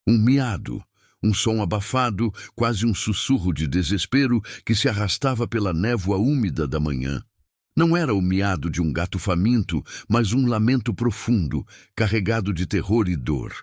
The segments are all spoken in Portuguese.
Um miado, um som abafado, quase um sussurro de desespero que se arrastava pela névoa úmida da manhã. Não era o miado de um gato faminto, mas um lamento profundo, carregado de terror e dor.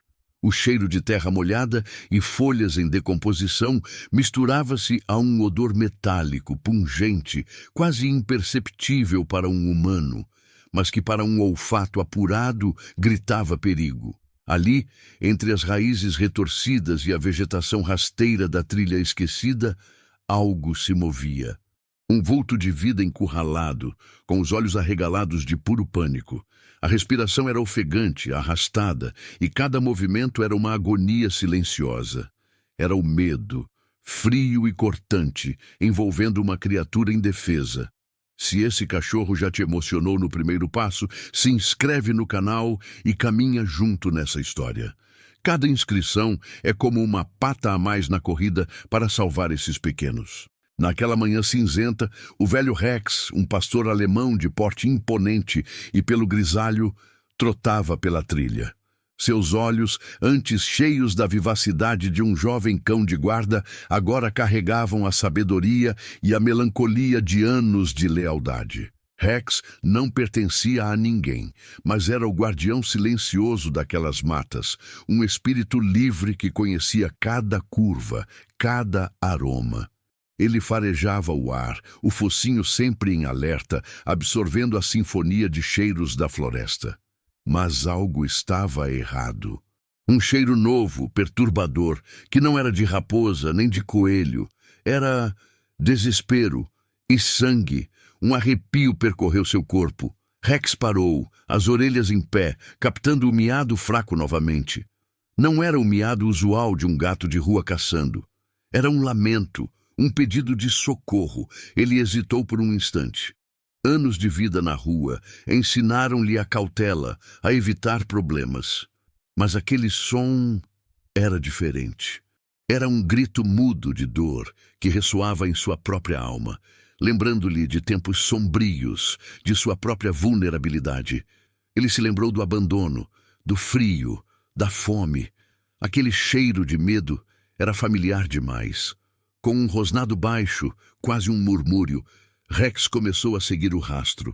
O cheiro de terra molhada e folhas em decomposição misturava-se a um odor metálico, pungente, quase imperceptível para um humano, mas que para um olfato apurado gritava perigo. Ali, entre as raízes retorcidas e a vegetação rasteira da trilha esquecida, algo se movia. Um vulto de vida encurralado, com os olhos arregalados de puro pânico. A respiração era ofegante, arrastada, e cada movimento era uma agonia silenciosa. Era o medo, frio e cortante, envolvendo uma criatura indefesa. Se esse cachorro já te emocionou no primeiro passo, se inscreve no canal e caminha junto nessa história. Cada inscrição é como uma pata a mais na corrida para salvar esses pequenos. Naquela manhã cinzenta, o velho Rex, um pastor alemão de porte imponente e pelo grisalho, trotava pela trilha. Seus olhos, antes cheios da vivacidade de um jovem cão de guarda, agora carregavam a sabedoria e a melancolia de anos de lealdade. Rex não pertencia a ninguém, mas era o guardião silencioso daquelas matas, um espírito livre que conhecia cada curva, cada aroma. Ele farejava o ar, o focinho sempre em alerta, absorvendo a sinfonia de cheiros da floresta. Mas algo estava errado. Um cheiro novo, perturbador, que não era de raposa nem de coelho. Era desespero e sangue. Um arrepio percorreu seu corpo. Rex parou, as orelhas em pé, captando o miado fraco novamente. Não era o miado usual de um gato de rua caçando. Era um lamento, um pedido de socorro. Ele hesitou por um instante. Anos de vida na rua ensinaram-lhe a cautela, a evitar problemas. Mas aquele som era diferente. Era um grito mudo de dor que ressoava em sua própria alma, lembrando-lhe de tempos sombrios, de sua própria vulnerabilidade. Ele se lembrou do abandono, do frio, da fome. Aquele cheiro de medo era familiar demais. Com um rosnado baixo, quase um murmúrio, Rex começou a seguir o rastro.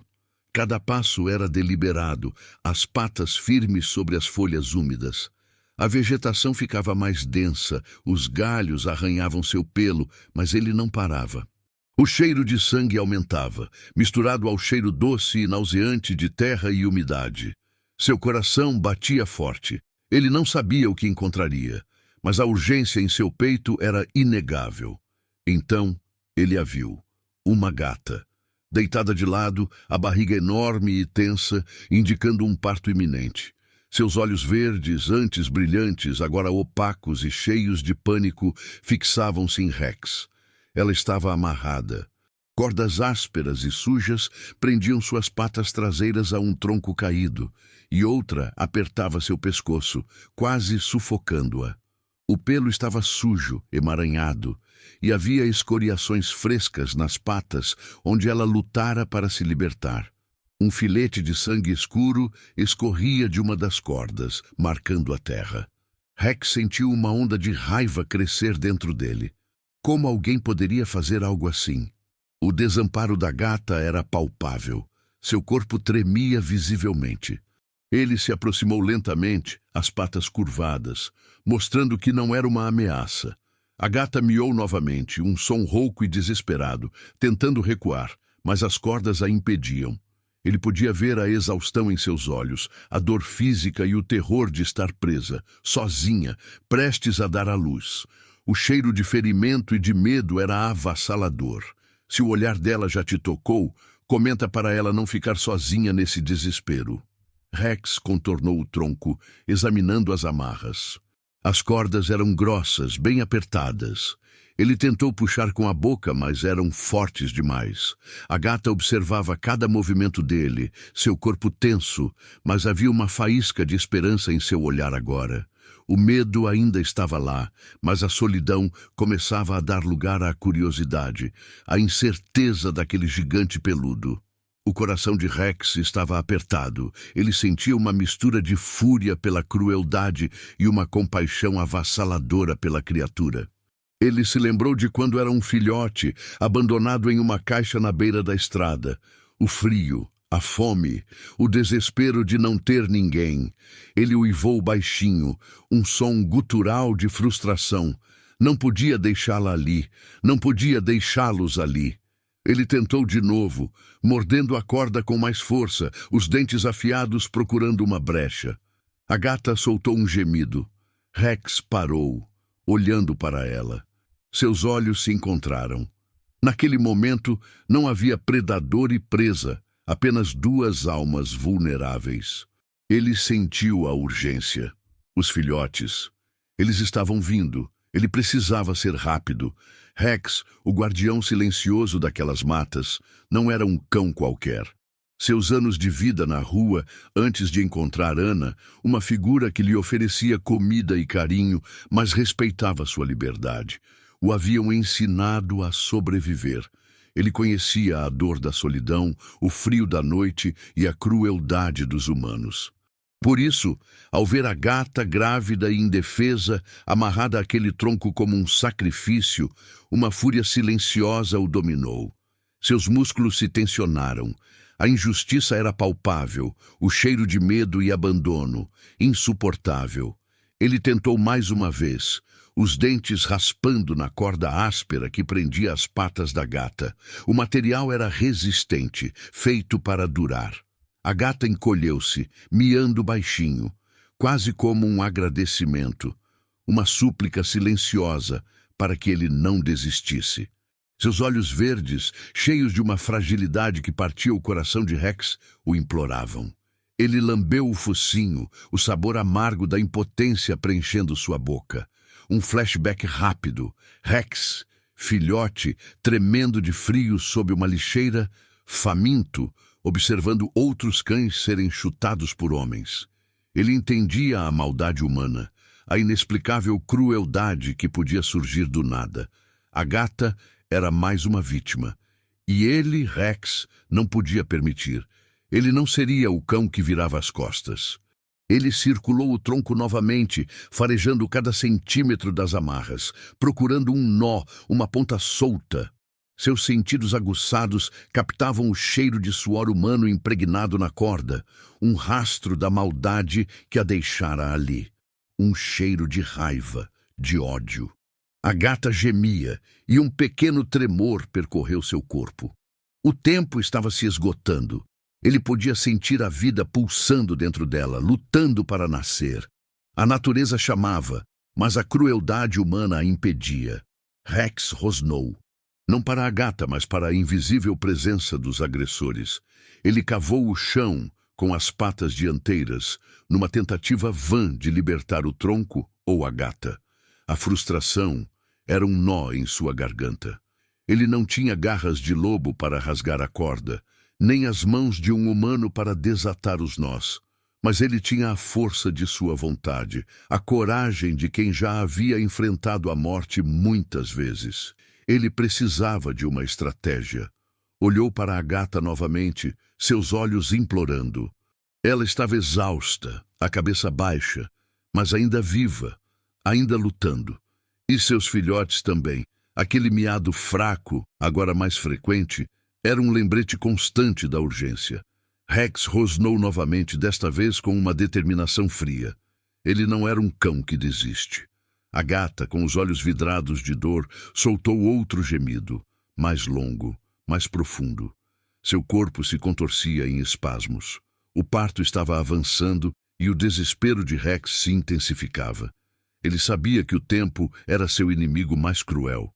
Cada passo era deliberado, as patas firmes sobre as folhas úmidas. A vegetação ficava mais densa, os galhos arranhavam seu pelo, mas ele não parava. O cheiro de sangue aumentava, misturado ao cheiro doce e nauseante de terra e umidade. Seu coração batia forte. Ele não sabia o que encontraria, mas a urgência em seu peito era inegável. Então, ele a viu. Uma gata, deitada de lado, a barriga enorme e tensa, indicando um parto iminente. Seus olhos verdes, antes brilhantes, agora opacos e cheios de pânico, fixavam-se em Rex. Ela estava amarrada. Cordas ásperas e sujas prendiam suas patas traseiras a um tronco caído, e outra apertava seu pescoço, quase sufocando-a. O pelo estava sujo, emaranhado, e havia escoriações frescas nas patas onde ela lutara para se libertar. Um filete de sangue escuro escorria de uma das cordas, marcando a terra. Rex sentiu uma onda de raiva crescer dentro dele. Como alguém poderia fazer algo assim? O desamparo da gata era palpável. Seu corpo tremia visivelmente. Ele se aproximou lentamente, as patas curvadas, mostrando que não era uma ameaça. A gata miou novamente, um som rouco e desesperado, tentando recuar, mas as cordas a impediam. Ele podia ver a exaustão em seus olhos, a dor física e o terror de estar presa, sozinha, prestes a dar à luz. O cheiro de ferimento e de medo era avassalador. Se o olhar dela já te tocou, comenta para ela não ficar sozinha nesse desespero. Rex contornou o tronco, examinando as amarras. As cordas eram grossas, bem apertadas. Ele tentou puxar com a boca, mas eram fortes demais. A gata observava cada movimento dele, seu corpo tenso, mas havia uma faísca de esperança em seu olhar agora. O medo ainda estava lá, mas a solidão começava a dar lugar à curiosidade, à incerteza daquele gigante peludo. O coração de Rex estava apertado. Ele sentia uma mistura de fúria pela crueldade e uma compaixão avassaladora pela criatura. Ele se lembrou de quando era um filhote, abandonado em uma caixa na beira da estrada. O frio, a fome, o desespero de não ter ninguém. Ele uivou baixinho, um som gutural de frustração. Não podia deixá-la ali, não podia deixá-los ali. Ele tentou de novo, mordendo a corda com mais força, os dentes afiados procurando uma brecha. A gata soltou um gemido. Rex parou, olhando para ela. Seus olhos se encontraram. Naquele momento, não havia predador e presa, apenas duas almas vulneráveis. Ele sentiu a urgência. Os filhotes. Eles estavam vindo. Ele precisava ser rápido. Rex, o guardião silencioso daquelas matas, não era um cão qualquer. Seus anos de vida na rua, antes de encontrar Ana, uma figura que lhe oferecia comida e carinho, mas respeitava sua liberdade. O haviam ensinado a sobreviver. Ele conhecia a dor da solidão, o frio da noite e a crueldade dos humanos. Por isso, ao ver a gata grávida e indefesa, amarrada àquele tronco como um sacrifício, uma fúria silenciosa o dominou. Seus músculos se tensionaram. A injustiça era palpável, o cheiro de medo e abandono, insuportável. Ele tentou mais uma vez, os dentes raspando na corda áspera que prendia as patas da gata. O material era resistente, feito para durar. A gata encolheu-se, miando baixinho, quase como um agradecimento, uma súplica silenciosa para que ele não desistisse. Seus olhos verdes, cheios de uma fragilidade que partia o coração de Rex, o imploravam. Ele lambeu o focinho, o sabor amargo da impotência preenchendo sua boca. Um flashback rápido. Rex, filhote, tremendo de frio sob uma lixeira, faminto, observando outros cães serem chutados por homens. Ele entendia a maldade humana, a inexplicável crueldade que podia surgir do nada. A gata era mais uma vítima. E ele, Rex, não podia permitir. Ele não seria o cão que virava as costas. Ele circulou o tronco novamente, farejando cada centímetro das amarras, procurando um nó, uma ponta solta. Seus sentidos aguçados captavam o cheiro de suor humano impregnado na corda, um rastro da maldade que a deixara ali. Um cheiro de raiva, de ódio. A gata gemia e um pequeno tremor percorreu seu corpo. O tempo estava se esgotando. Ele podia sentir a vida pulsando dentro dela, lutando para nascer. A natureza chamava, mas a crueldade humana a impedia. Rex rosnou. Não para a gata, mas para a invisível presença dos agressores. Ele cavou o chão com as patas dianteiras, numa tentativa vã de libertar o tronco ou a gata. A frustração era um nó em sua garganta. Ele não tinha garras de lobo para rasgar a corda, nem as mãos de um humano para desatar os nós. Mas ele tinha a força de sua vontade, a coragem de quem já havia enfrentado a morte muitas vezes. Ele precisava de uma estratégia. Olhou para a gata novamente, seus olhos implorando. Ela estava exausta, a cabeça baixa, mas ainda viva, ainda lutando. E seus filhotes também. Aquele miado fraco, agora mais frequente, era um lembrete constante da urgência. Rex rosnou novamente, desta vez com uma determinação fria. Ele não era um cão que desiste. A gata, com os olhos vidrados de dor, soltou outro gemido, mais longo, mais profundo. Seu corpo se contorcia em espasmos. O parto estava avançando e o desespero de Rex se intensificava. Ele sabia que o tempo era seu inimigo mais cruel.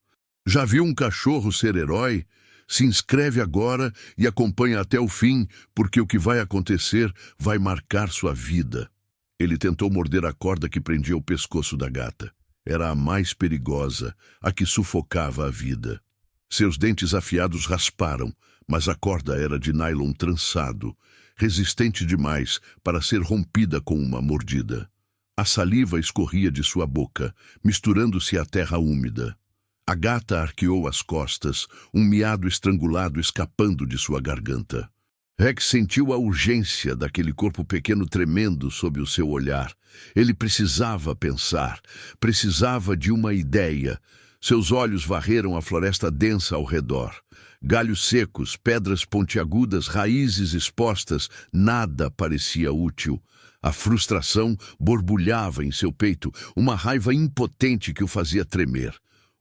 Já viu um cachorro ser herói? Se inscreve agora e acompanha até o fim, porque o que vai acontecer vai marcar sua vida. Ele tentou morder a corda que prendia o pescoço da gata. Era a mais perigosa, a que sufocava a vida. Seus dentes afiados rasparam, mas a corda era de nylon trançado, resistente demais para ser rompida com uma mordida. A saliva escorria de sua boca, misturando-se à terra úmida. A gata arqueou as costas, um miado estrangulado escapando de sua garganta. Rex sentiu a urgência daquele corpo pequeno tremendo sob o seu olhar. Ele precisava pensar, precisava de uma ideia. Seus olhos varreram a floresta densa ao redor. Galhos secos, pedras pontiagudas, raízes expostas, nada parecia útil. A frustração borbulhava em seu peito, uma raiva impotente que o fazia tremer.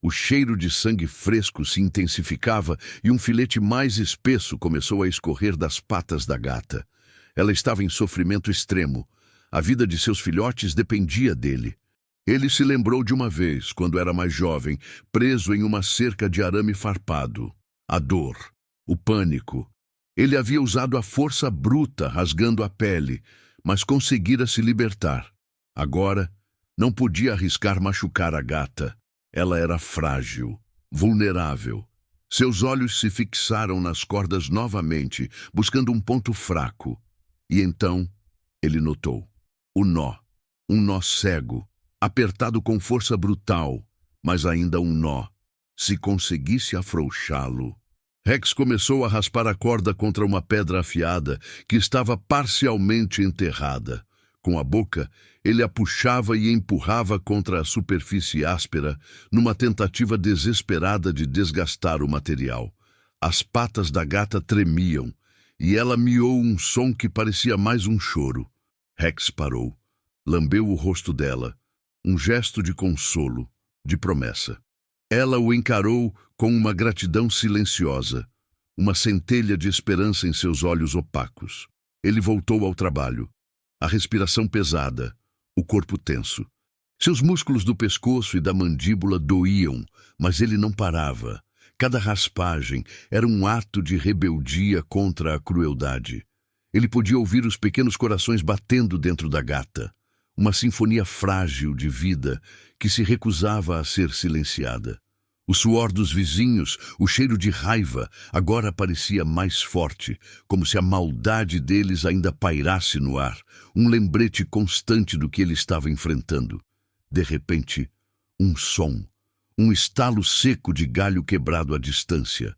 O cheiro de sangue fresco se intensificava e um filete mais espesso começou a escorrer das patas da gata. Ela estava em sofrimento extremo. A vida de seus filhotes dependia dele. Ele se lembrou de uma vez, quando era mais jovem, preso em uma cerca de arame farpado. A dor, o pânico. Ele havia usado a força bruta, rasgando a pele, mas conseguira se libertar. Agora, não podia arriscar machucar a gata. Ela era frágil, vulnerável. Seus olhos se fixaram nas cordas novamente, buscando um ponto fraco. E então, ele notou. O nó. Um nó cego, apertado com força brutal, mas ainda um nó. Se conseguisse afrouxá-lo. Rex começou a raspar a corda contra uma pedra afiada que estava parcialmente enterrada. Com a boca, ele a puxava e empurrava contra a superfície áspera, numa tentativa desesperada de desgastar o material. As patas da gata tremiam, e ela miou um som que parecia mais um choro. Rex parou, lambeu o rosto dela, um gesto de consolo, de promessa. Ela o encarou com uma gratidão silenciosa, uma centelha de esperança em seus olhos opacos. Ele voltou ao trabalho. A respiração pesada, o corpo tenso. Seus músculos do pescoço e da mandíbula doíam, mas ele não parava. Cada raspagem era um ato de rebeldia contra a crueldade. Ele podia ouvir os pequenos corações batendo dentro da gata, uma sinfonia frágil de vida que se recusava a ser silenciada. O suor dos vizinhos, o cheiro de raiva, agora parecia mais forte, como se a maldade deles ainda pairasse no ar, um lembrete constante do que ele estava enfrentando. De repente, um som, um estalo seco de galho quebrado à distância.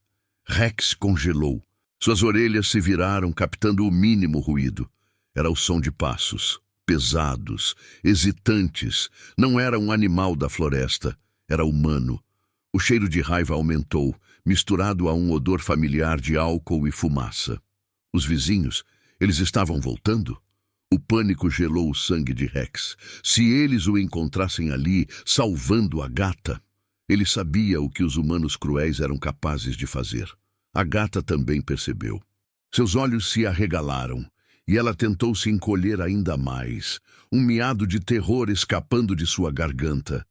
Rex congelou. Suas orelhas se viraram, captando o mínimo ruído. Era o som de passos, pesados, hesitantes. Não era um animal da floresta, era humano. O cheiro de raiva aumentou, misturado a um odor familiar de álcool e fumaça. Os vizinhos, eles estavam voltando? O pânico gelou o sangue de Rex. Se eles o encontrassem ali, salvando a gata, ele sabia o que os humanos cruéis eram capazes de fazer. A gata também percebeu. Seus olhos se arregalaram, e ela tentou se encolher ainda mais, um miado de terror escapando de sua garganta.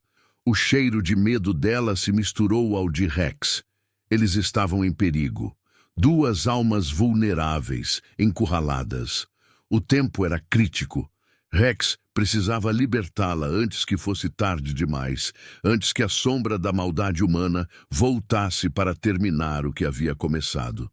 O cheiro de medo dela se misturou ao de Rex. Eles estavam em perigo. Duas almas vulneráveis, encurraladas. O tempo era crítico. Rex precisava libertá-la antes que fosse tarde demais, antes que a sombra da maldade humana voltasse para terminar o que havia começado.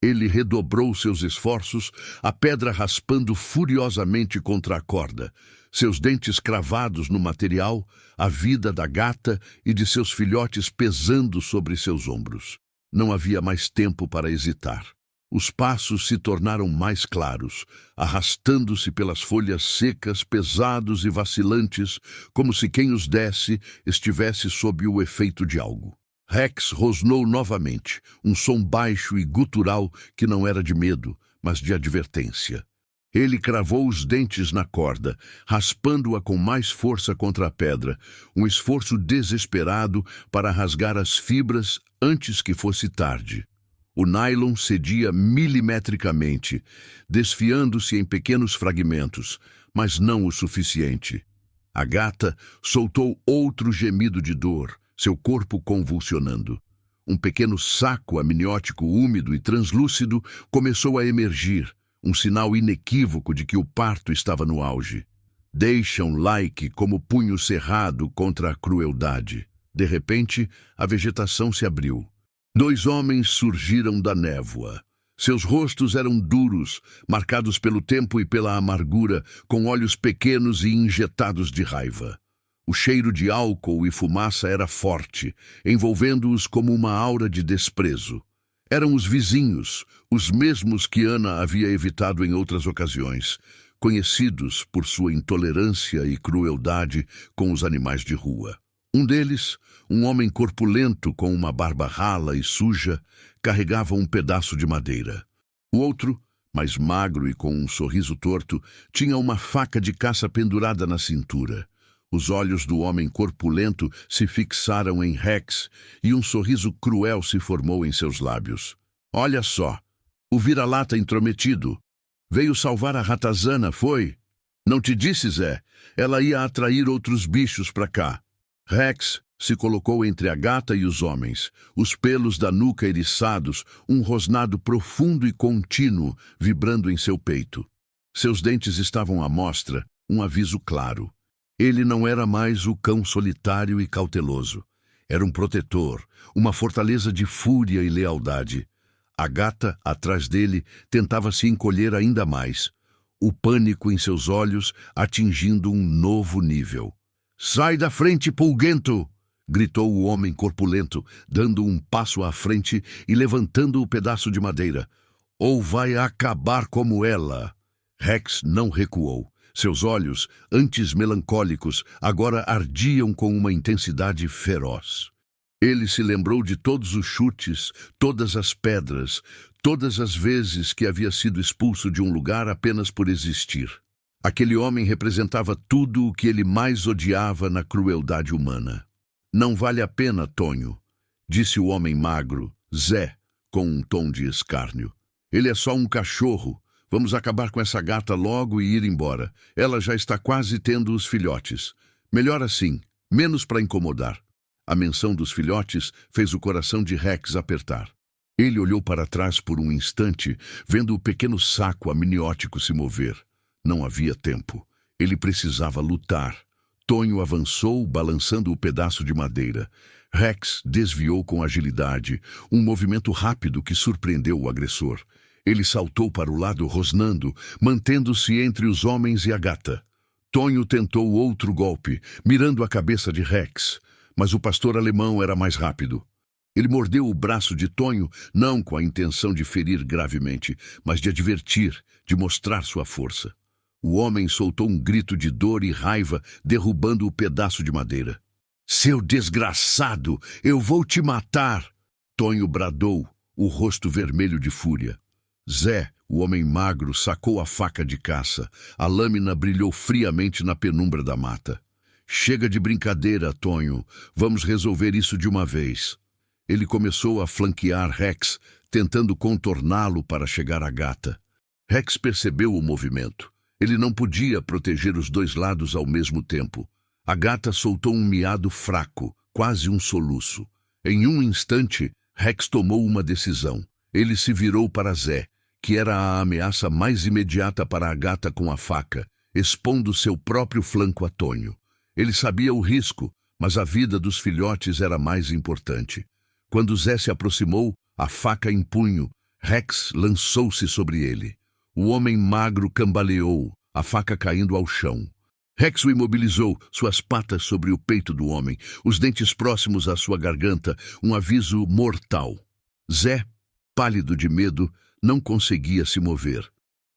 Ele redobrou seus esforços, a pedra raspando furiosamente contra a corda, seus dentes cravados no material, a vida da gata e de seus filhotes pesando sobre seus ombros. Não havia mais tempo para hesitar. Os passos se tornaram mais claros, arrastando-se pelas folhas secas, pesados e vacilantes, como se quem os desse estivesse sob o efeito de algo. Rex rosnou novamente, um som baixo e gutural que não era de medo, mas de advertência. Ele cravou os dentes na corda, raspando-a com mais força contra a pedra, um esforço desesperado para rasgar as fibras antes que fosse tarde. O nylon cedia milimetricamente, desfiando-se em pequenos fragmentos, mas não o suficiente. A gata soltou outro gemido de dor, seu corpo convulsionando. Um pequeno saco amniótico úmido e translúcido começou a emergir, um sinal inequívoco de que o parto estava no auge. Deixa um like como punho cerrado contra a crueldade. De repente, a vegetação se abriu. Dois homens surgiram da névoa. Seus rostos eram duros, marcados pelo tempo e pela amargura, com olhos pequenos e injetados de raiva. O cheiro de álcool e fumaça era forte, envolvendo-os como uma aura de desprezo. Eram os vizinhos, os mesmos que Ana havia evitado em outras ocasiões, conhecidos por sua intolerância e crueldade com os animais de rua. Um deles, um homem corpulento com uma barba rala e suja, carregava um pedaço de madeira. O outro, mais magro e com um sorriso torto, tinha uma faca de caça pendurada na cintura. Os olhos do homem corpulento se fixaram em Rex e um sorriso cruel se formou em seus lábios. Olha só, o vira-lata intrometido. Veio salvar a ratazana, foi? Não te disse, Zé? Ela ia atrair outros bichos para cá. Rex se colocou entre a gata e os homens, os pelos da nuca eriçados, um rosnado profundo e contínuo vibrando em seu peito. Seus dentes estavam à mostra, um aviso claro. Ele não era mais o cão solitário e cauteloso. Era um protetor, uma fortaleza de fúria e lealdade. A gata, atrás dele, tentava se encolher ainda mais, o pânico em seus olhos atingindo um novo nível. «Sai da frente, pulguento!» gritou o homem corpulento, dando um passo à frente e levantando o pedaço de madeira. «Ou vai acabar como ela!» Rex não recuou. Seus olhos, antes melancólicos, agora ardiam com uma intensidade feroz. Ele se lembrou de todos os chutes, todas as pedras, todas as vezes que havia sido expulso de um lugar apenas por existir. Aquele homem representava tudo o que ele mais odiava na crueldade humana. «Não vale a pena, Tonho», disse o homem magro, Zé, com um tom de escárnio. «Ele é só um cachorro. Vamos acabar com essa gata logo e ir embora. Ela já está quase tendo os filhotes. Melhor assim, menos para incomodar». A menção dos filhotes fez o coração de Rex apertar. Ele olhou para trás por um instante, vendo o pequeno saco amniótico se mover. Não havia tempo. Ele precisava lutar. Tonho avançou, balançando o pedaço de madeira. Rex desviou com agilidade, um movimento rápido que surpreendeu o agressor. Ele saltou para o lado rosnando, mantendo-se entre os homens e a gata. Tonho tentou outro golpe, mirando a cabeça de Rex, mas o pastor alemão era mais rápido. Ele mordeu o braço de Tonho, não com a intenção de ferir gravemente, mas de advertir, de mostrar sua força. O homem soltou um grito de dor e raiva, derrubando o pedaço de madeira. «Seu desgraçado, eu vou te matar!» Tonho bradou, o rosto vermelho de fúria. Zé, o homem magro, sacou a faca de caça. A lâmina brilhou friamente na penumbra da mata. «Chega de brincadeira, Tonho. Vamos resolver isso de uma vez». Ele começou a flanquear Rex, tentando contorná-lo para chegar à gata. Rex percebeu o movimento. Ele não podia proteger os dois lados ao mesmo tempo. A gata soltou um miado fraco, quase um soluço. Em um instante, Rex tomou uma decisão. Ele se virou para Zé, que era a ameaça mais imediata para a gata com a faca, expondo seu próprio flanco a Tonho. Ele sabia o risco, mas a vida dos filhotes era mais importante. Quando Zé se aproximou, a faca em punho, Rex lançou-se sobre ele. O homem magro cambaleou, a faca caindo ao chão. Rex o imobilizou, suas patas sobre o peito do homem, os dentes próximos à sua garganta, um aviso mortal. Zé, pálido de medo, não conseguia se mover.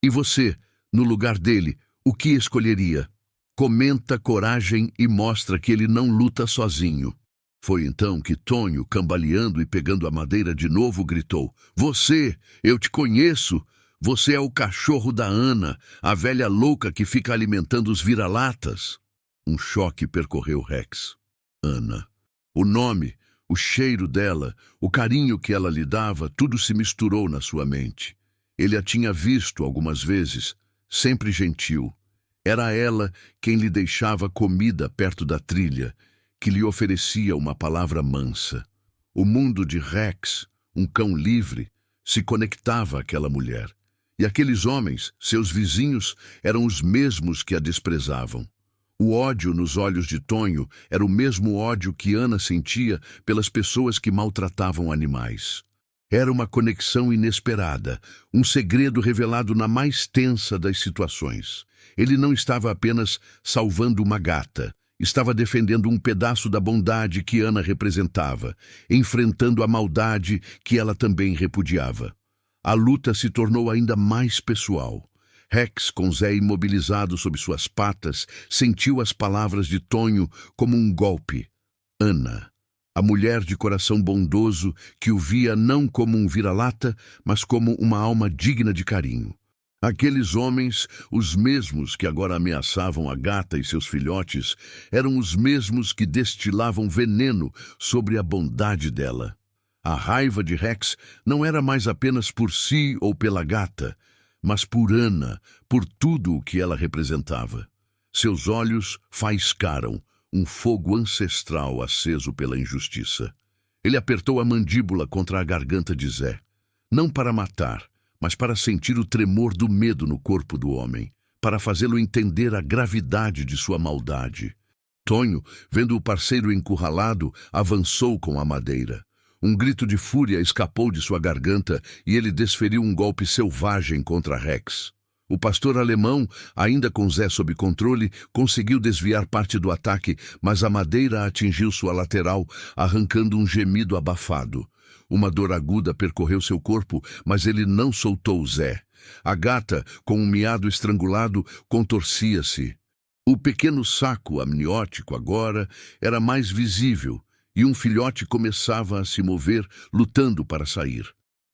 E você, no lugar dele, o que escolheria? Comenta coragem e mostra que ele não luta sozinho. Foi então que Tonho, cambaleando e pegando a madeira de novo, gritou: «Você, eu te conheço! Você é o cachorro da Ana, a velha louca que fica alimentando os vira-latas!» Um choque percorreu Rex. Ana. O nome, o cheiro dela, o carinho que ela lhe dava, tudo se misturou na sua mente. Ele a tinha visto algumas vezes, sempre gentil. Era ela quem lhe deixava comida perto da trilha, que lhe oferecia uma palavra mansa. O mundo de Rex, um cão livre, se conectava àquela mulher. E aqueles homens, seus vizinhos, eram os mesmos que a desprezavam. O ódio nos olhos de Tonho era o mesmo ódio que Ana sentia pelas pessoas que maltratavam animais. Era uma conexão inesperada, um segredo revelado na mais tensa das situações. Ele não estava apenas salvando uma gata, Estava defendendo um pedaço da bondade que Ana representava, enfrentando a maldade que ela também repudiava. A luta se tornou ainda mais pessoal. Rex, com Zé imobilizado sob suas patas, sentiu as palavras de Tonho como um golpe. Ana, a mulher de coração bondoso que o via não como um vira-lata, mas como uma alma digna de carinho. Aqueles homens, os mesmos que agora ameaçavam a gata e seus filhotes, eram os mesmos que destilavam veneno sobre a bondade dela. A raiva de Rex não era mais apenas por si ou pela gata, mas por Ana, por tudo o que ela representava. Seus olhos faiscaram, um fogo ancestral aceso pela injustiça. Ele apertou a mandíbula contra a garganta de Zé, não para matar, mas para sentir o tremor do medo no corpo do homem, para fazê-lo entender a gravidade de sua maldade. Tonho, vendo o parceiro encurralado, avançou com a madeira. Um grito de fúria escapou de sua garganta e ele desferiu um golpe selvagem contra Rex. O pastor alemão, ainda com Zé sob controle, conseguiu desviar parte do ataque, mas a madeira atingiu sua lateral, arrancando um gemido abafado. Uma dor aguda percorreu seu corpo, mas ele não soltou Zé. A gata, com um miado estrangulado, contorcia-se. O pequeno saco amniótico agora era mais visível, e um filhote começava a se mover, lutando para sair.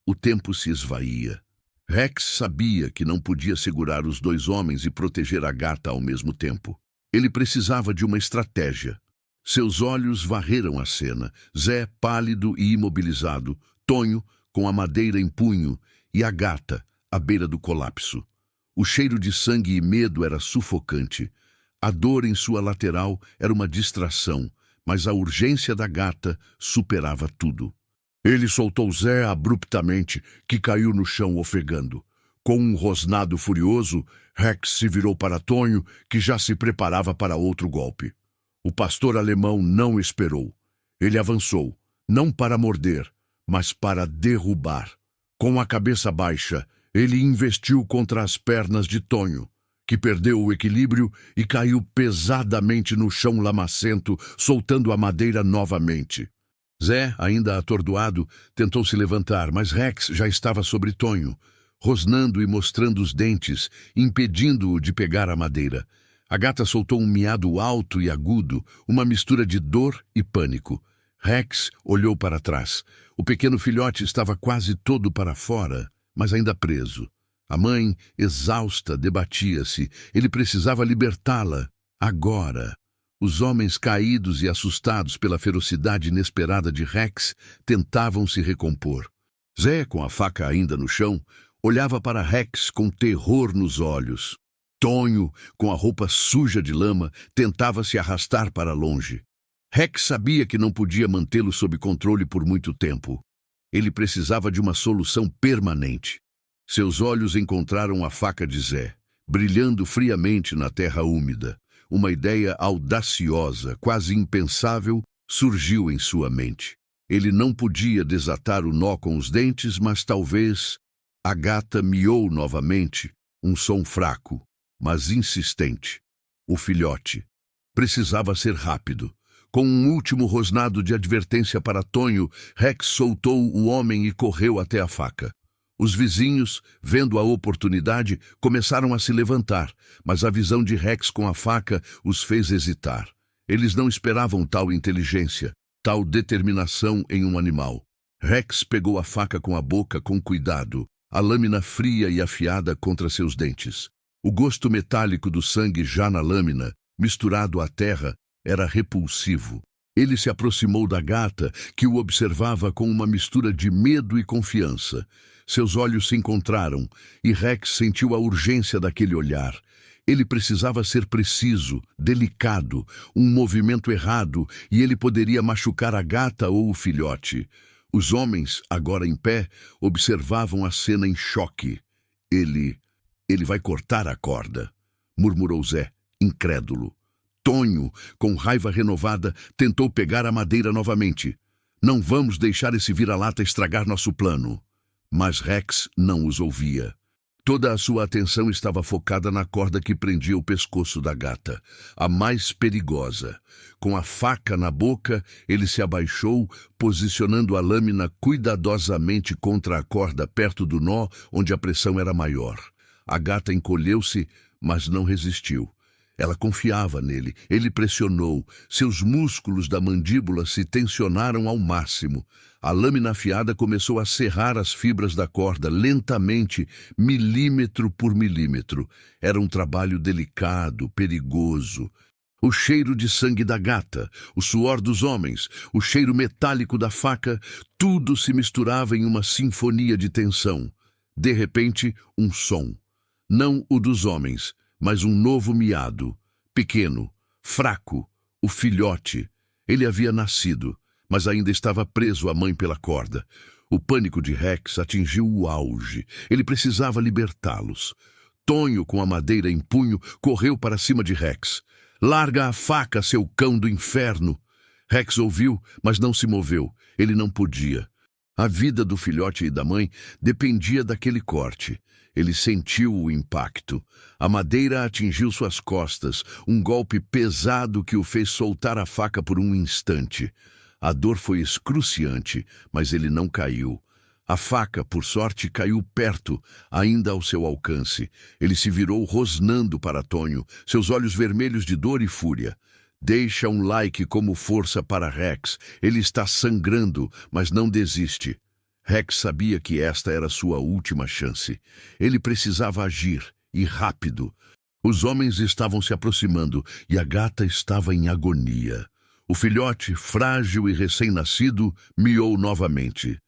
O tempo se esvaía. Rex sabia que não podia segurar os dois homens e proteger a gata ao mesmo tempo. Ele precisava de uma estratégia. Seus olhos varreram a cena, Zé pálido e imobilizado, Tonho com a madeira em punho e a gata à beira do colapso. O cheiro de sangue e medo era sufocante. A dor em sua lateral era uma distração, mas a urgência da gata superava tudo. Ele soltou Zé abruptamente, que caiu no chão ofegando. Com um rosnado furioso, Rex se virou para Tonho, que já se preparava para outro golpe. O pastor alemão não esperou. Ele avançou, não para morder, mas para derrubar. Com a cabeça baixa, ele investiu contra as pernas de Tonho, que perdeu o equilíbrio e caiu pesadamente no chão lamacento, soltando a madeira novamente. Zé, ainda atordoado, tentou se levantar, mas Rex já estava sobre Tonho, rosnando e mostrando os dentes, impedindo-o de pegar a madeira. A gata soltou um miado alto e agudo, uma mistura de dor e pânico. Rex olhou para trás. O pequeno filhote estava quase todo para fora, mas ainda preso. A mãe, exausta, debatia-se. Ele precisava libertá-la. Agora. Os homens caídos e assustados pela ferocidade inesperada de Rex tentavam se recompor. Zé, com a faca ainda no chão, olhava para Rex com terror nos olhos. Tonho, com a roupa suja de lama, tentava se arrastar para longe. Rex sabia que não podia mantê-lo sob controle por muito tempo. Ele precisava de uma solução permanente. Seus olhos encontraram a faca de Zé, brilhando friamente na terra úmida. Uma ideia audaciosa, quase impensável, surgiu em sua mente. Ele não podia desatar o nó com os dentes, mas talvez... A gata miou novamente, um som fraco, mas insistente. O filhote. Precisava ser rápido. Com um último rosnado de advertência para Tonho, Rex soltou o homem e correu até a faca. Os vizinhos, vendo a oportunidade, começaram a se levantar, mas a visão de Rex com a faca os fez hesitar. Eles não esperavam tal inteligência, tal determinação em um animal. Rex pegou a faca com a boca com cuidado, a lâmina fria e afiada contra seus dentes. O gosto metálico do sangue já na lâmina, misturado à terra, era repulsivo. Ele se aproximou da gata, que o observava com uma mistura de medo e confiança. Seus olhos se encontraram, e Rex sentiu a urgência daquele olhar. Ele precisava ser preciso, delicado, um movimento errado, e ele poderia machucar a gata ou o filhote. Os homens, agora em pé, observavam a cena em choque. Ele vai cortar a corda, murmurou Zé, incrédulo. Tonho, com raiva renovada, tentou pegar a madeira novamente. Não vamos deixar esse vira-lata estragar nosso plano. Mas Rex não os ouvia. Toda a sua atenção estava focada na corda que prendia o pescoço da gata, a mais perigosa. Com a faca na boca, ele se abaixou, posicionando a lâmina cuidadosamente contra a corda perto do nó, onde a pressão era maior. A gata encolheu-se, mas não resistiu. Ela confiava nele. Ele pressionou. Seus músculos da mandíbula se tensionaram ao máximo. A lâmina afiada começou a serrar as fibras da corda, lentamente, milímetro por milímetro. Era um trabalho delicado, perigoso. O cheiro de sangue da gata, o suor dos homens, o cheiro metálico da faca, tudo se misturava em uma sinfonia de tensão. De repente, um som. Não o dos homens, mas um novo miado. Pequeno, fraco, o filhote. Ele havia nascido, mas ainda estava preso à mãe pela corda. O pânico de Rex atingiu o auge. Ele precisava libertá-los. Tonho, com a madeira em punho, correu para cima de Rex. "Larga a faca, seu cão do inferno!" Rex ouviu, mas não se moveu. Ele não podia. A vida do filhote e da mãe dependia daquele corte. Ele sentiu o impacto. A madeira atingiu suas costas, um golpe pesado que o fez soltar a faca por um instante. A dor foi excruciante, mas ele não caiu. A faca, por sorte, caiu perto, ainda ao seu alcance. Ele se virou rosnando para Tonho, seus olhos vermelhos de dor e fúria. Deixa um like como força para Rex. Ele está sangrando, mas não desiste. Rex sabia que esta era sua última chance. Ele precisava agir, e rápido. Os homens estavam se aproximando, e a gata estava em agonia. O filhote, frágil e recém-nascido, miou novamente.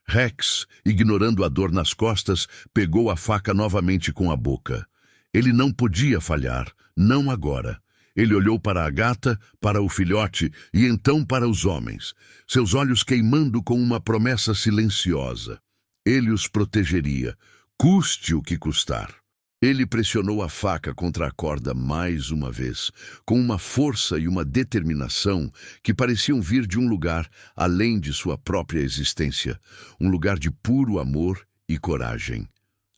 Rex, ignorando a dor nas costas, pegou a faca novamente com a boca. Ele não podia falhar, não agora. Ele olhou para a gata, para o filhote e então para os homens, seus olhos queimando com uma promessa silenciosa. Ele os protegeria, custe o que custar. Ele pressionou a faca contra a corda mais uma vez, com uma força e uma determinação que pareciam vir de um lugar além de sua própria existência, um lugar de puro amor e coragem.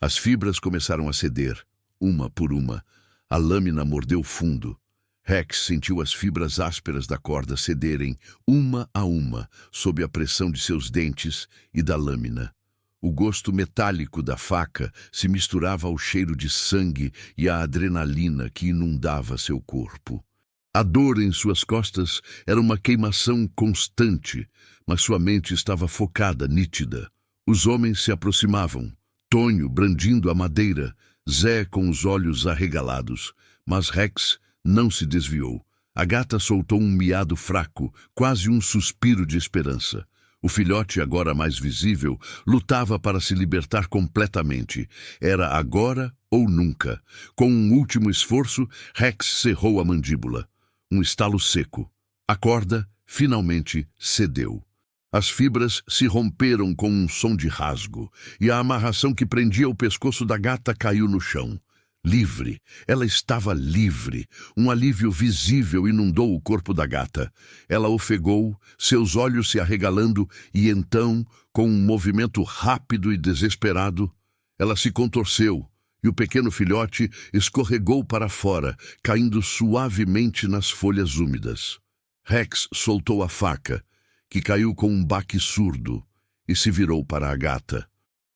As fibras começaram a ceder, uma por uma. A lâmina mordeu fundo. Rex sentiu as fibras ásperas da corda cederem, uma a uma, sob a pressão de seus dentes e da lâmina. O gosto metálico da faca se misturava ao cheiro de sangue e à adrenalina que inundava seu corpo. A dor em suas costas era uma queimação constante, mas sua mente estava focada, nítida. Os homens se aproximavam, Tonho brandindo a madeira, Zé com os olhos arregalados, mas Rex não se desviou. A gata soltou um miado fraco, quase um suspiro de esperança. O filhote, agora mais visível, lutava para se libertar completamente. Era agora ou nunca. Com um último esforço, Rex cerrou a mandíbula. Um estalo seco. A corda, finalmente, cedeu. As fibras se romperam com um som de rasgo, e a amarração que prendia o pescoço da gata caiu no chão. Livre. Ela estava livre. Um alívio visível inundou o corpo da gata. Ela ofegou, seus olhos se arregalando, e então, com um movimento rápido e desesperado, ela se contorceu, e o pequeno filhote escorregou para fora, caindo suavemente nas folhas úmidas. Rex soltou a faca, que caiu com um baque surdo, e se virou para a gata.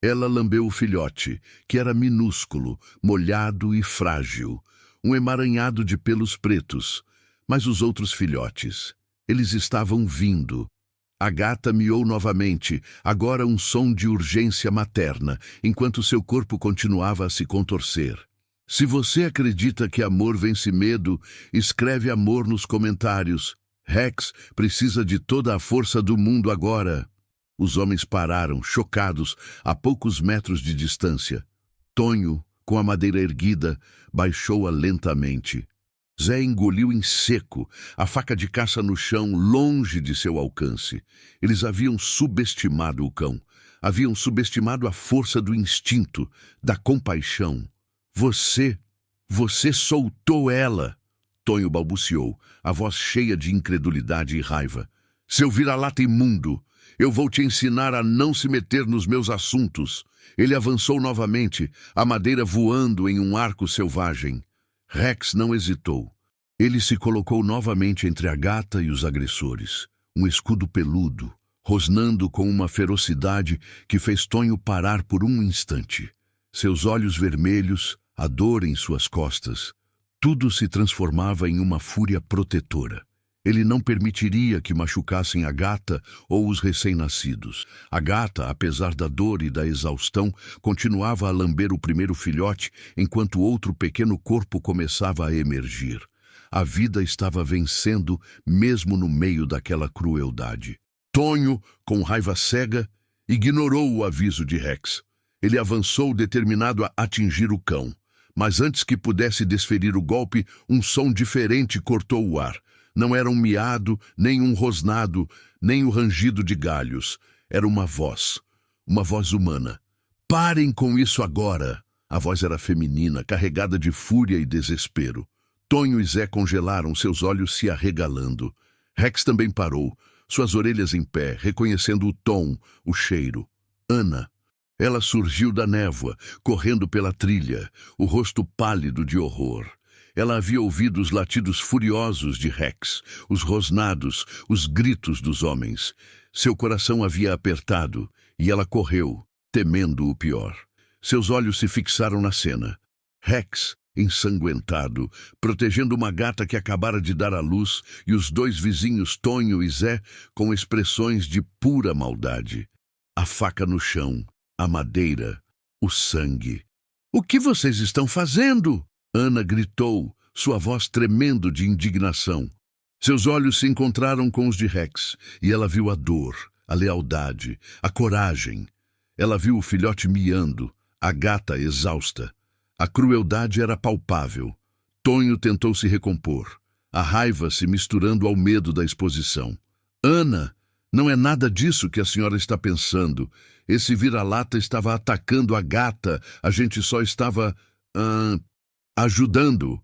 Ela lambeu o filhote, que era minúsculo, molhado e frágil, um emaranhado de pelos pretos. Mas os outros filhotes, eles estavam vindo. A gata miou novamente, agora um som de urgência materna, enquanto seu corpo continuava a se contorcer. Se você acredita que amor vence medo, escreve amor nos comentários. Rex precisa de toda a força do mundo agora. Os homens pararam, chocados, a poucos metros de distância. Tonho, com a madeira erguida, baixou-a lentamente. Zé engoliu em seco, a faca de caça no chão, longe de seu alcance. Eles haviam subestimado o cão. Haviam subestimado a força do instinto, da compaixão. Você soltou ela! Tonho balbuciou, a voz cheia de incredulidade e raiva. Seu vira-lata imundo, eu vou te ensinar a não se meter nos meus assuntos. Ele avançou novamente, a madeira voando em um arco selvagem. Rex não hesitou. Ele se colocou novamente entre a gata e os agressores, um escudo peludo, rosnando com uma ferocidade que fez Tonho parar por um instante. Seus olhos vermelhos, a dor em suas costas, tudo se transformava em uma fúria protetora. Ele não permitiria que machucassem a gata ou os recém-nascidos. A gata, apesar da dor e da exaustão, continuava a lamber o primeiro filhote, enquanto outro pequeno corpo começava a emergir. A vida estava vencendo, mesmo no meio daquela crueldade. Tonho, com raiva cega, ignorou o aviso de Rex. Ele avançou determinado a atingir o cão. Mas antes que pudesse desferir o golpe, um som diferente cortou o ar. Não era um miado, nem um rosnado, nem o rangido de galhos. Era uma voz humana. Parem com isso agora! A voz era feminina, carregada de fúria e desespero. Tonho e Zé congelaram, seus olhos se arregalando. Rex também parou, suas orelhas em pé, reconhecendo o tom, o cheiro. Ana. Ela surgiu da névoa, correndo pela trilha, o rosto pálido de horror. Ela havia ouvido os latidos furiosos de Rex, os rosnados, os gritos dos homens. Seu coração havia apertado, e ela correu, temendo o pior. Seus olhos se fixaram na cena. Rex, ensanguentado, protegendo uma gata que acabara de dar à luz, e os dois vizinhos Tonho e Zé com expressões de pura maldade. A faca no chão, a madeira, o sangue. "O que vocês estão fazendo?" Ana gritou, sua voz tremendo de indignação. Seus olhos se encontraram com os de Rex, e ela viu a dor, a lealdade, a coragem. Ela viu o filhote miando, a gata exausta. A crueldade era palpável. Tonho tentou se recompor, a raiva se misturando ao medo da exposição. "Ana, não é nada disso que a senhora está pensando. Esse vira-lata estava atacando a gata, a gente só estava... ajudando."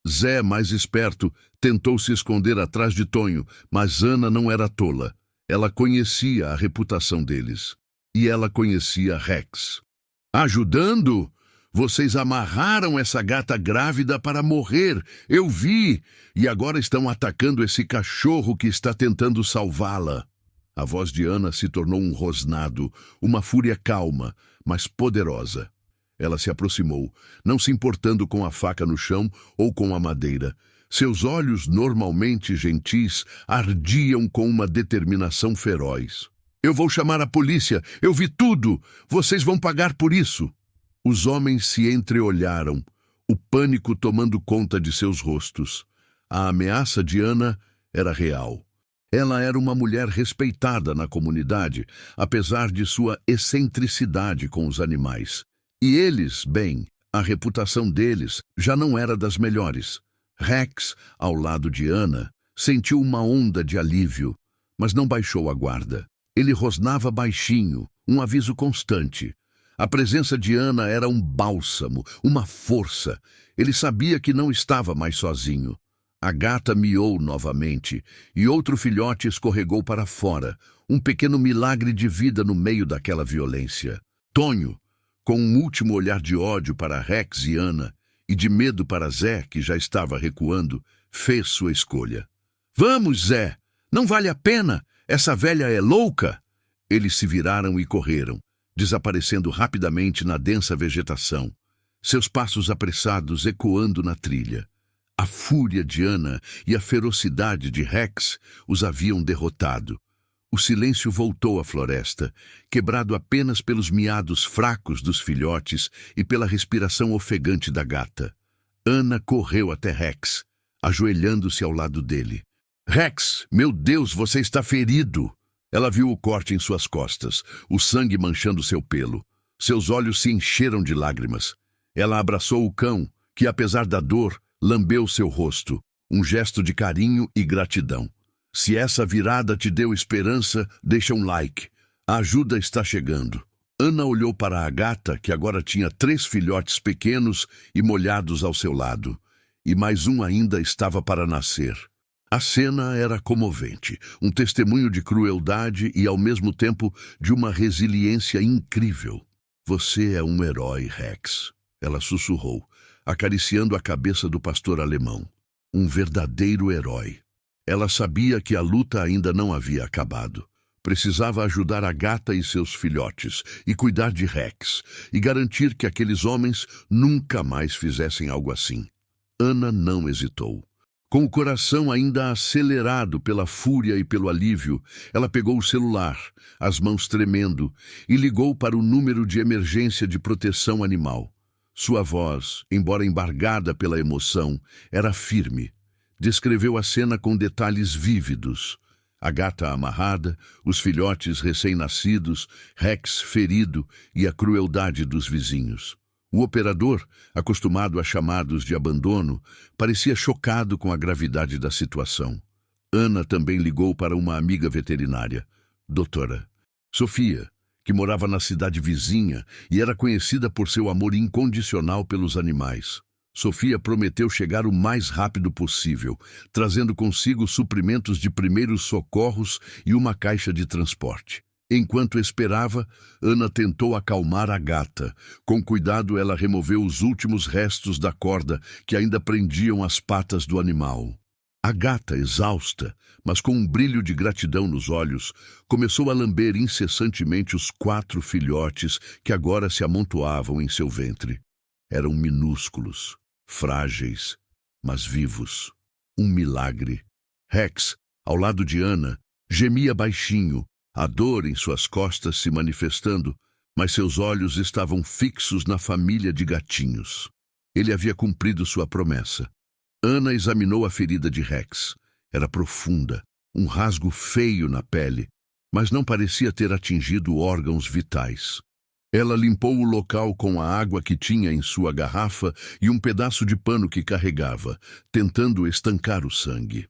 Zé, mais esperto, tentou se esconder atrás de Tonho, mas Ana não era tola. Ela conhecia a reputação deles. E ela conhecia Rex. "Ajudando? Vocês amarraram essa gata grávida para morrer. Eu vi. E agora estão atacando esse cachorro que está tentando salvá-la." A voz de Ana se tornou um rosnado, uma fúria calma, mas poderosa. Ela se aproximou, não se importando com a faca no chão ou com a madeira. Seus olhos, normalmente gentis, ardiam com uma determinação feroz. "Eu vou chamar a polícia! Eu vi tudo! Vocês vão pagar por isso!" Os homens se entreolharam, o pânico tomando conta de seus rostos. A ameaça de Ana era real. Ela era uma mulher respeitada na comunidade, apesar de sua excentricidade com os animais. E eles, bem, a reputação deles já não era das melhores. Rex, ao lado de Ana, sentiu uma onda de alívio, mas não baixou a guarda. Ele rosnava baixinho, um aviso constante. A presença de Ana era um bálsamo, uma força. Ele sabia que não estava mais sozinho. A gata miou novamente, e outro filhote escorregou para fora, um pequeno milagre de vida no meio daquela violência. Tonho, com um último olhar de ódio para Rex e Ana, e de medo para Zé, que já estava recuando, fez sua escolha. "Vamos, Zé! Não vale a pena! Essa velha é louca!" Eles se viraram e correram, desaparecendo rapidamente na densa vegetação, seus passos apressados ecoando na trilha. A fúria de Ana e a ferocidade de Rex os haviam derrotado. O silêncio voltou à floresta, quebrado apenas pelos miados fracos dos filhotes e pela respiração ofegante da gata. Ana correu até Rex, ajoelhando-se ao lado dele. "Rex, meu Deus, você está ferido!" Ela viu o corte em suas costas, o sangue manchando seu pelo. Seus olhos se encheram de lágrimas. Ela abraçou o cão, que, apesar da dor, lambeu seu rosto, um gesto de carinho e gratidão. Se essa virada te deu esperança, deixa um like. A ajuda está chegando. Ana olhou para a gata, que agora tinha 3 filhotes pequenos e molhados ao seu lado. E mais um ainda estava para nascer. A cena era comovente, um testemunho de crueldade e, ao mesmo tempo, de uma resiliência incrível. Você é um herói, Rex, ela sussurrou, acariciando a cabeça do pastor alemão. Um verdadeiro herói. Ela sabia que a luta ainda não havia acabado. Precisava ajudar a gata e seus filhotes, e cuidar de Rex, e garantir que aqueles homens nunca mais fizessem algo assim. Ana não hesitou. Com o coração ainda acelerado pela fúria e pelo alívio, ela pegou o celular, as mãos tremendo, e ligou para o número de emergência de proteção animal. Sua voz, embora embargada pela emoção, era firme. Descreveu a cena com detalhes vívidos. A gata amarrada, os filhotes recém-nascidos, Rex ferido e a crueldade dos vizinhos. O operador, acostumado a chamados de abandono, parecia chocado com a gravidade da situação. Ana também ligou para uma amiga veterinária, doutora Sofia, que morava na cidade vizinha e era conhecida por seu amor incondicional pelos animais. Sofia prometeu chegar o mais rápido possível, trazendo consigo suprimentos de primeiros socorros e uma caixa de transporte. Enquanto esperava, Ana tentou acalmar a gata. Com cuidado, ela removeu os últimos restos da corda que ainda prendiam as patas do animal. A gata, exausta, mas com um brilho de gratidão nos olhos, começou a lamber incessantemente os 4 filhotes que agora se amontoavam em seu ventre. Eram minúsculos, frágeis, mas vivos. Um milagre. Rex, ao lado de Ana, gemia baixinho, a dor em suas costas se manifestando, mas seus olhos estavam fixos na família de gatinhos. Ele havia cumprido sua promessa. Ana examinou a ferida de Rex. Era profunda, um rasgo feio na pele, mas não parecia ter atingido órgãos vitais. Ela limpou o local com a água que tinha em sua garrafa e um pedaço de pano que carregava, tentando estancar o sangue.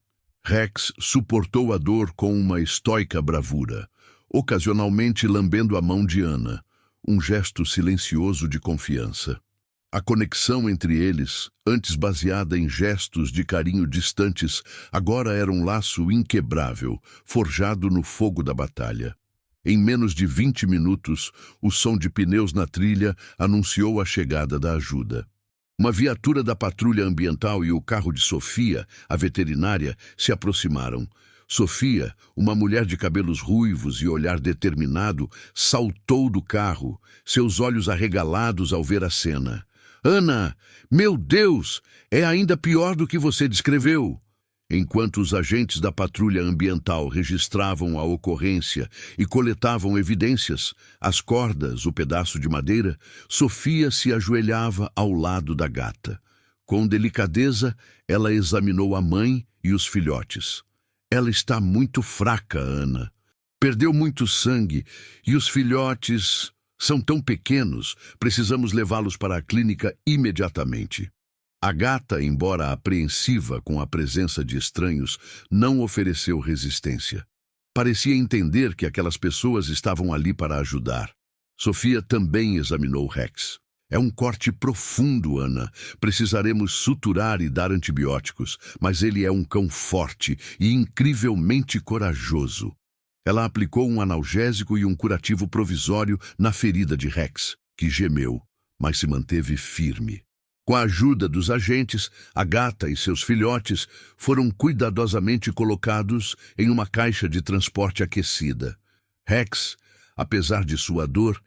Rex suportou a dor com uma estoica bravura, ocasionalmente lambendo a mão de Ana, um gesto silencioso de confiança. A conexão entre eles, antes baseada em gestos de carinho distantes, agora era um laço inquebrável, forjado no fogo da batalha. Em menos de 20 minutos, o som de pneus na trilha anunciou a chegada da ajuda. Uma viatura da patrulha ambiental e o carro de Sofia, a veterinária, se aproximaram. Sofia, uma mulher de cabelos ruivos e olhar determinado, saltou do carro, seus olhos arregalados ao ver a cena. Ana, meu Deus, é ainda pior do que você descreveu. Enquanto os agentes da patrulha ambiental registravam a ocorrência e coletavam evidências, as cordas, o pedaço de madeira, Sofia se ajoelhava ao lado da gata. Com delicadeza, ela examinou a mãe e os filhotes. Ela está muito fraca, Ana. Perdeu muito sangue e os filhotes são tão pequenos, precisamos levá-los para a clínica imediatamente. A gata, embora apreensiva com a presença de estranhos, não ofereceu resistência. Parecia entender que aquelas pessoas estavam ali para ajudar. Sofia também examinou Rex. É um corte profundo, Ana. Precisaremos suturar e dar antibióticos, mas ele é um cão forte e incrivelmente corajoso. Ela aplicou um analgésico e um curativo provisório na ferida de Rex, que gemeu, mas se manteve firme. Com a ajuda dos agentes, a gata e seus filhotes foram cuidadosamente colocados em uma caixa de transporte aquecida. Rex, apesar de sua dor,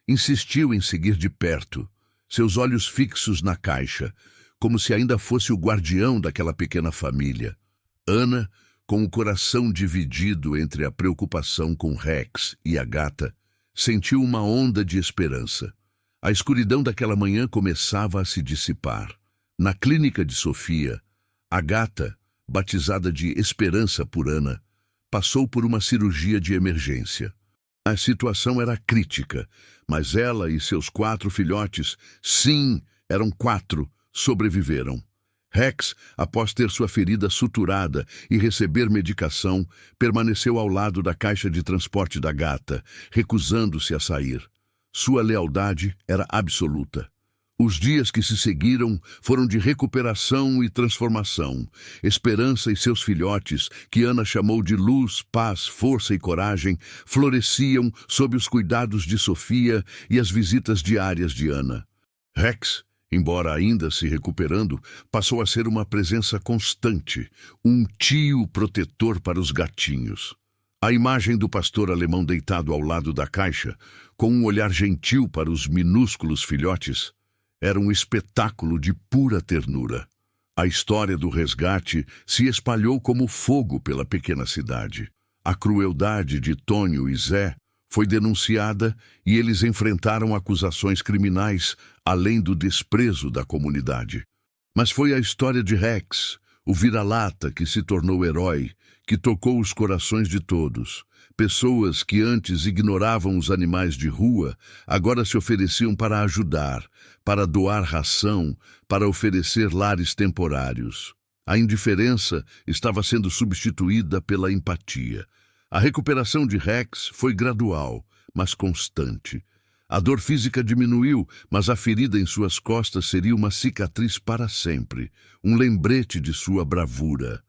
insistiu em seguir de perto, seus olhos fixos na caixa, como se ainda fosse o guardião daquela pequena família. Ana, com o coração dividido entre a preocupação com Rex e a gata, sentiu uma onda de esperança. A escuridão daquela manhã começava a se dissipar. Na clínica de Sofia, a gata, batizada de Esperança por Ana, passou por uma cirurgia de emergência. A situação era crítica, mas ela e seus 4 filhotes, sim, eram 4, sobreviveram. Rex, após ter sua ferida suturada e receber medicação, permaneceu ao lado da caixa de transporte da gata, recusando-se a sair. Sua lealdade era absoluta. Os dias que se seguiram foram de recuperação e transformação. Esperança e seus filhotes, que Ana chamou de luz, paz, força e coragem, floresciam sob os cuidados de Sofia e as visitas diárias de Ana. Rex, embora ainda se recuperando, passou a ser uma presença constante, um tio protetor para os gatinhos. A imagem do pastor alemão deitado ao lado da caixa, com um olhar gentil para os minúsculos filhotes, era um espetáculo de pura ternura. A história do resgate se espalhou como fogo pela pequena cidade. A crueldade de Tônio e Zé foi denunciada e eles enfrentaram acusações criminais, além do desprezo da comunidade. Mas foi a história de Rex, o vira-lata que se tornou herói, que tocou os corações de todos. Pessoas que antes ignoravam os animais de rua, agora se ofereciam para ajudar, para doar ração, para oferecer lares temporários. A indiferença estava sendo substituída pela empatia. A recuperação de Rex foi gradual, mas constante. A dor física diminuiu, mas a ferida em suas costas seria uma cicatriz para sempre, um lembrete de sua bravura.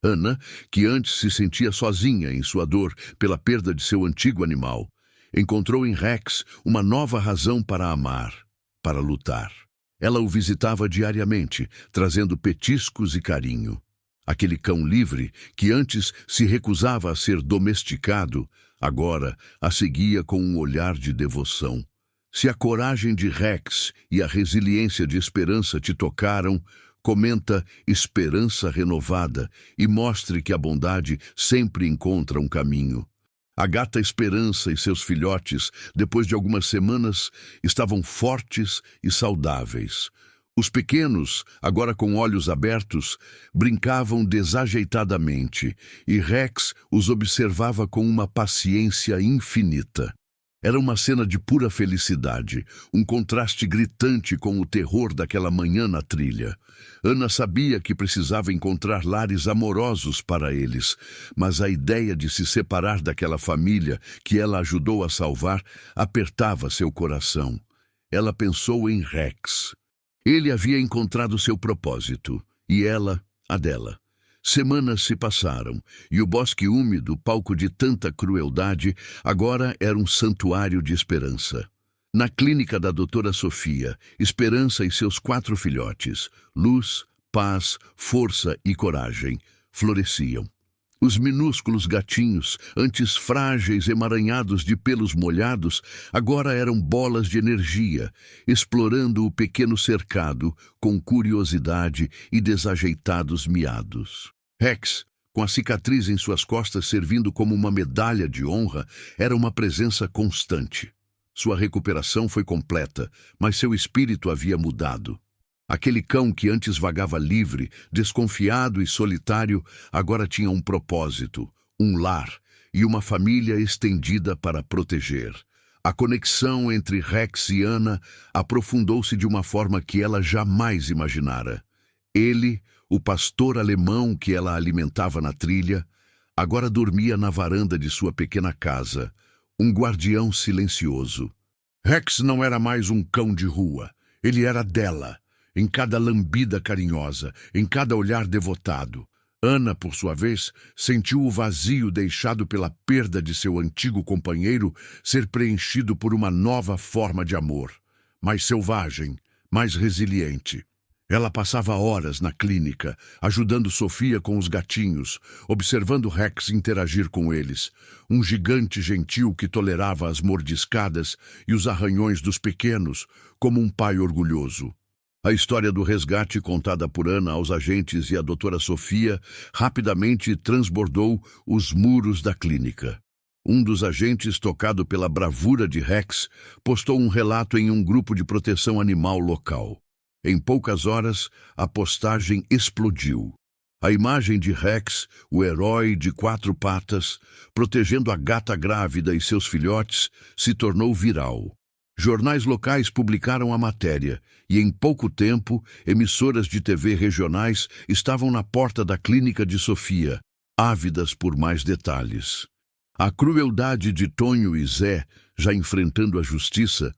Ana, que antes se sentia sozinha em sua dor pela perda de seu antigo animal, encontrou em Rex uma nova razão para amar, para lutar. Ela o visitava diariamente, trazendo petiscos e carinho. Aquele cão livre, que antes se recusava a ser domesticado, agora a seguia com um olhar de devoção. Se a coragem de Rex e a resiliência de Esperança te tocaram, comenta Esperança Renovada e mostre que a bondade sempre encontra um caminho. A gata Esperança e seus filhotes, depois de algumas semanas, estavam fortes e saudáveis. Os pequenos, agora com olhos abertos, brincavam desajeitadamente e Rex os observava com uma paciência infinita. Era uma cena de pura felicidade, um contraste gritante com o terror daquela manhã na trilha. Ana sabia que precisava encontrar lares amorosos para eles, mas a ideia de se separar daquela família que ela ajudou a salvar apertava seu coração. Ela pensou em Rex. Ele havia encontrado seu propósito, e ela, a dela. Semanas se passaram, e o bosque úmido, palco de tanta crueldade, agora era um santuário de esperança. Na clínica da doutora Sofia, Esperança e seus 4 filhotes, luz, paz, força e coragem, floresciam. Os minúsculos gatinhos, antes frágeis emaranhados de pelos molhados, agora eram bolas de energia, explorando o pequeno cercado com curiosidade e desajeitados miados. Rex, com a cicatriz em suas costas servindo como uma medalha de honra, era uma presença constante. Sua recuperação foi completa, mas seu espírito havia mudado. Aquele cão que antes vagava livre, desconfiado e solitário, agora tinha um propósito, um lar e uma família estendida para proteger. A conexão entre Rex e Ana aprofundou-se de uma forma que ela jamais imaginara. Ele, o pastor alemão que ela alimentava na trilha, agora dormia na varanda de sua pequena casa, um guardião silencioso. Rex não era mais um cão de rua, ele era dela. Em cada lambida carinhosa, em cada olhar devotado. Ana, por sua vez, sentiu o vazio deixado pela perda de seu antigo companheiro ser preenchido por uma nova forma de amor, mais selvagem, mais resiliente. Ela passava horas na clínica, ajudando Sofia com os gatinhos, observando Rex interagir com eles, um gigante gentil que tolerava as mordiscadas e os arranhões dos pequenos, como um pai orgulhoso. A história do resgate contada por Ana aos agentes e a doutora Sofia rapidamente transbordou os muros da clínica. Um dos agentes, tocado pela bravura de Rex, postou um relato em um grupo de proteção animal local. Em poucas horas, a postagem explodiu. A imagem de Rex, o herói de 4 patas, protegendo a gata grávida e seus filhotes, se tornou viral. Jornais locais publicaram a matéria e, em pouco tempo, emissoras de TV regionais estavam na porta da clínica de Sofia, ávidas por mais detalhes. A crueldade de Tônio e Zé, já enfrentando a justiça,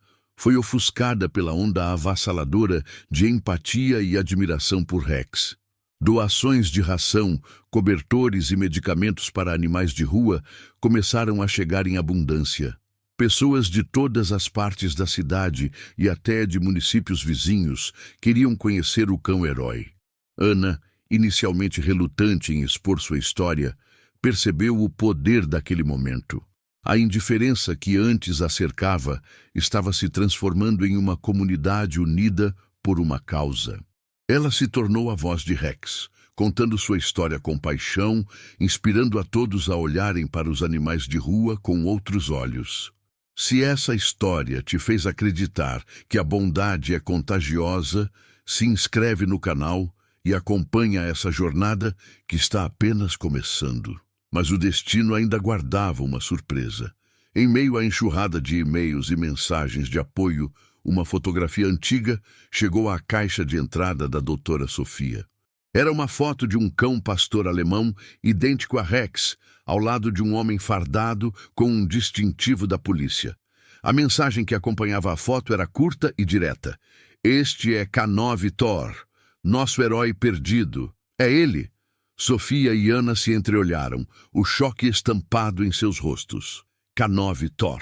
foi ofuscada pela onda avassaladora de empatia e admiração por Rex. Doações de ração, cobertores e medicamentos para animais de rua começaram a chegar em abundância. Pessoas de todas as partes da cidade e até de municípios vizinhos queriam conhecer o cão-herói. Ana, inicialmente relutante em expor sua história, percebeu o poder daquele momento. A indiferença que antes a cercava estava se transformando em uma comunidade unida por uma causa. Ela se tornou a voz de Rex, contando sua história com paixão, inspirando a todos a olharem para os animais de rua com outros olhos. Se essa história te fez acreditar que a bondade é contagiosa, se inscreve no canal e acompanha essa jornada que está apenas começando. Mas o destino ainda guardava uma surpresa. Em meio à enxurrada de e-mails e mensagens de apoio, uma fotografia antiga chegou à caixa de entrada da doutora Sofia. Era uma foto de um cão pastor alemão idêntico a Rex, ao lado de um homem fardado com um distintivo da polícia. A mensagem que acompanhava a foto era curta e direta. Este é K9 Thor, nosso herói perdido. É ele. Sofia e Ana se entreolharam, o choque estampado em seus rostos. K9 Thor,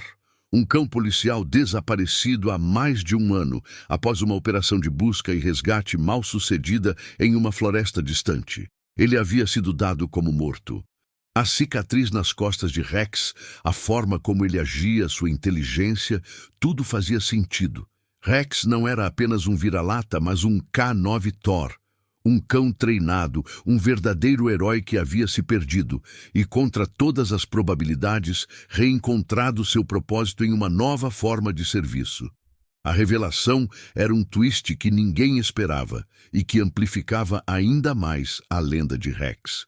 um cão policial desaparecido há mais de um ano, após uma operação de busca e resgate mal sucedida em uma floresta distante. Ele havia sido dado como morto. A cicatriz nas costas de Rex, a forma como ele agia, sua inteligência, tudo fazia sentido. Rex não era apenas um vira-lata, mas um K9 Thor. Um cão treinado, um verdadeiro herói que havia se perdido e, contra todas as probabilidades, reencontrado seu propósito em uma nova forma de serviço. A revelação era um twist que ninguém esperava e que amplificava ainda mais a lenda de Rex.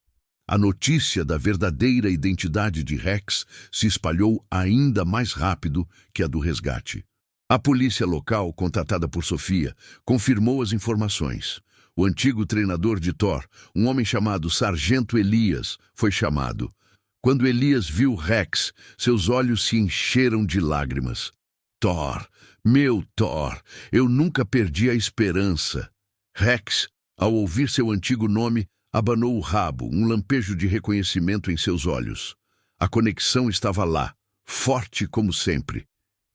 A notícia da verdadeira identidade de Rex se espalhou ainda mais rápido que a do resgate. A polícia local, contatada por Sofia, confirmou as informações. O antigo treinador de Thor, um homem chamado Sargento Elias, foi chamado. Quando Elias viu Rex, seus olhos se encheram de lágrimas. Thor, meu Thor, eu nunca perdi a esperança. Rex, ao ouvir seu antigo nome, abanou o rabo, um lampejo de reconhecimento em seus olhos. A conexão estava lá, forte como sempre.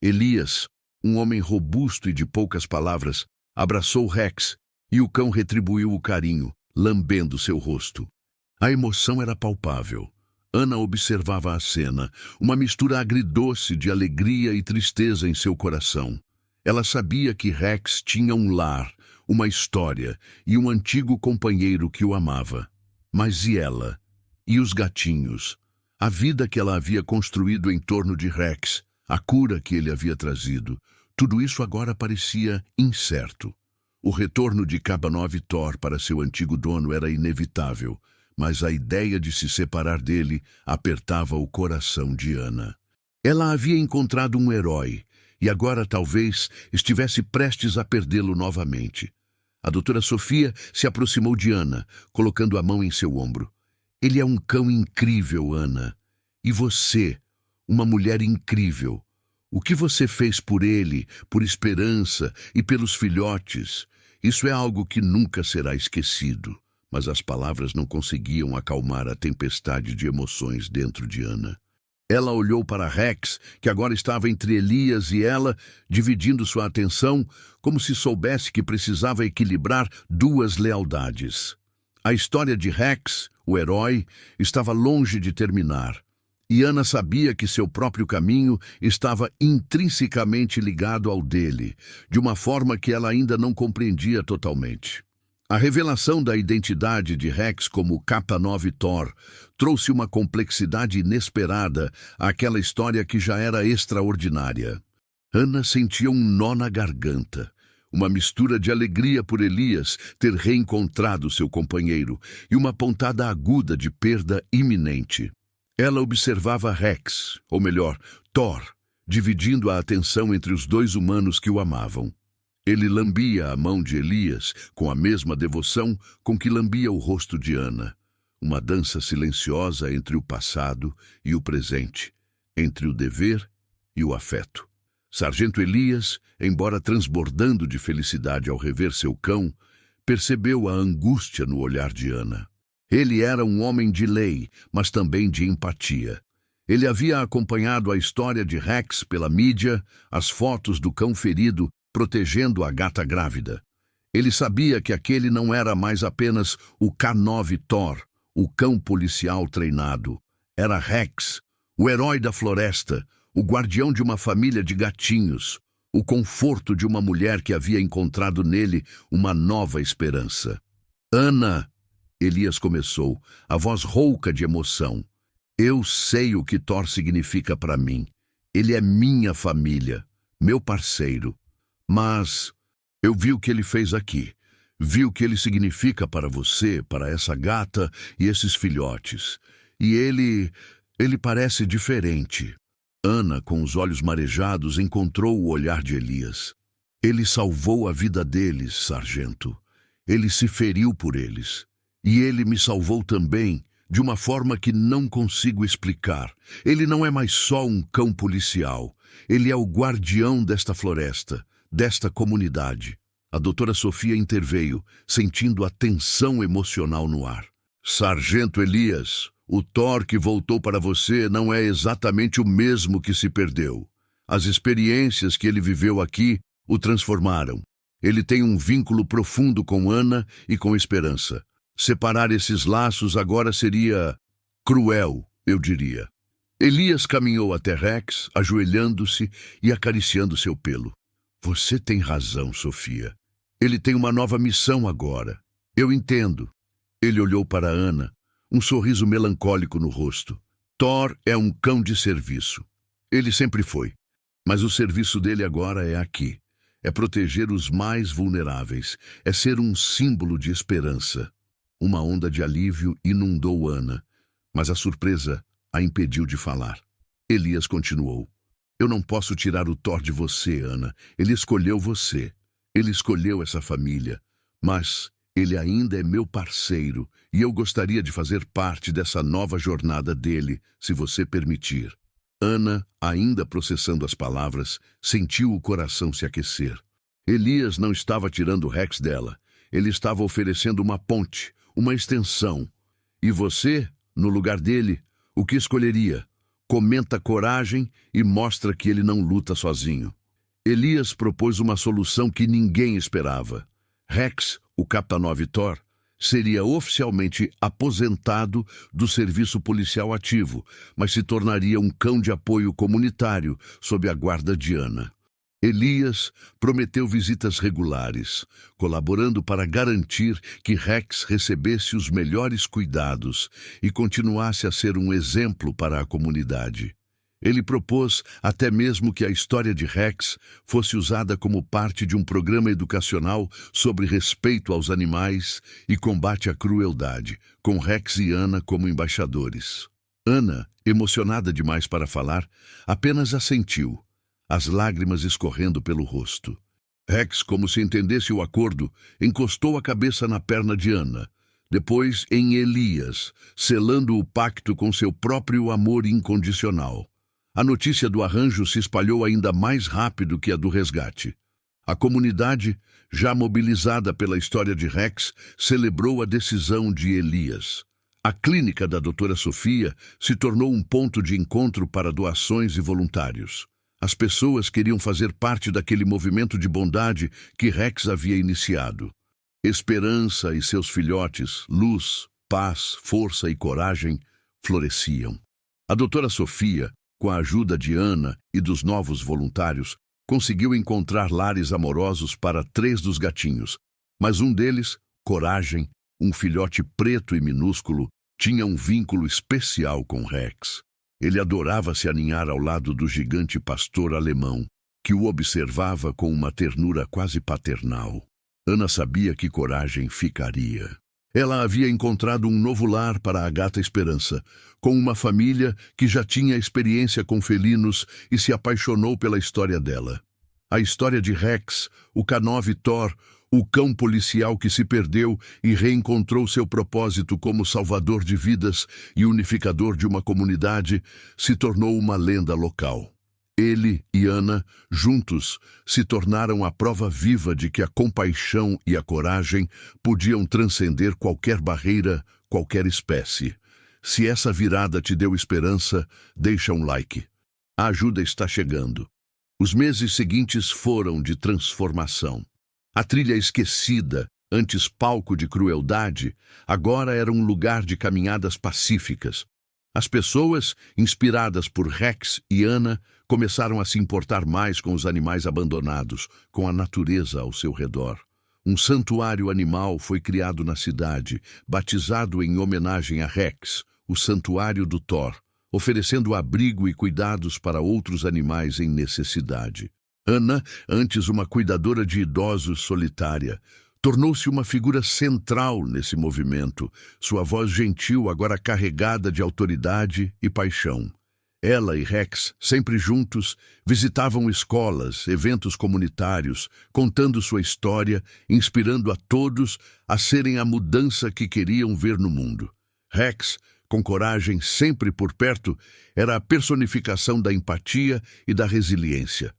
Elias, um homem robusto e de poucas palavras, abraçou Rex, e o cão retribuiu o carinho, lambendo seu rosto. A emoção era palpável. Ana observava a cena, uma mistura agridoce de alegria e tristeza em seu coração. Ela sabia que Rex tinha um lar, uma história e um antigo companheiro que o amava. Mas e ela? E os gatinhos? A vida que ela havia construído em torno de Rex, a cura que ele havia trazido, tudo isso agora parecia incerto. O retorno de K9 Thor para seu antigo dono era inevitável, mas a ideia de se separar dele apertava o coração de Ana. Ela havia encontrado um herói, e agora talvez estivesse prestes a perdê-lo novamente. A doutora Sofia se aproximou de Ana, colocando a mão em seu ombro. Ele é um cão incrível, Ana. E você, uma mulher incrível. O que você fez por ele, por Esperança e pelos filhotes, isso é algo que nunca será esquecido. Mas as palavras não conseguiam acalmar a tempestade de emoções dentro de Ana. Ela olhou para Rex, que agora estava entre Elias e ela, dividindo sua atenção, como se soubesse que precisava equilibrar duas lealdades. A história de Rex, o herói, estava longe de terminar. E Ana sabia que seu próprio caminho estava intrinsecamente ligado ao dele, de uma forma que ela ainda não compreendia totalmente. A revelação da identidade de Rex como K9 Thor trouxe uma complexidade inesperada àquela história que já era extraordinária. Ana sentia um nó na garganta, uma mistura de alegria por Elias ter reencontrado seu companheiro e uma pontada aguda de perda iminente. Ela observava Rex, ou melhor, Thor, dividindo a atenção entre os dois humanos que o amavam. Ele lambia a mão de Elias com a mesma devoção com que lambia o rosto de Ana. Uma dança silenciosa entre o passado e o presente, entre o dever e o afeto. Sargento Elias, embora transbordando de felicidade ao rever seu cão, percebeu a angústia no olhar de Ana. Ele era um homem de lei, mas também de empatia. Ele havia acompanhado a história de Rex pela mídia, as fotos do cão ferido protegendo a gata grávida. Ele sabia que aquele não era mais apenas o K9 Thor, o cão policial treinado. Era Rex, o herói da floresta, o guardião de uma família de gatinhos, o conforto de uma mulher que havia encontrado nele uma nova esperança. Ana, Elias começou, a voz rouca de emoção. Eu sei o que Thor significa para mim. Ele é minha família, meu parceiro. Mas eu vi o que ele fez aqui. Vi o que ele significa para você, para essa gata e esses filhotes. E ele parece diferente. Ana, com os olhos marejados, encontrou o olhar de Elias. Ele salvou a vida deles, sargento. Ele se feriu por eles. E ele me salvou também, de uma forma que não consigo explicar. Ele não é mais só um cão policial. Ele é o guardião desta floresta, desta comunidade. A doutora Sofia interveio, sentindo a tensão emocional no ar. Sargento Elias, o Thor que voltou para você não é exatamente o mesmo que se perdeu. As experiências que ele viveu aqui o transformaram. Ele tem um vínculo profundo com Ana e com Esperança. Separar esses laços agora seria cruel, eu diria. Elias caminhou até Rex, ajoelhando-se e acariciando seu pelo. Você tem razão, Sofia. Ele tem uma nova missão agora. Eu entendo. Ele olhou para Ana, um sorriso melancólico no rosto. Thor é um cão de serviço. Ele sempre foi. Mas o serviço dele agora é aqui. É proteger os mais vulneráveis. É ser um símbolo de esperança. Uma onda de alívio inundou Ana, mas a surpresa a impediu de falar. Elias continuou. Eu não posso tirar o Thor de você, Ana. Ele escolheu você. Ele escolheu essa família. Mas ele ainda é meu parceiro e eu gostaria de fazer parte dessa nova jornada dele, se você permitir. Ana, ainda processando as palavras, sentiu o coração se aquecer. Elias não estava tirando Rex dela. Ele estava oferecendo uma ponte, uma extensão. E você, no lugar dele, o que escolheria? Comenta coragem e mostra que ele não luta sozinho. Elias propôs uma solução que ninguém esperava. Rex, o K9 Thor, seria oficialmente aposentado do serviço policial ativo, mas se tornaria um cão de apoio comunitário sob a guarda de Ana. Elias prometeu visitas regulares, colaborando para garantir que Rex recebesse os melhores cuidados e continuasse a ser um exemplo para a comunidade. Ele propôs até mesmo que a história de Rex fosse usada como parte de um programa educacional sobre respeito aos animais e combate à crueldade, com Rex e Ana como embaixadores. Ana, emocionada demais para falar, apenas assentiu, as lágrimas escorrendo pelo rosto. Rex, como se entendesse o acordo, encostou a cabeça na perna de Ana, depois em Elias, selando o pacto com seu próprio amor incondicional. A notícia do arranjo se espalhou ainda mais rápido que a do resgate. A comunidade, já mobilizada pela história de Rex, celebrou a decisão de Elias. A clínica da doutora Sofia se tornou um ponto de encontro para doações e voluntários. As pessoas queriam fazer parte daquele movimento de bondade que Rex havia iniciado. Esperança e seus filhotes, luz, paz, força e coragem, floresciam. A doutora Sofia, com a ajuda de Ana e dos novos voluntários, conseguiu encontrar lares amorosos para 3 dos gatinhos, mas um deles, Coragem, um filhote preto e minúsculo, tinha um vínculo especial com Rex. Ele adorava se aninhar ao lado do gigante pastor alemão, que o observava com uma ternura quase paternal. Ana sabia que Coragem ficaria. Ela havia encontrado um novo lar para a gata Esperança, com uma família que já tinha experiência com felinos e se apaixonou pela história dela. A história de Rex, o K9 Thor, o cão policial que se perdeu e reencontrou seu propósito como salvador de vidas e unificador de uma comunidade, se tornou uma lenda local. Ele e Ana, juntos, se tornaram a prova viva de que a compaixão e a coragem podiam transcender qualquer barreira, qualquer espécie. Se essa virada te deu esperança, deixa um like. A ajuda está chegando. Os meses seguintes foram de transformação. A trilha esquecida, antes palco de crueldade, agora era um lugar de caminhadas pacíficas. As pessoas, inspiradas por Rex e Ana, começaram a se importar mais com os animais abandonados, com a natureza ao seu redor. Um santuário animal foi criado na cidade, batizado em homenagem a Rex, o Santuário do Thor, oferecendo abrigo e cuidados para outros animais em necessidade. Ana, antes uma cuidadora de idosos solitária, tornou-se uma figura central nesse movimento, sua voz gentil agora carregada de autoridade e paixão. Ela e Rex, sempre juntos, visitavam escolas, eventos comunitários, contando sua história, inspirando a todos a serem a mudança que queriam ver no mundo. Rex, com coragem sempre por perto, era a personificação da empatia e da resiliência.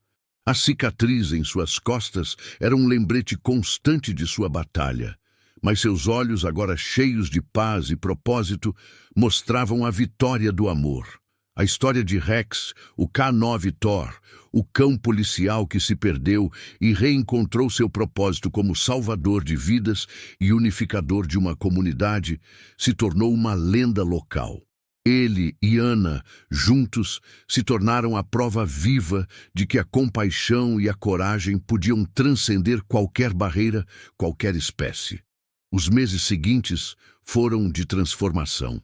A cicatriz em suas costas era um lembrete constante de sua batalha, mas seus olhos, agora cheios de paz e propósito, mostravam a vitória do amor. A história de Rex, o K9 Thor, o cão policial que se perdeu e reencontrou seu propósito como salvador de vidas e unificador de uma comunidade, se tornou uma lenda local. Ele e Ana, juntos, se tornaram a prova viva de que a compaixão e a coragem podiam transcender qualquer barreira, qualquer espécie. Os meses seguintes foram de transformação.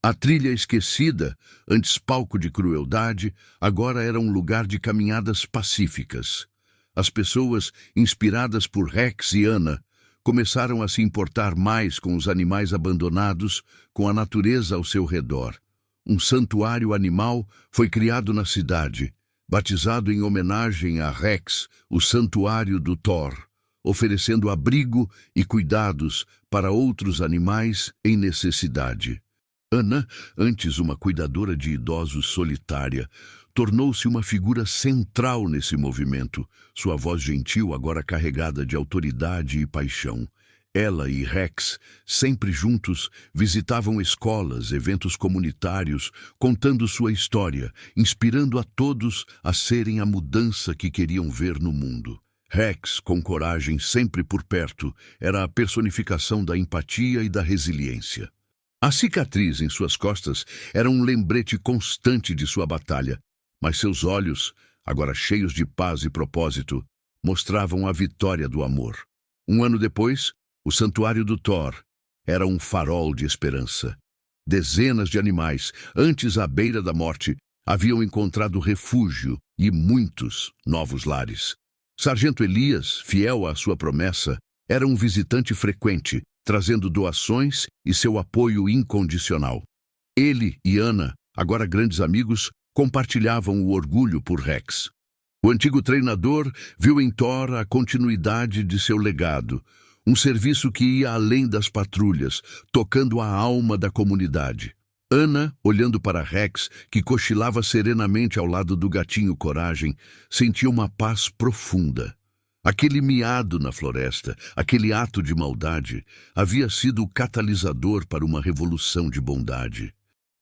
A trilha esquecida, antes palco de crueldade, agora era um lugar de caminhadas pacíficas. As pessoas, inspiradas por Rex e Ana, começaram a se importar mais com os animais abandonados, com a natureza ao seu redor. Um santuário animal foi criado na cidade, batizado em homenagem a Rex, o Santuário do Thor, oferecendo abrigo e cuidados para outros animais em necessidade. Ana, antes uma cuidadora de idosos solitária, tornou-se uma figura central nesse movimento, sua voz gentil agora carregada de autoridade e paixão. Ela e Rex, sempre juntos, visitavam escolas, eventos comunitários, contando sua história, inspirando a todos a serem a mudança que queriam ver no mundo. Rex, com coragem sempre por perto, era a personificação da empatia e da resiliência. A cicatriz em suas costas era um lembrete constante de sua batalha, mas seus olhos, agora cheios de paz e propósito, mostravam a vitória do amor. Um ano depois, o Santuário do Thor era um farol de esperança. Dezenas de animais, antes à beira da morte, haviam encontrado refúgio e muitos novos lares. Sargento Elias, fiel à sua promessa, era um visitante frequente, trazendo doações e seu apoio incondicional. Ele e Ana, agora grandes amigos, compartilhavam o orgulho por Rex. O antigo treinador viu em Thor a continuidade de seu legado, um serviço que ia além das patrulhas, tocando a alma da comunidade. Ana, olhando para Rex, que cochilava serenamente ao lado do gatinho Coragem, sentia uma paz profunda. Aquele miado na floresta, aquele ato de maldade, havia sido o catalisador para uma revolução de bondade.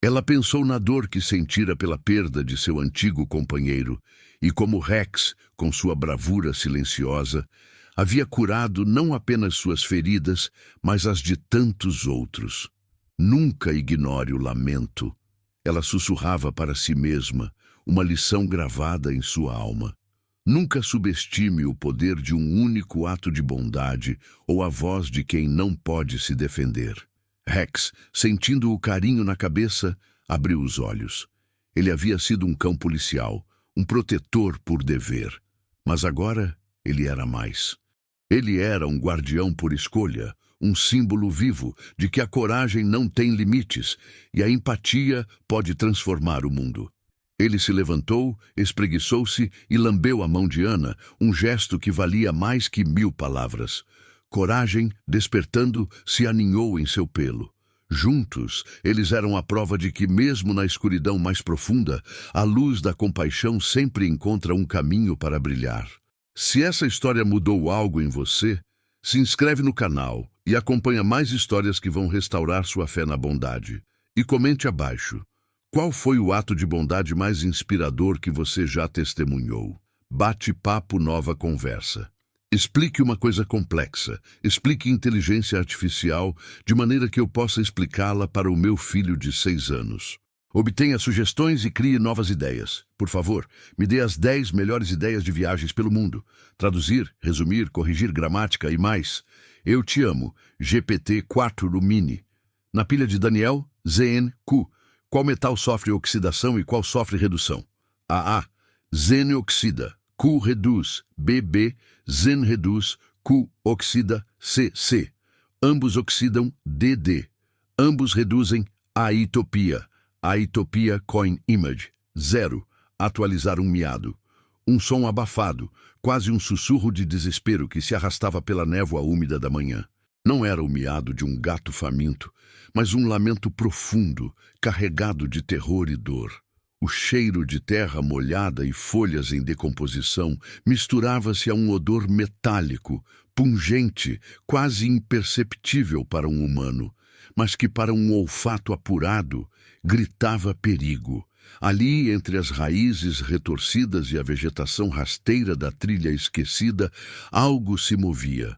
Ela pensou na dor que sentira pela perda de seu antigo companheiro, e como Rex, com sua bravura silenciosa, havia curado não apenas suas feridas, mas as de tantos outros. Nunca ignore o lamento. Ela sussurrava para si mesma, uma lição gravada em sua alma. Nunca subestime o poder de um único ato de bondade ou a voz de quem não pode se defender. Rex, sentindo o carinho na cabeça, abriu os olhos. Ele havia sido um cão policial, um protetor por dever. Mas agora ele era mais. Ele era um guardião por escolha, um símbolo vivo de que a coragem não tem limites e a empatia pode transformar o mundo. Ele se levantou, espreguiçou-se e lambeu a mão de Ana, um gesto que valia mais que 1000 palavras. Coragem, despertando, se aninhou em seu pelo. Juntos, eles eram a prova de que, mesmo na escuridão mais profunda, a luz da compaixão sempre encontra um caminho para brilhar. Se essa história mudou algo em você, se inscreve no canal e acompanha mais histórias que vão restaurar sua fé na bondade. E comente abaixo: qual foi o ato de bondade mais inspirador que você já testemunhou? Bate-papo, nova conversa. Explique uma coisa complexa. Explique inteligência artificial de maneira que eu possa explicá-la para o meu filho de 6 anos. Obtenha sugestões e crie novas ideias. Por favor, me dê as 10 melhores ideias de viagens pelo mundo. Traduzir, resumir, corrigir gramática e mais. Eu te amo. GPT-4 Mini. Na pilha de Daniel, ZN-Q. Qual metal sofre oxidação e qual sofre redução? AA. Zn oxida. Q reduz. BB. Zn reduz. Q oxida. CC. Ambos oxidam. DD. Ambos reduzem. Aitopia. Aitopia Coin Image. 0. Atualizar um miado. Um som abafado, quase um sussurro de desespero que se arrastava pela névoa úmida da manhã. Não era o miado de um gato faminto, mas um lamento profundo, carregado de terror e dor. O cheiro de terra molhada e folhas em decomposição misturava-se a um odor metálico, pungente, quase imperceptível para um humano, mas que para um olfato apurado gritava perigo. Ali, entre as raízes retorcidas e a vegetação rasteira da trilha esquecida, algo se movia.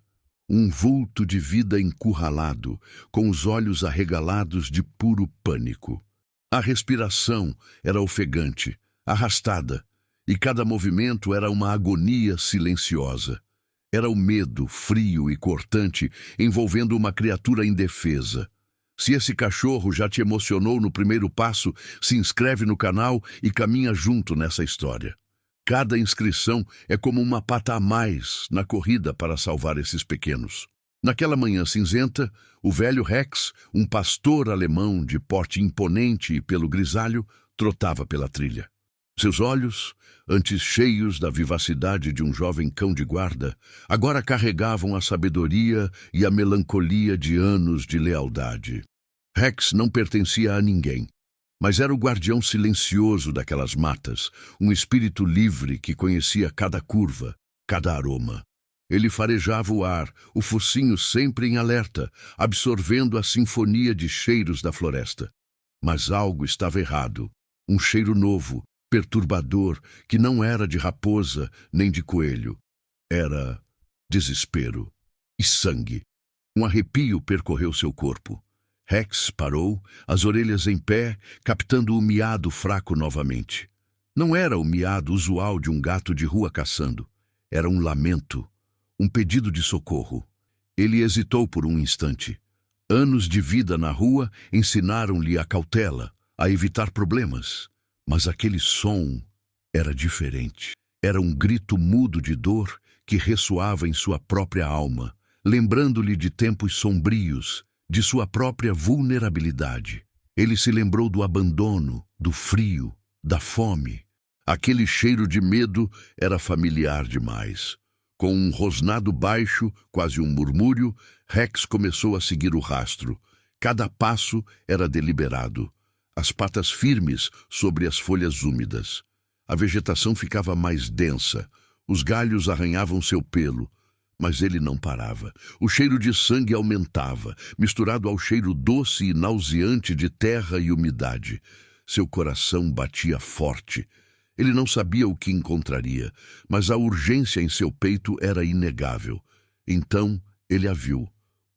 Um vulto de vida encurralado, com os olhos arregalados de puro pânico. A respiração era ofegante, arrastada, e cada movimento era uma agonia silenciosa. Era o medo, frio e cortante, envolvendo uma criatura indefesa. Se esse cachorro já te emocionou no primeiro passo, se inscreve no canal e caminha junto nessa história. Cada inscrição é como uma pata a mais na corrida para salvar esses pequenos. Naquela manhã cinzenta, o velho Rex, um pastor alemão de porte imponente e pelo grisalho, trotava pela trilha. Seus olhos, antes cheios da vivacidade de um jovem cão de guarda, agora carregavam a sabedoria e a melancolia de anos de lealdade. Rex não pertencia a ninguém, mas era o guardião silencioso daquelas matas, um espírito livre que conhecia cada curva, cada aroma. Ele farejava o ar, o focinho sempre em alerta, absorvendo a sinfonia de cheiros da floresta. Mas algo estava errado. Um cheiro novo, perturbador, que não era de raposa nem de coelho. Era desespero e sangue. Um arrepio percorreu seu corpo. Rex parou, as orelhas em pé, captando o miado fraco novamente. Não era o miado usual de um gato de rua caçando. Era um lamento, um pedido de socorro. Ele hesitou por um instante. Anos de vida na rua ensinaram-lhe a cautela, a evitar problemas. Mas aquele som era diferente. Era um grito mudo de dor que ressoava em sua própria alma, lembrando-lhe de tempos sombrios, de sua própria vulnerabilidade. Ele se lembrou do abandono, do frio, da fome. Aquele cheiro de medo era familiar demais. Com um rosnado baixo, quase um murmúrio, Rex começou a seguir o rastro. Cada passo era deliberado. As patas firmes sobre as folhas úmidas. A vegetação ficava mais densa. Os galhos arranhavam seu pelo. Mas ele não parava. O cheiro de sangue aumentava, misturado ao cheiro doce e nauseante de terra e umidade. Seu coração batia forte. Ele não sabia o que encontraria, mas a urgência em seu peito era inegável. Então ele a viu.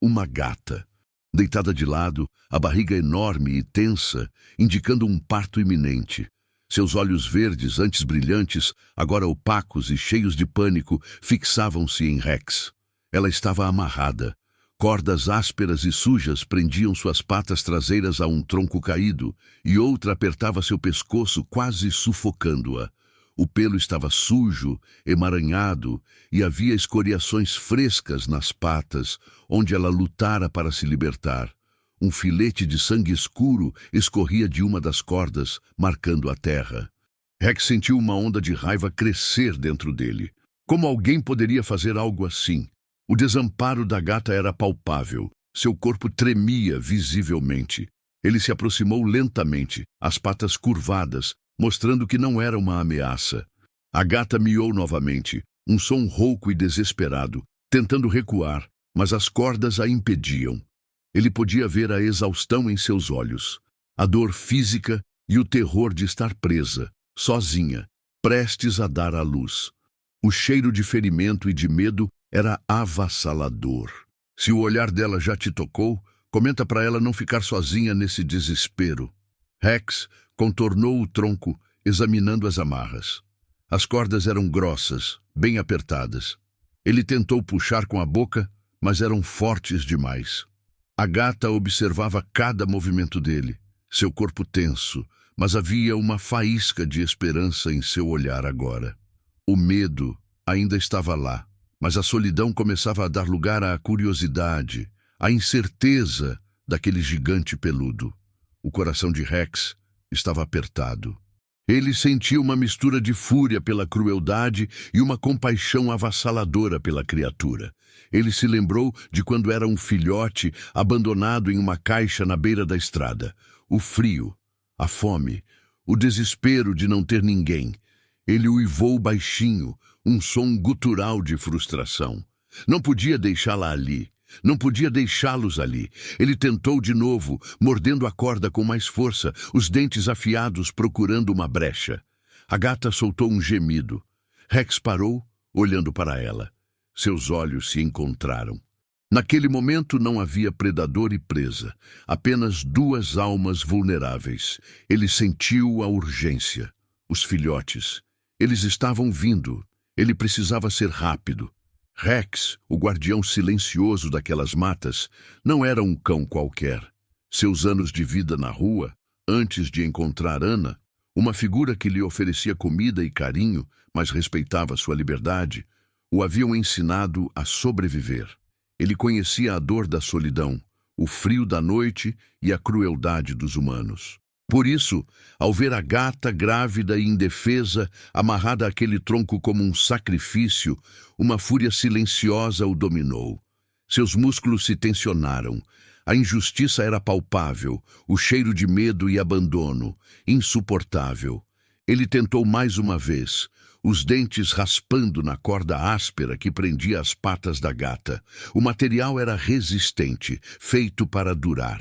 Uma gata. Deitada de lado, a barriga enorme e tensa, indicando um parto iminente. Seus olhos verdes, antes brilhantes, agora opacos e cheios de pânico, fixavam-se em Rex. Ela estava amarrada. Cordas ásperas e sujas prendiam suas patas traseiras a um tronco caído, e outra apertava seu pescoço, quase sufocando-a. O pelo estava sujo, emaranhado, e havia escoriações frescas nas patas, onde ela lutara para se libertar. Um filete de sangue escuro escorria de uma das cordas, marcando a terra. Rex sentiu uma onda de raiva crescer dentro dele. Como alguém poderia fazer algo assim? O desamparo da gata era palpável. Seu corpo tremia visivelmente. Ele se aproximou lentamente, as patas curvadas, mostrando que não era uma ameaça. A gata miou novamente, um som rouco e desesperado, tentando recuar, mas as cordas a impediam. Ele podia ver a exaustão em seus olhos, a dor física e o terror de estar presa, sozinha, prestes a dar à luz. O cheiro de ferimento e de medo era avassalador. Se o olhar dela já te tocou, comenta para ela não ficar sozinha nesse desespero. Rex contornou o tronco, examinando as amarras. As cordas eram grossas, bem apertadas. Ele tentou puxar com a boca, mas eram fortes demais. A gata observava cada movimento dele, seu corpo tenso, mas havia uma faísca de esperança em seu olhar agora. O medo ainda estava lá, mas a solidão começava a dar lugar à curiosidade, à incerteza daquele gigante peludo. O coração de Rex estava apertado. Ele sentia uma mistura de fúria pela crueldade e uma compaixão avassaladora pela criatura. Ele se lembrou de quando era um filhote abandonado em uma caixa na beira da estrada. O frio, a fome, o desespero de não ter ninguém. Ele uivou baixinho, um som gutural de frustração. Não podia deixá-la ali. Não podia deixá-los ali. Ele tentou de novo, mordendo a corda com mais força, os dentes afiados procurando uma brecha. A gata soltou um gemido. Rex parou, olhando para ela. Seus olhos se encontraram. Naquele momento não havia predador e presa, apenas duas almas vulneráveis. Ele sentiu a urgência. Os filhotes. Eles estavam vindo. Ele precisava ser rápido. Rex, o guardião silencioso daquelas matas, não era um cão qualquer. Seus anos de vida na rua, antes de encontrar Ana, uma figura que lhe oferecia comida e carinho, mas respeitava sua liberdade, o haviam ensinado a sobreviver. Ele conhecia a dor da solidão, o frio da noite e a crueldade dos humanos. Por isso, ao ver a gata grávida e indefesa, amarrada àquele tronco como um sacrifício, uma fúria silenciosa o dominou. Seus músculos se tensionaram. A injustiça era palpável, o cheiro de medo e abandono, insuportável. Ele tentou mais uma vez, os dentes raspando na corda áspera que prendia as patas da gata. O material era resistente, feito para durar.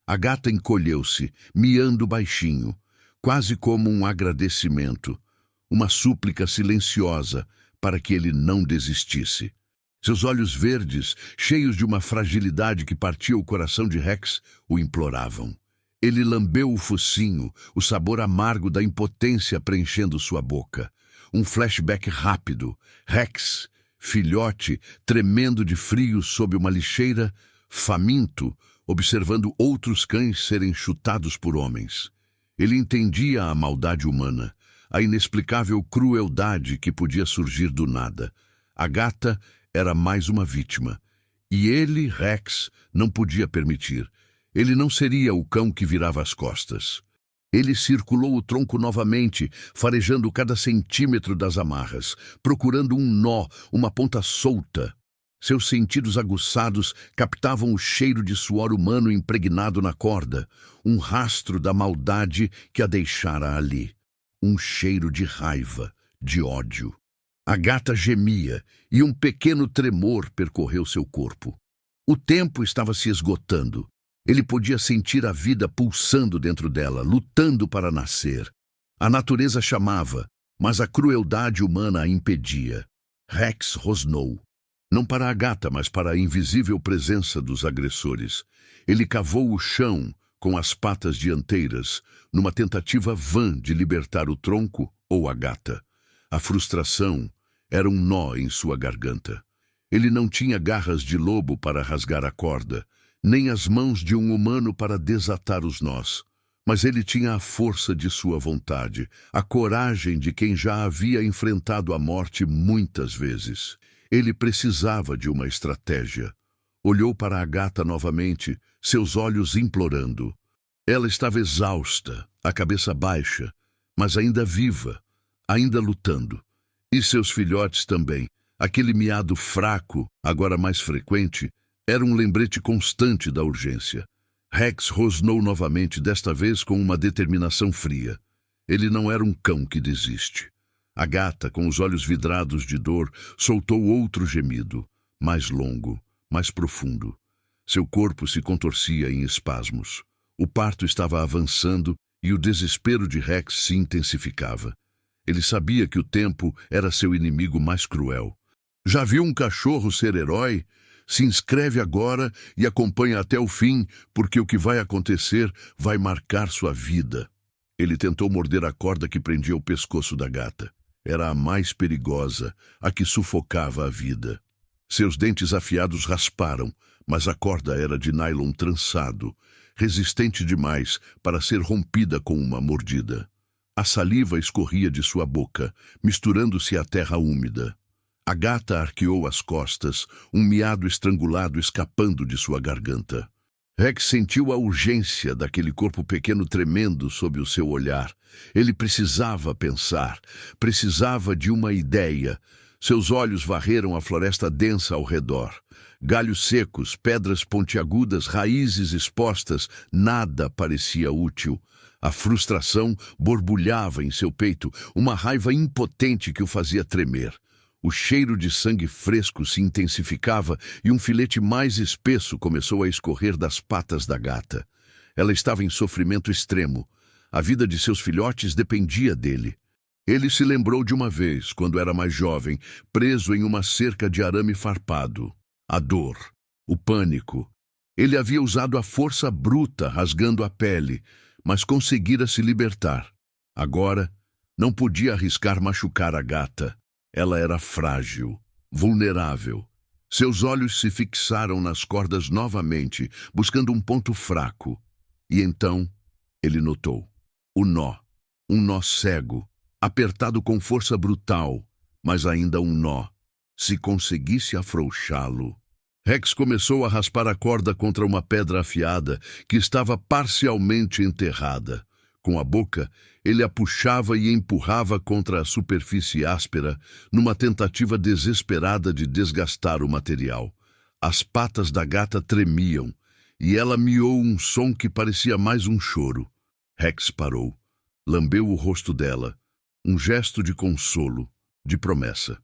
A gata encolheu-se, miando baixinho, quase como um agradecimento, uma súplica silenciosa para que ele não desistisse. Seus olhos verdes, cheios de uma fragilidade que partia o coração de Rex, o imploravam. Ele lambeu o focinho, o sabor amargo da impotência preenchendo sua boca. Um flashback rápido. Rex, filhote, tremendo de frio sob uma lixeira, faminto, observando outros cães serem chutados por homens. Ele entendia a maldade humana, a inexplicável crueldade que podia surgir do nada. A gata era mais uma vítima. E ele, Rex, não podia permitir. Ele não seria o cão que virava as costas. Ele circulou o tronco novamente, farejando cada centímetro das amarras, procurando um nó, uma ponta solta. Seus sentidos aguçados captavam o cheiro de suor humano impregnado na corda, um rastro da maldade que a deixara ali. Um cheiro de raiva, de ódio. A gata gemia e um pequeno tremor percorreu seu corpo. O tempo estava se esgotando. Ele podia sentir a vida pulsando dentro dela, lutando para nascer. A natureza chamava, mas a crueldade humana a impedia. Rex rosnou. Não para a gata, mas para a invisível presença dos agressores. Ele cavou o chão com as patas dianteiras, numa tentativa vã de libertar o tronco ou a gata. A frustração era um nó em sua garganta. Ele não tinha garras de lobo para rasgar a corda, nem as mãos de um humano para desatar os nós. Mas ele tinha a força de sua vontade, a coragem de quem já havia enfrentado a morte muitas vezes. Ele precisava de uma estratégia. Olhou para a gata novamente, seus olhos implorando. Ela estava exausta, a cabeça baixa, mas ainda viva, ainda lutando. E seus filhotes também. Aquele miado fraco, agora mais frequente, Era um lembrete constante da urgência. Rex rosnou novamente, desta vez com uma determinação fria. Ele não era um cão que desiste. A gata, com os olhos vidrados de dor, soltou outro gemido, mais longo, mais profundo. Seu corpo se contorcia em espasmos. O parto estava avançando e o desespero de Rex se intensificava. Ele sabia que o tempo era seu inimigo mais cruel. Já viu um cachorro ser herói? Se inscreve agora e acompanha até o fim, porque o que vai acontecer vai marcar sua vida. Ele tentou morder a corda que prendia o pescoço da gata. Era a mais perigosa, a que sufocava a vida. Seus dentes afiados rasparam, mas a corda era de nylon trançado, resistente demais para ser rompida com uma mordida. A saliva escorria de sua boca, misturando-se à terra úmida. A gata arqueou as costas, um miado estrangulado escapando de sua garganta. Rex sentiu a urgência daquele corpo pequeno tremendo sob o seu olhar. Ele precisava pensar, precisava de uma ideia. Seus olhos varreram a floresta densa ao redor. Galhos secos, pedras pontiagudas, raízes expostas, nada parecia útil. A frustração borbulhava em seu peito, uma raiva impotente que o fazia tremer. O cheiro de sangue fresco se intensificava e um filete mais espesso começou a escorrer das patas da gata. Ela estava em sofrimento extremo. A vida de seus filhotes dependia dele. Ele se lembrou de uma vez, quando era mais jovem, preso em uma cerca de arame farpado. A dor, o pânico. Ele havia usado a força bruta, rasgando a pele, mas conseguira se libertar. Agora, não podia arriscar machucar a gata. Ela era frágil, vulnerável. Seus olhos se fixaram nas cordas novamente, buscando um ponto fraco. E então, ele notou. O nó. Um nó cego, apertado com força brutal, mas ainda um nó. Se conseguisse afrouxá-lo. Rex começou a raspar a corda contra uma pedra afiada que estava parcialmente enterrada. Com a boca, ele a puxava e empurrava contra a superfície áspera, numa tentativa desesperada de desgastar o material. As patas da gata tremiam, e ela miou um som que parecia mais um choro. Rex parou, lambeu o rosto dela, um gesto de consolo, de promessa.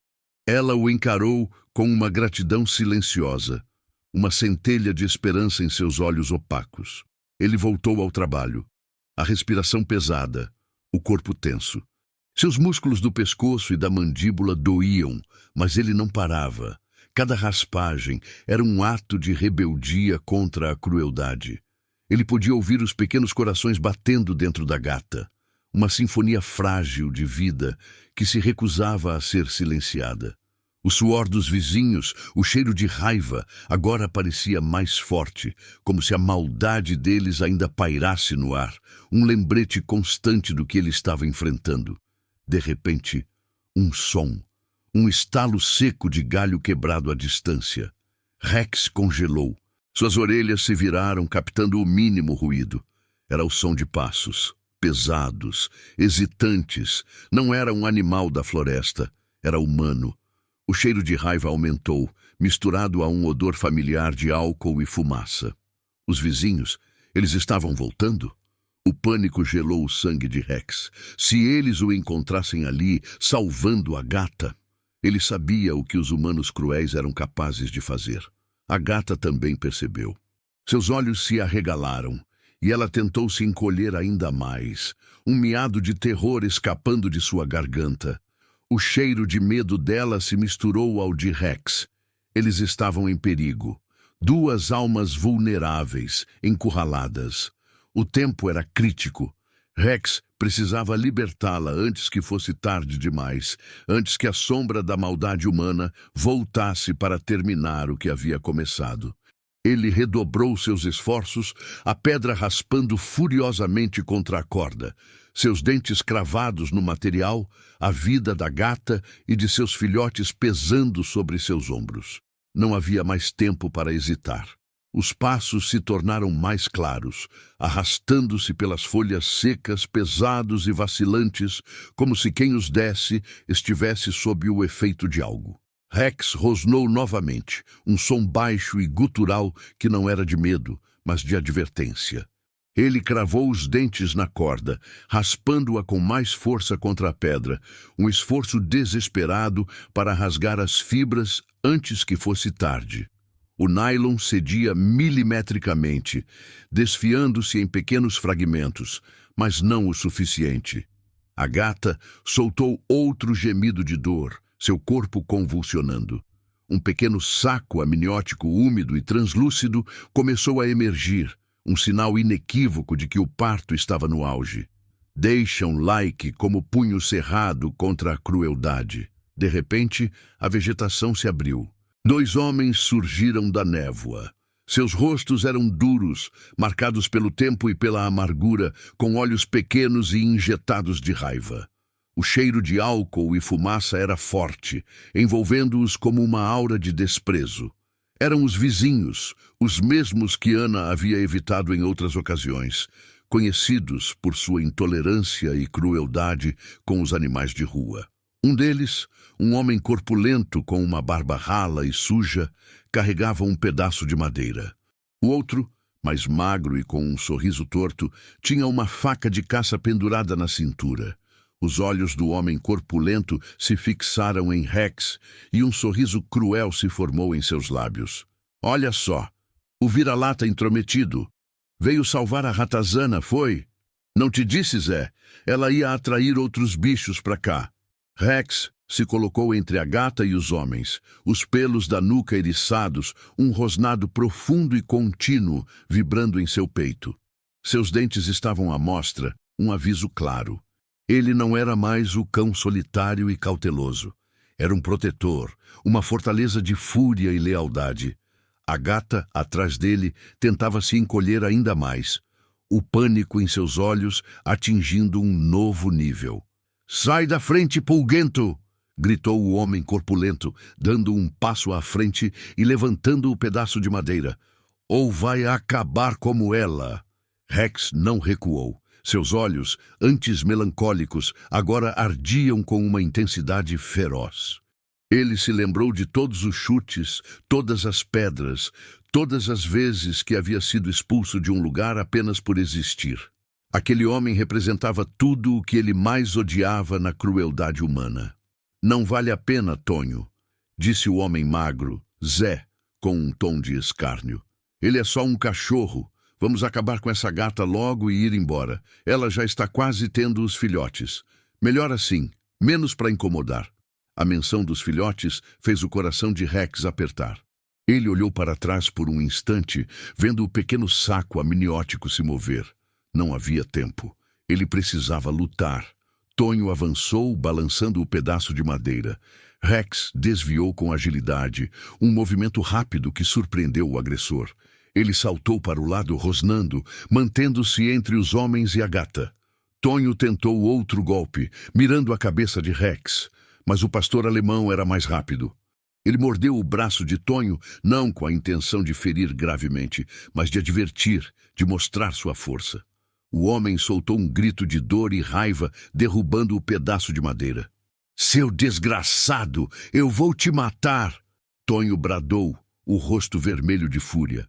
Ela o encarou com uma gratidão silenciosa, uma centelha de esperança em seus olhos opacos. Ele voltou ao trabalho. A respiração pesada, o corpo tenso. Seus músculos do pescoço e da mandíbula doíam, mas ele não parava. Cada raspagem era um ato de rebeldia contra a crueldade. Ele podia ouvir os pequenos corações batendo dentro da gata, uma sinfonia frágil de vida que se recusava a ser silenciada. O suor dos vizinhos, o cheiro de raiva, agora parecia mais forte, como se a maldade deles ainda pairasse no ar, um lembrete constante do que ele estava enfrentando. De repente, um som, um estalo seco de galho quebrado à distância. Rex congelou. Suas orelhas se viraram, captando o mínimo ruído. Era o som de passos, pesados, hesitantes. Não era um animal da floresta, era humano. O cheiro de raiva aumentou, misturado a um odor familiar de álcool e fumaça. Os vizinhos, eles estavam voltando? O pânico gelou o sangue de Rex. Se eles o encontrassem ali, salvando a gata, ele sabia o que os humanos cruéis eram capazes de fazer. A gata também percebeu. Seus olhos se arregalaram, e ela tentou se encolher ainda mais, um miado de terror escapando de sua garganta. O cheiro de medo dela se misturou ao de Rex. Eles estavam em perigo. Duas almas vulneráveis, encurraladas. O tempo era crítico. Rex precisava libertá-la antes que fosse tarde demais, antes que a sombra da maldade humana voltasse para terminar o que havia começado. Ele redobrou seus esforços, a pedra raspando furiosamente contra a corda, seus dentes cravados no material, a vida da gata e de seus filhotes pesando sobre seus ombros. Não havia mais tempo para hesitar. Os passos se tornaram mais claros, arrastando-se pelas folhas secas, pesados e vacilantes, como se quem os desse estivesse sob o efeito de algo. Rex rosnou novamente, um som baixo e gutural que não era de medo, mas de advertência. Ele cravou os dentes na corda, raspando-a com mais força contra a pedra, um esforço desesperado para rasgar as fibras antes que fosse tarde. O nylon cedia milimetricamente, desfiando-se em pequenos fragmentos, mas não o suficiente. A gata soltou outro gemido de dor, seu corpo convulsionando. Um pequeno saco amniótico úmido e translúcido começou a emergir, um sinal inequívoco de que o parto estava no auge. Deixa um like como punho cerrado contra a crueldade. De repente, a vegetação se abriu. 2 homens surgiram da névoa. Seus rostos eram duros, marcados pelo tempo e pela amargura, com olhos pequenos e injetados de raiva. O cheiro de álcool e fumaça era forte, envolvendo-os como uma aura de desprezo. Eram os vizinhos, os mesmos que Ana havia evitado em outras ocasiões, conhecidos por sua intolerância e crueldade com os animais de rua. Um deles, um homem corpulento com uma barba rala e suja, carregava um pedaço de madeira. O outro, mais magro e com um sorriso torto, tinha uma faca de caça pendurada na cintura. Os olhos do homem corpulento se fixaram em Rex e um sorriso cruel se formou em seus lábios. Olha só, o vira-lata intrometido. Veio salvar a ratazana, foi? Não te disse, Zé? Ela ia atrair outros bichos para cá. Rex se colocou entre a gata e os homens, os pelos da nuca eriçados, um rosnado profundo e contínuo vibrando em seu peito. Seus dentes estavam à mostra, um aviso claro. Ele não era mais o cão solitário e cauteloso. Era um protetor, uma fortaleza de fúria e lealdade. A gata, atrás dele, tentava se encolher ainda mais, o pânico em seus olhos atingindo um novo nível. «Sai da frente, pulguento!» gritou o homem corpulento, dando um passo à frente e levantando o pedaço de madeira. «Ou vai acabar como ela!» Rex não recuou. Seus olhos, antes melancólicos, agora ardiam com uma intensidade feroz. Ele se lembrou de todos os chutes, todas as pedras, todas as vezes que havia sido expulso de um lugar apenas por existir. Aquele homem representava tudo o que ele mais odiava na crueldade humana. «Não vale a pena, Tonho», disse o homem magro, Zé, com um tom de escárnio. «Ele é só um cachorro. Vamos acabar com essa gata logo e ir embora. Ela já está quase tendo os filhotes. Melhor assim, menos para incomodar». A menção dos filhotes fez o coração de Rex apertar. Ele olhou para trás por um instante, vendo o pequeno saco amniótico se mover. Não havia tempo. Ele precisava lutar. Tonho avançou, balançando o pedaço de madeira. Rex desviou com agilidade, um movimento rápido que surpreendeu o agressor. Ele saltou para o lado rosnando, mantendo-se entre os homens e a gata. Tonho tentou outro golpe, mirando a cabeça de Rex, mas o pastor alemão era mais rápido. Ele mordeu o braço de Tonho, não com a intenção de ferir gravemente, mas de advertir, de mostrar sua força. O homem soltou um grito de dor e raiva, derrubando o pedaço de madeira. «Seu desgraçado, eu vou te matar!» Tonho bradou, o rosto vermelho de fúria.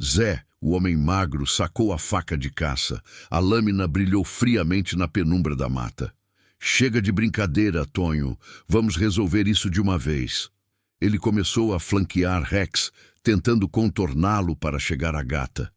Zé, o homem magro, sacou a faca de caça. A lâmina brilhou friamente na penumbra da mata. «Chega de brincadeira, Tonho. Vamos resolver isso de uma vez». Ele começou a flanquear Rex, tentando contorná-lo para chegar à gata.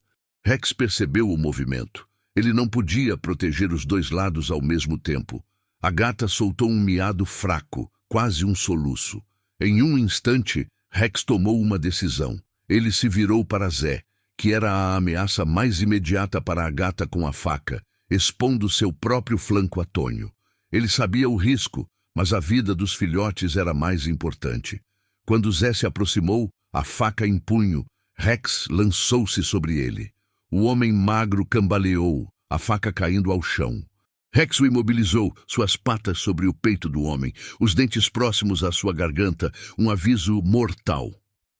Rex percebeu o movimento. Ele não podia proteger os 2 lados ao mesmo tempo. A gata soltou um miado fraco, quase um soluço. Em um instante, Rex tomou uma decisão. Ele se virou para Zé, que era a ameaça mais imediata para a gata com a faca, expondo seu próprio flanco a Tonho. Ele sabia o risco, mas a vida dos filhotes era mais importante. Quando Zé se aproximou, a faca em punho, Rex lançou-se sobre ele. O homem magro cambaleou, a faca caindo ao chão. Rex o imobilizou, suas patas sobre o peito do homem, os dentes próximos à sua garganta, um aviso mortal.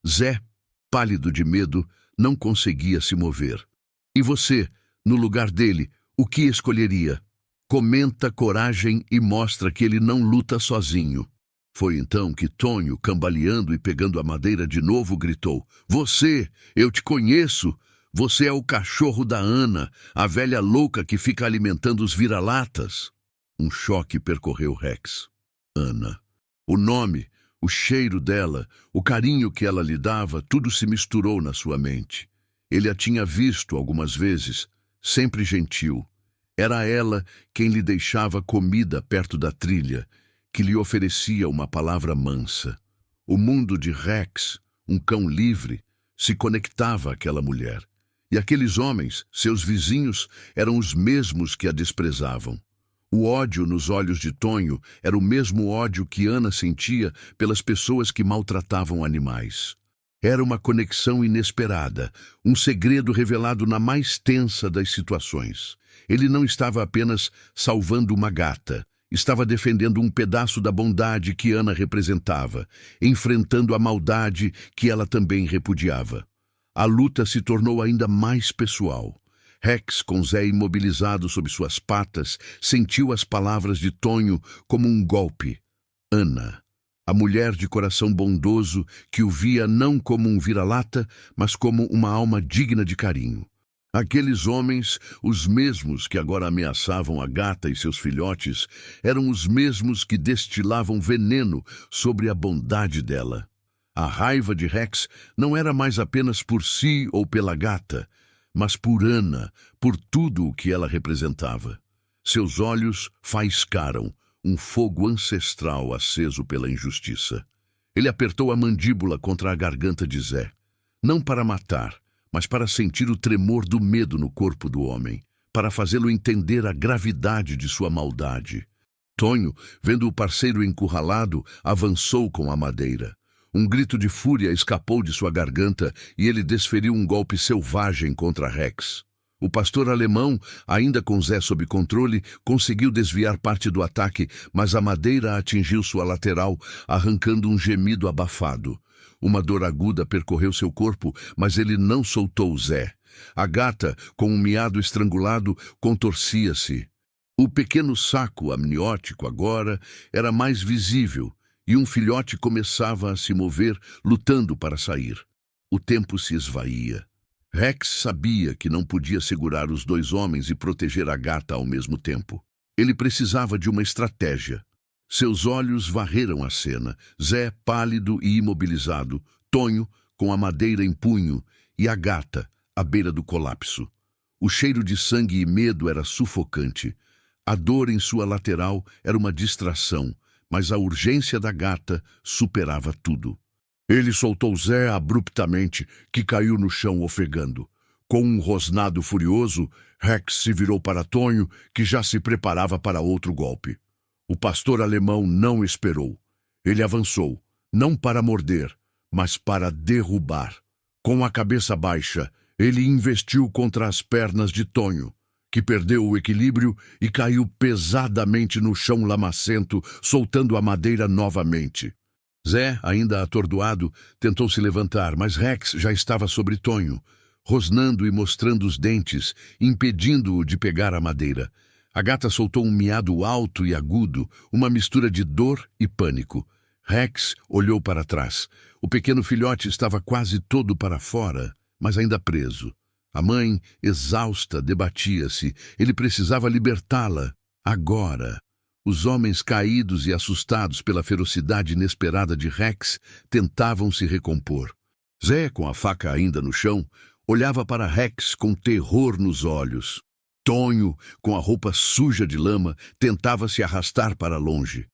Zé, pálido de medo, não conseguia se mover. E você, no lugar dele, o que escolheria? Comenta coragem e mostra que ele não luta sozinho. Foi então que Tonho, cambaleando e pegando a madeira de novo, gritou: Você, eu te conheço! Você é o cachorro da Ana, a velha louca que fica alimentando os vira-latas. Um choque percorreu Rex. Ana. O nome, o cheiro dela, o carinho que ela lhe dava, tudo se misturou na sua mente. Ele a tinha visto algumas vezes, sempre gentil. Era ela quem lhe deixava comida perto da trilha, que lhe oferecia uma palavra mansa. O mundo de Rex, um cão livre, se conectava àquela mulher. E aqueles homens, seus vizinhos, eram os mesmos que a desprezavam. O ódio nos olhos de Tonho era o mesmo ódio que Ana sentia pelas pessoas que maltratavam animais. Era uma conexão inesperada, um segredo revelado na mais tensa das situações. Ele não estava apenas salvando uma gata, estava defendendo um pedaço da bondade que Ana representava, enfrentando a maldade que ela também repudiava. A luta se tornou ainda mais pessoal. Rex, com Zé imobilizado sob suas patas, sentiu as palavras de Tonho como um golpe. Ana, a mulher de coração bondoso que o via não como um vira-lata, mas como uma alma digna de carinho. Aqueles homens, os mesmos que agora ameaçavam a gata e seus filhotes, eram os mesmos que destilavam veneno sobre a bondade dela. A raiva de Rex não era mais apenas por si ou pela gata, mas por Ana, por tudo o que ela representava. Seus olhos faiscaram, um fogo ancestral aceso pela injustiça. Ele apertou a mandíbula contra a garganta de Zé, não para matar, mas para sentir o tremor do medo no corpo do homem, para fazê-lo entender a gravidade de sua maldade. Tonho, vendo o parceiro encurralado, avançou com a madeira. Um grito de fúria escapou de sua garganta e ele desferiu um golpe selvagem contra Rex. O pastor alemão, ainda com Zé sob controle, conseguiu desviar parte do ataque, mas a madeira atingiu sua lateral, arrancando um gemido abafado. Uma dor aguda percorreu seu corpo, mas ele não soltou Zé. A gata, com um miado estrangulado, contorcia-se. O pequeno saco amniótico agora era mais visível, e um filhote começava a se mover, lutando para sair. O tempo se esvaía. Rex sabia que não podia segurar os dois homens e proteger a gata ao mesmo tempo. Ele precisava de uma estratégia. Seus olhos varreram a cena, Zé pálido e imobilizado, Tonho com a madeira em punho e a gata à beira do colapso. O cheiro de sangue e medo era sufocante. A dor em sua lateral era uma distração, mas a urgência da gata superava tudo. Ele soltou Zé abruptamente, que caiu no chão ofegando. Com um rosnado furioso, Rex se virou para Tonho, que já se preparava para outro golpe. O pastor alemão não esperou. Ele avançou, não para morder, mas para derrubar. Com a cabeça baixa, ele investiu contra as pernas de Tonho, que perdeu o equilíbrio e caiu pesadamente no chão lamacento, soltando a madeira novamente. Zé, ainda atordoado, tentou se levantar, mas Rex já estava sobre Tonho, rosnando e mostrando os dentes, impedindo-o de pegar a madeira. A gata soltou um miado alto e agudo, uma mistura de dor e pânico. Rex olhou para trás. O pequeno filhote estava quase todo para fora, mas ainda preso. A mãe, exausta, debatia-se. Ele precisava libertá-la. Agora. Os homens caídos e assustados pela ferocidade inesperada de Rex tentavam se recompor. Zé, com a faca ainda no chão, olhava para Rex com terror nos olhos. Tonho, com a roupa suja de lama, tentava se arrastar para longe.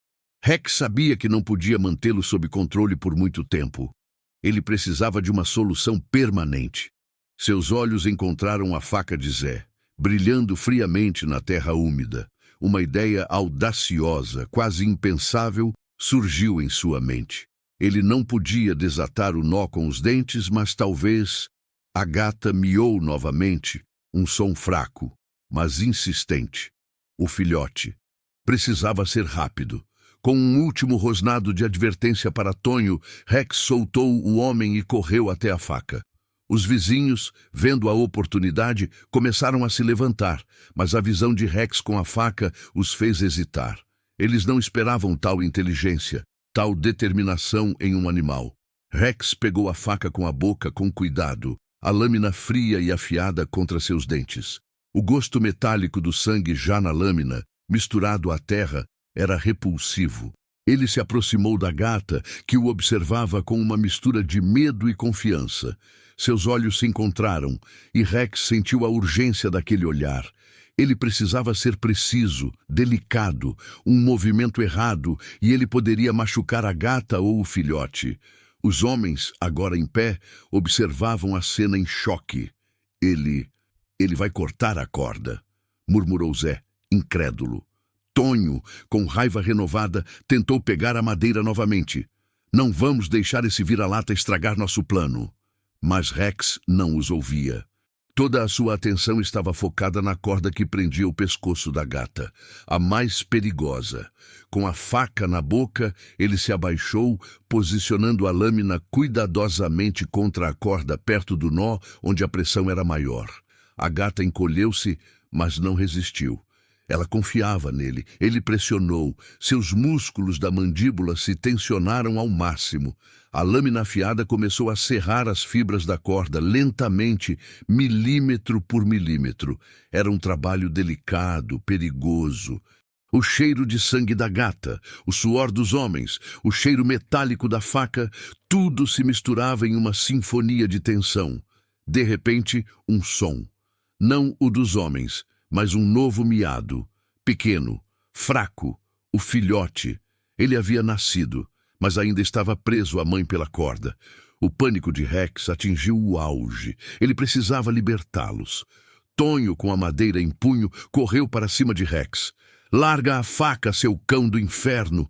Rex sabia que não podia mantê-lo sob controle por muito tempo. Ele precisava de uma solução permanente. Seus olhos encontraram a faca de Zé, brilhando friamente na terra úmida. Uma ideia audaciosa, quase impensável, surgiu em sua mente. Ele não podia desatar o nó com os dentes, mas talvez... A gata miou novamente, um som fraco, mas insistente. O filhote. Precisava ser rápido. Com um último rosnado de advertência para Tonho, Rex soltou o homem e correu até a faca. Os vizinhos, vendo a oportunidade, começaram a se levantar, mas a visão de Rex com a faca os fez hesitar. Eles não esperavam tal inteligência. Tal determinação em um animal. Rex pegou a faca com a boca com cuidado, a lâmina fria e afiada contra seus dentes. O gosto metálico do sangue já na lâmina, misturado à terra, era repulsivo. Ele se aproximou da gata, que o observava com uma mistura de medo e confiança. Seus olhos se encontraram, e Rex sentiu a urgência daquele olhar. Ele precisava ser preciso, delicado, um movimento errado, e ele poderia machucar a gata ou o filhote. Os homens, agora em pé, observavam a cena em choque. Ele vai cortar a corda, murmurou Zé, incrédulo. Tonho, com raiva renovada, tentou pegar a madeira novamente. Não vamos deixar esse vira-lata estragar nosso plano. Mas Rex não os ouvia. Toda a sua atenção estava focada na corda que prendia o pescoço da gata, a mais perigosa. Com a faca na boca, ele se abaixou, posicionando a lâmina cuidadosamente contra a corda perto do nó, onde a pressão era maior. A gata encolheu-se, mas não resistiu. Ela confiava nele. Ele pressionou. Seus músculos da mandíbula se tensionaram ao máximo. A lâmina afiada começou a serrar as fibras da corda, lentamente, milímetro por milímetro. Era um trabalho delicado, perigoso. O cheiro de sangue da gata, o suor dos homens, o cheiro metálico da faca, tudo se misturava em uma sinfonia de tensão. De repente, um som. Não o dos homens, mas um novo miado. Pequeno, fraco, o filhote. Ele havia nascido, mas ainda estava preso à mãe pela corda. O pânico de Rex atingiu o auge. Ele precisava libertá-los. Tonho, com a madeira em punho, correu para cima de Rex. Larga a faca, seu cão do inferno!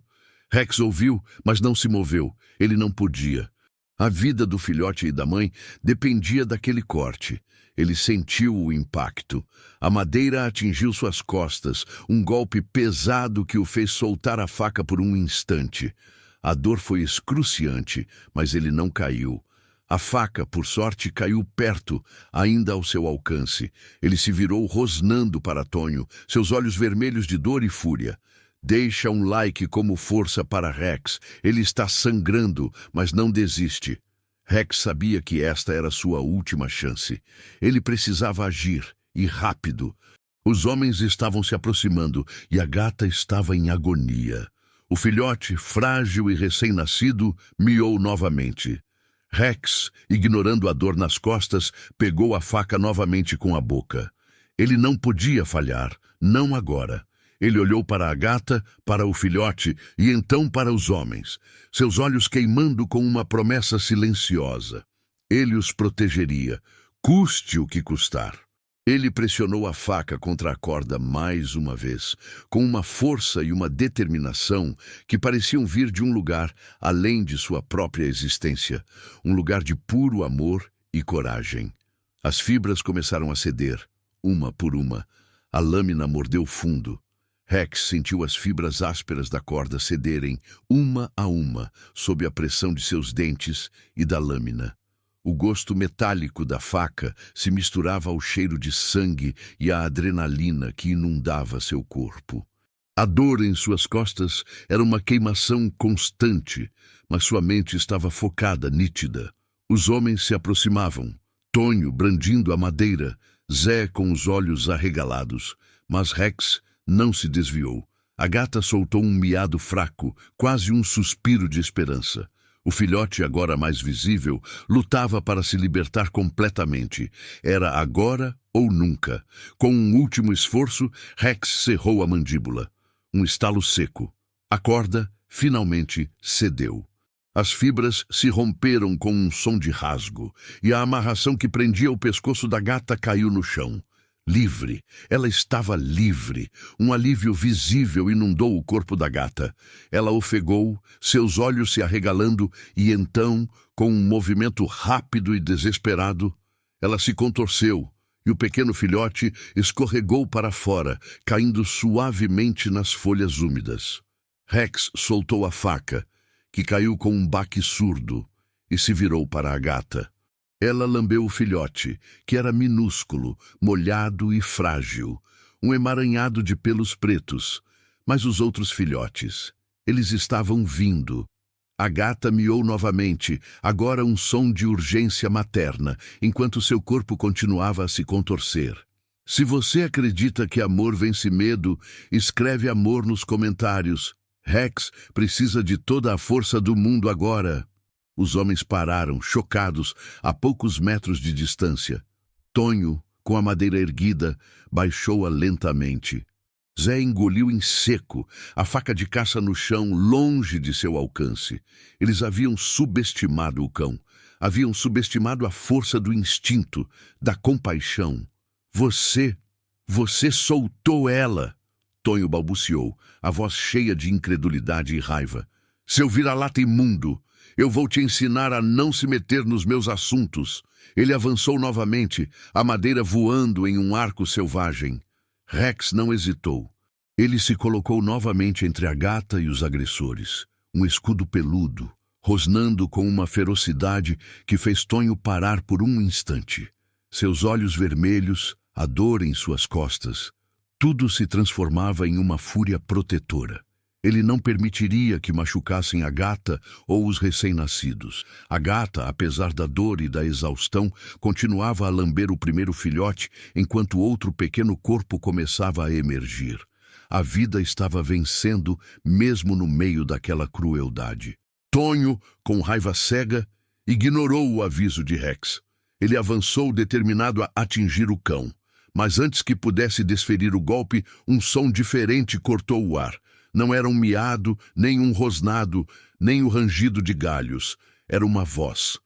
Rex ouviu, mas não se moveu. Ele não podia. A vida do filhote e da mãe dependia daquele corte. Ele sentiu o impacto. A madeira atingiu suas costas, um golpe pesado que o fez soltar a faca por um instante. A dor foi excruciante, mas ele não caiu. A faca, por sorte, caiu perto, ainda ao seu alcance. Ele se virou rosnando para Tonho, seus olhos vermelhos de dor e fúria. Deixa um like como força para Rex. Ele está sangrando, mas não desiste. Rex sabia que esta era sua última chance. Ele precisava agir, e rápido. Os homens estavam se aproximando, e a gata estava em agonia. O filhote, frágil e recém-nascido, miou novamente. Rex, ignorando a dor nas costas, pegou a faca novamente com a boca. Ele não podia falhar, não agora. Ele olhou para a gata, para o filhote e então para os homens, seus olhos queimando com uma promessa silenciosa. Ele os protegeria, custe o que custar. Ele pressionou a faca contra a corda mais uma vez, com uma força e uma determinação que pareciam vir de um lugar além de sua própria existência, um lugar de puro amor e coragem. As fibras começaram a ceder, uma por uma. A lâmina mordeu fundo. Rex sentiu as fibras ásperas da corda cederem, uma a uma, sob a pressão de seus dentes e da lâmina. O gosto metálico da faca se misturava ao cheiro de sangue e à adrenalina que inundava seu corpo. A dor em suas costas era uma queimação constante, mas sua mente estava focada, nítida. Os homens se aproximavam, Tonho brandindo a madeira, Zé com os olhos arregalados, mas Rex não se desviou. A gata soltou um miado fraco, quase um suspiro de esperança. O filhote, agora mais visível, lutava para se libertar completamente. Era agora ou nunca. Com um último esforço, Rex cerrou a mandíbula. Um estalo seco. A corda, finalmente, cedeu. As fibras se romperam com um som de rasgo, e a amarração que prendia o pescoço da gata caiu no chão. Livre. Ela estava livre. Um alívio visível inundou o corpo da gata. Ela ofegou, seus olhos se arregalando, e então, com um movimento rápido e desesperado, ela se contorceu, e o pequeno filhote escorregou para fora, caindo suavemente nas folhas úmidas. Rex soltou a faca, que caiu com um baque surdo, e se virou para a gata. Ela lambeu o filhote, que era minúsculo, molhado e frágil, um emaranhado de pelos pretos. Mas os outros filhotes, eles estavam vindo. A gata miou novamente, agora um som de urgência materna, enquanto seu corpo continuava a se contorcer. Se você acredita que amor vence medo, escreve amor nos comentários. Rex precisa de toda a força do mundo agora. Os homens pararam, chocados, a poucos metros de distância. Tonho, com a madeira erguida, baixou-a lentamente. Zé engoliu em seco, a faca de caça no chão, longe de seu alcance. Eles haviam subestimado o cão. Haviam subestimado a força do instinto, da compaixão. Você soltou ela! Tonho balbuciou, a voz cheia de incredulidade e raiva. Seu vira-lata imundo! Eu vou te ensinar a não se meter nos meus assuntos. Ele avançou novamente, a madeira voando em um arco selvagem. Rex não hesitou. Ele se colocou novamente entre a gata e os agressores, um escudo peludo, rosnando com uma ferocidade que fez Tonho parar por um instante. Seus olhos vermelhos, a dor em suas costas, tudo se transformava em uma fúria protetora. Ele não permitiria que machucassem a gata ou os recém-nascidos. A gata, apesar da dor e da exaustão, continuava a lamber o primeiro filhote, enquanto outro pequeno corpo começava a emergir. A vida estava vencendo, mesmo no meio daquela crueldade. Tonho, com raiva cega, ignorou o aviso de Rex. Ele avançou determinado a atingir o cão. Mas antes que pudesse desferir o golpe, um som diferente cortou o ar. Não era um miado, nem um rosnado, nem o rangido de galhos. Era uma voz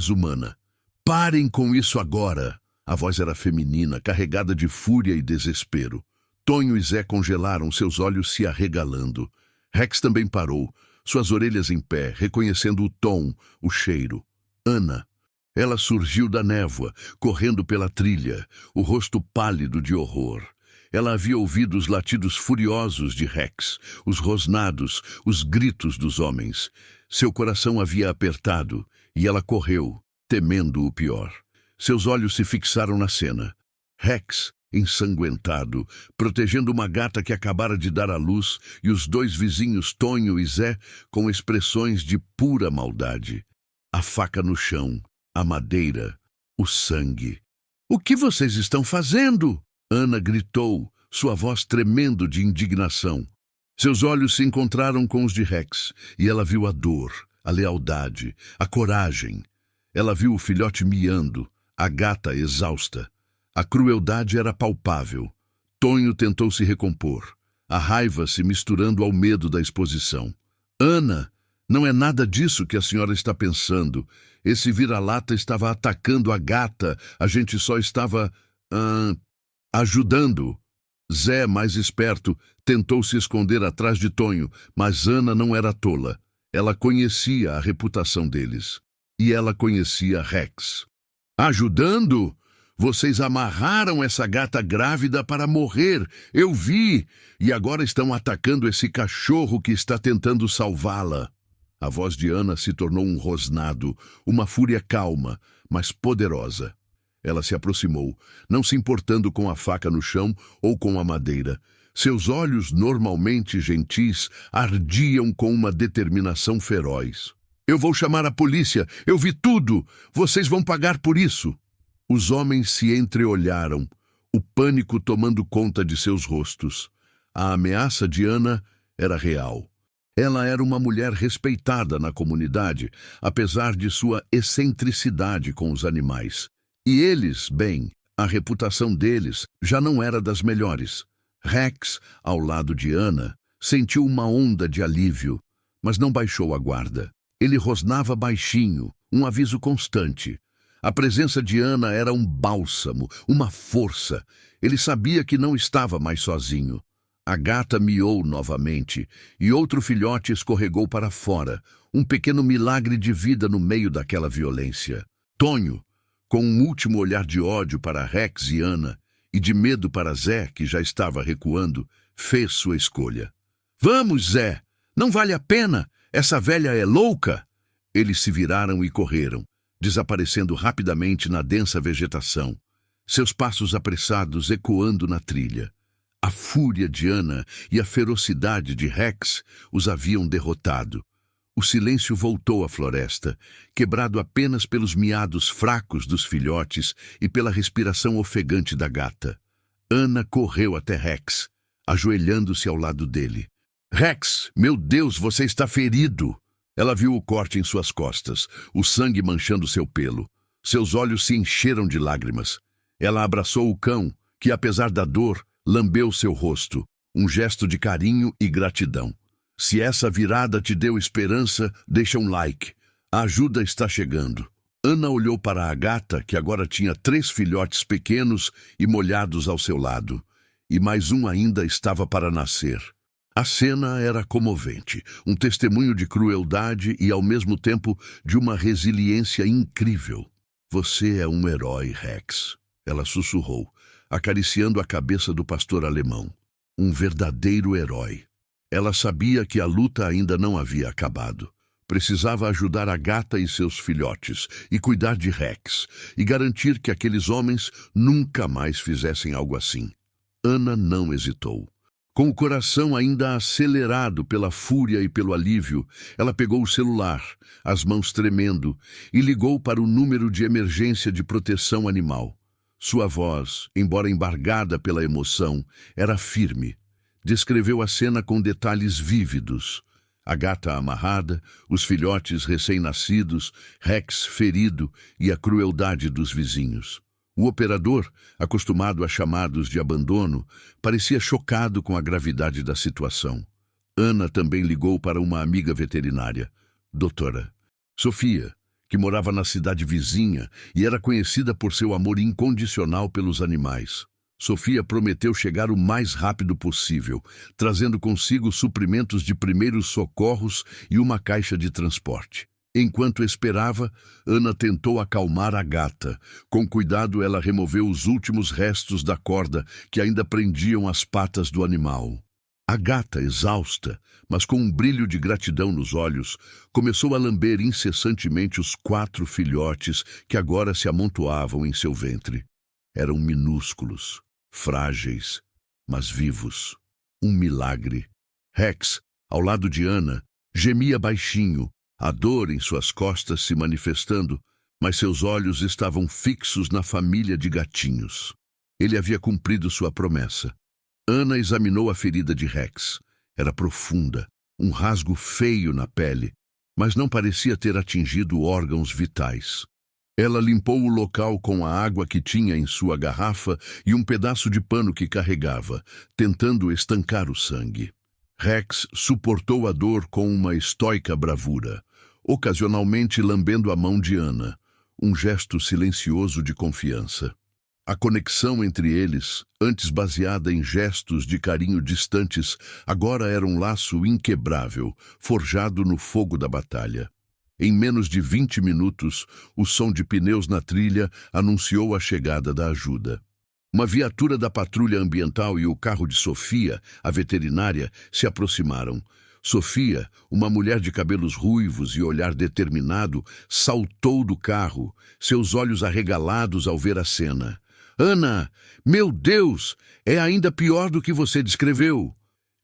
humana. Parem com isso agora! A voz era feminina, carregada de fúria e desespero. Tonho e Zé congelaram, seus olhos se arregalando. Rex também parou, suas orelhas em pé, reconhecendo o tom, o cheiro. Ana. Ela surgiu da névoa, correndo pela trilha, o rosto pálido de horror. Ela havia ouvido os latidos furiosos de Rex, os rosnados, os gritos dos homens. Seu coração havia apertado, e ela correu, temendo o pior. Seus olhos se fixaram na cena. Rex, ensanguentado, protegendo uma gata que acabara de dar à luz, e os dois vizinhos Tonho e Zé com expressões de pura maldade. A faca no chão, a madeira, o sangue. "O que vocês estão fazendo?" Ana gritou, sua voz tremendo de indignação. Seus olhos se encontraram com os de Rex, e ela viu a dor, a lealdade, a coragem. Ela viu o filhote miando, a gata exausta. A crueldade era palpável. Tonho tentou se recompor, a raiva se misturando ao medo da exposição. "Ana, não é nada disso que a senhora está pensando. Esse vira-lata estava atacando a gata, a gente só estava... ajudando." Zé, mais esperto, tentou se esconder atrás de Tonho, mas Ana não era tola. Ela conhecia a reputação deles. E ela conhecia Rex. "Ajudando? Vocês amarraram essa gata grávida para morrer. Eu vi. E agora estão atacando esse cachorro que está tentando salvá-la." A voz de Ana se tornou um rosnado, uma fúria calma, mas poderosa. Ela se aproximou, não se importando com a faca no chão ou com a madeira. Seus olhos, normalmente gentis, ardiam com uma determinação feroz. "Eu vou chamar a polícia! Eu vi tudo! Vocês vão pagar por isso!" Os homens se entreolharam, o pânico tomando conta de seus rostos. A ameaça de Ana era real. Ela era uma mulher respeitada na comunidade, apesar de sua excentricidade com os animais. E eles, bem, a reputação deles já não era das melhores. Rex, ao lado de Ana, sentiu uma onda de alívio, mas não baixou a guarda. Ele rosnava baixinho, um aviso constante. A presença de Ana era um bálsamo, uma força. Ele sabia que não estava mais sozinho. A gata miou novamente, e outro filhote escorregou para fora, um pequeno milagre de vida no meio daquela violência. Tonho, com um último olhar de ódio para Rex e Ana, e de medo para Zé, que já estava recuando, fez sua escolha. "Vamos, Zé! Não vale a pena! Essa velha é louca!" Eles se viraram e correram, desaparecendo rapidamente na densa vegetação, seus passos apressados ecoando na trilha. A fúria de Ana e a ferocidade de Rex os haviam derrotado. O silêncio voltou à floresta, quebrado apenas pelos miados fracos dos filhotes e pela respiração ofegante da gata. Ana correu até Rex, ajoelhando-se ao lado dele. Rex, meu Deus, você está ferido! Ela viu o corte em suas costas, o sangue manchando seu pelo. Seus olhos se encheram de lágrimas. Ela abraçou o cão, que, apesar da dor, lambeu seu rosto, um gesto de carinho e gratidão. Se essa virada te deu esperança, deixa um like. A ajuda está chegando. Ana olhou para a gata, que agora tinha 3 filhotes pequenos e molhados ao seu lado. E mais um ainda estava para nascer. A cena era comovente, um testemunho de crueldade e, ao mesmo tempo, de uma resiliência incrível. Você é um herói, Rex, ela sussurrou, acariciando a cabeça do pastor alemão. Um verdadeiro herói. Ela sabia que a luta ainda não havia acabado. Precisava ajudar a gata e seus filhotes, e cuidar de Rex, e garantir que aqueles homens nunca mais fizessem algo assim. Ana não hesitou. Com o coração ainda acelerado pela fúria e pelo alívio, ela pegou o celular, as mãos tremendo, e ligou para o número de emergência de proteção animal. Sua voz, embora embargada pela emoção, era firme. Descreveu a cena com detalhes vívidos. A gata amarrada, os filhotes recém-nascidos, Rex ferido e a crueldade dos vizinhos. O operador, acostumado a chamados de abandono, parecia chocado com a gravidade da situação. Ana também ligou para uma amiga veterinária, doutora Sofia, que morava na cidade vizinha e era conhecida por seu amor incondicional pelos animais. Sofia prometeu chegar o mais rápido possível, trazendo consigo suprimentos de primeiros socorros e uma caixa de transporte. Enquanto esperava, Ana tentou acalmar a gata. Com cuidado, ela removeu os últimos restos da corda que ainda prendiam as patas do animal. A gata, exausta, mas com um brilho de gratidão nos olhos, começou a lamber incessantemente os 4 filhotes que agora se amontoavam em seu ventre. Eram minúsculos, frágeis, mas vivos. Um milagre. Rex, ao lado de Ana, gemia baixinho, a dor em suas costas se manifestando, mas seus olhos estavam fixos na família de gatinhos. Ele havia cumprido sua promessa. Ana examinou a ferida de Rex. Era profunda, um rasgo feio na pele, mas não parecia ter atingido órgãos vitais. Ela limpou o local com a água que tinha em sua garrafa e um pedaço de pano que carregava, tentando estancar o sangue. Rex suportou a dor com uma estoica bravura, ocasionalmente lambendo a mão de Ana, um gesto silencioso de confiança. A conexão entre eles, antes baseada em gestos de carinho distantes, agora era um laço inquebrável, forjado no fogo da batalha. Em menos de 20 minutos, o som de pneus na trilha anunciou a chegada da ajuda. Uma viatura da patrulha ambiental e o carro de Sofia, a veterinária, se aproximaram. Sofia, uma mulher de cabelos ruivos e olhar determinado, saltou do carro, seus olhos arregalados ao ver a cena. Ana, meu Deus, é ainda pior do que você descreveu.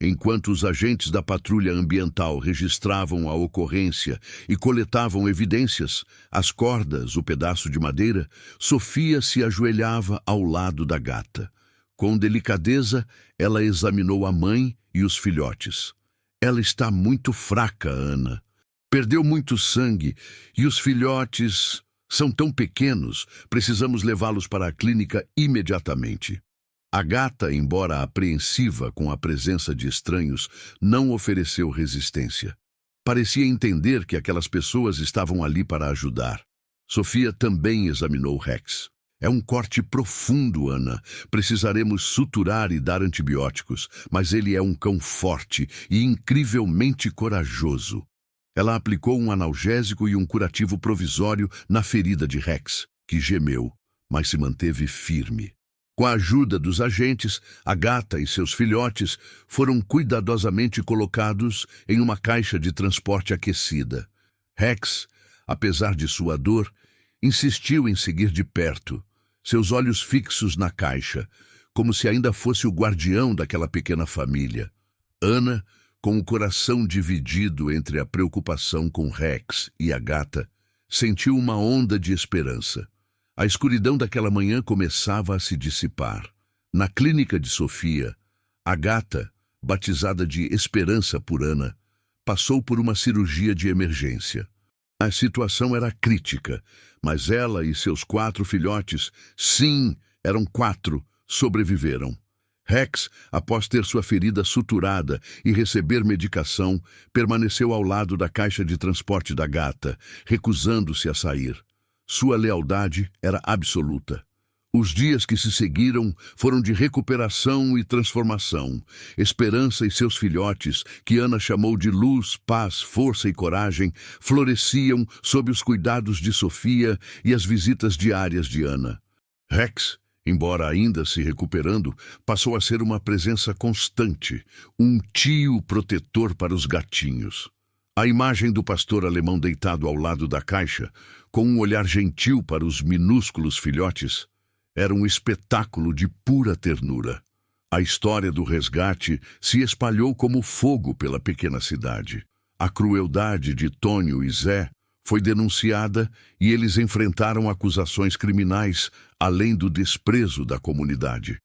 Enquanto os agentes da patrulha ambiental registravam a ocorrência e coletavam evidências, as cordas, o pedaço de madeira, Sofia se ajoelhava ao lado da gata. Com delicadeza, ela examinou a mãe e os filhotes. Ela está muito fraca, Ana. Perdeu muito sangue e os filhotes são tão pequenos, precisamos levá-los para a clínica imediatamente. A gata, embora apreensiva com a presença de estranhos, não ofereceu resistência. Parecia entender que aquelas pessoas estavam ali para ajudar. Sofia também examinou Rex. É um corte profundo, Ana. Precisaremos suturar e dar antibióticos, mas ele é um cão forte e incrivelmente corajoso. Ela aplicou um analgésico e um curativo provisório na ferida de Rex, que gemeu, mas se manteve firme. Com a ajuda dos agentes, a gata e seus filhotes foram cuidadosamente colocados em uma caixa de transporte aquecida. Rex, apesar de sua dor, insistiu em seguir de perto, seus olhos fixos na caixa, como se ainda fosse o guardião daquela pequena família. Ana, com o coração dividido entre a preocupação com Rex e a gata, sentiu uma onda de esperança. A escuridão daquela manhã começava a se dissipar. Na clínica de Sofia, a gata, batizada de Esperança por Ana, passou por uma cirurgia de emergência. A situação era crítica, mas ela e seus 4 filhotes, sim, eram 4, sobreviveram. Rex, após ter sua ferida suturada e receber medicação, permaneceu ao lado da caixa de transporte da gata, recusando-se a sair. Sua lealdade era absoluta. Os dias que se seguiram foram de recuperação e transformação. Esperança e seus filhotes, que Ana chamou de luz, paz, força e coragem, floresciam sob os cuidados de Sofia e as visitas diárias de Ana. Rex, embora ainda se recuperando, passou a ser uma presença constante, um tio protetor para os gatinhos. A imagem do pastor alemão deitado ao lado da caixa, com um olhar gentil para os minúsculos filhotes, era um espetáculo de pura ternura. A história do resgate se espalhou como fogo pela pequena cidade. A crueldade de Tônio e Zé foi denunciada e eles enfrentaram acusações criminais, além do desprezo da comunidade.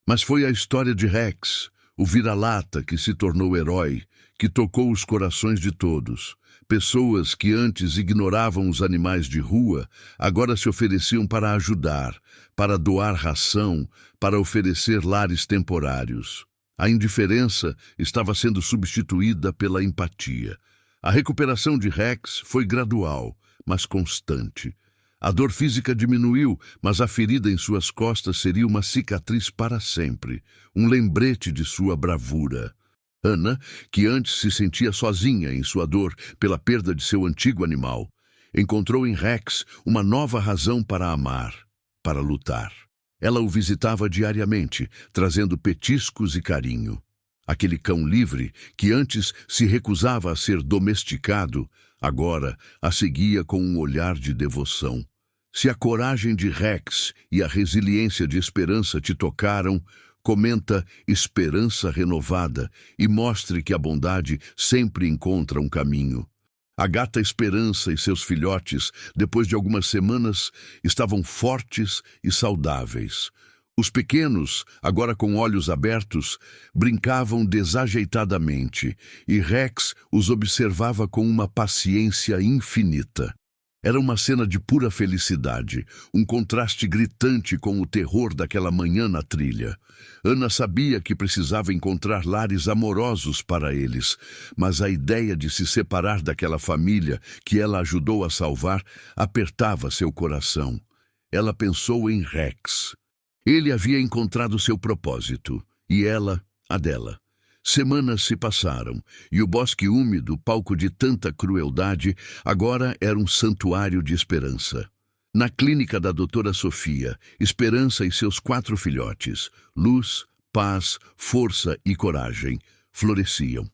Mas foi a história de Rex, o vira-lata que se tornou herói, que tocou os corações de todos. Pessoas que antes ignoravam os animais de rua, agora se ofereciam para ajudar, para doar ração, para oferecer lares temporários. A indiferença estava sendo substituída pela empatia. A recuperação de Rex foi gradual, mas constante. A dor física diminuiu, mas a ferida em suas costas seria uma cicatriz para sempre, um lembrete de sua bravura. Ana, que antes se sentia sozinha em sua dor pela perda de seu antigo animal, encontrou em Rex uma nova razão para amar, para lutar. Ela o visitava diariamente, trazendo petiscos e carinho. Aquele cão livre, que antes se recusava a ser domesticado, agora a seguia com um olhar de devoção. Se a coragem de Rex e a resiliência de Esperança te tocaram, comenta Esperança Renovada e mostre que a bondade sempre encontra um caminho. A gata Esperança e seus filhotes, depois de algumas semanas, estavam fortes e saudáveis. Os pequenos, agora com olhos abertos, brincavam desajeitadamente e Rex os observava com uma paciência infinita. Era uma cena de pura felicidade, um contraste gritante com o terror daquela manhã na trilha. Ana sabia que precisava encontrar lares amorosos para eles, mas a ideia de se separar daquela família que ela ajudou a salvar apertava seu coração. Ela pensou em Rex. Ele havia encontrado seu propósito, e ela, a dela. Semanas se passaram, e o bosque úmido, palco de tanta crueldade, agora era um santuário de esperança. Na clínica da doutora Sofia, Esperança e seus 4 filhotes, luz, paz, força e coragem, floresciam.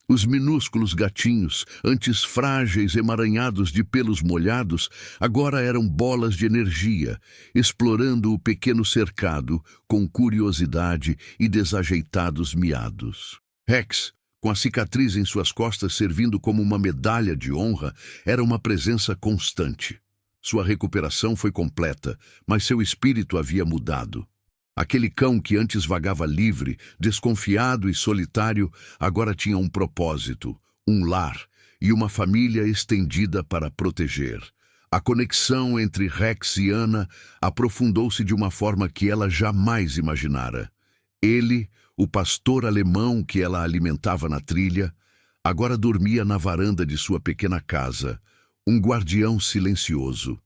Os minúsculos gatinhos, antes frágeis emaranhados de pelos molhados, agora eram bolas de energia, explorando o pequeno cercado com curiosidade e desajeitados miados. Rex, com a cicatriz em suas costas servindo como uma medalha de honra, era uma presença constante. Sua recuperação foi completa, mas seu espírito havia mudado. Aquele cão que antes vagava livre, desconfiado e solitário, agora tinha um propósito, um lar e uma família estendida para proteger. A conexão entre Rex e Ana aprofundou-se de uma forma que ela jamais imaginara. Ele, o pastor alemão que ela alimentava na trilha, agora dormia na varanda de sua pequena casa, um guardião silencioso.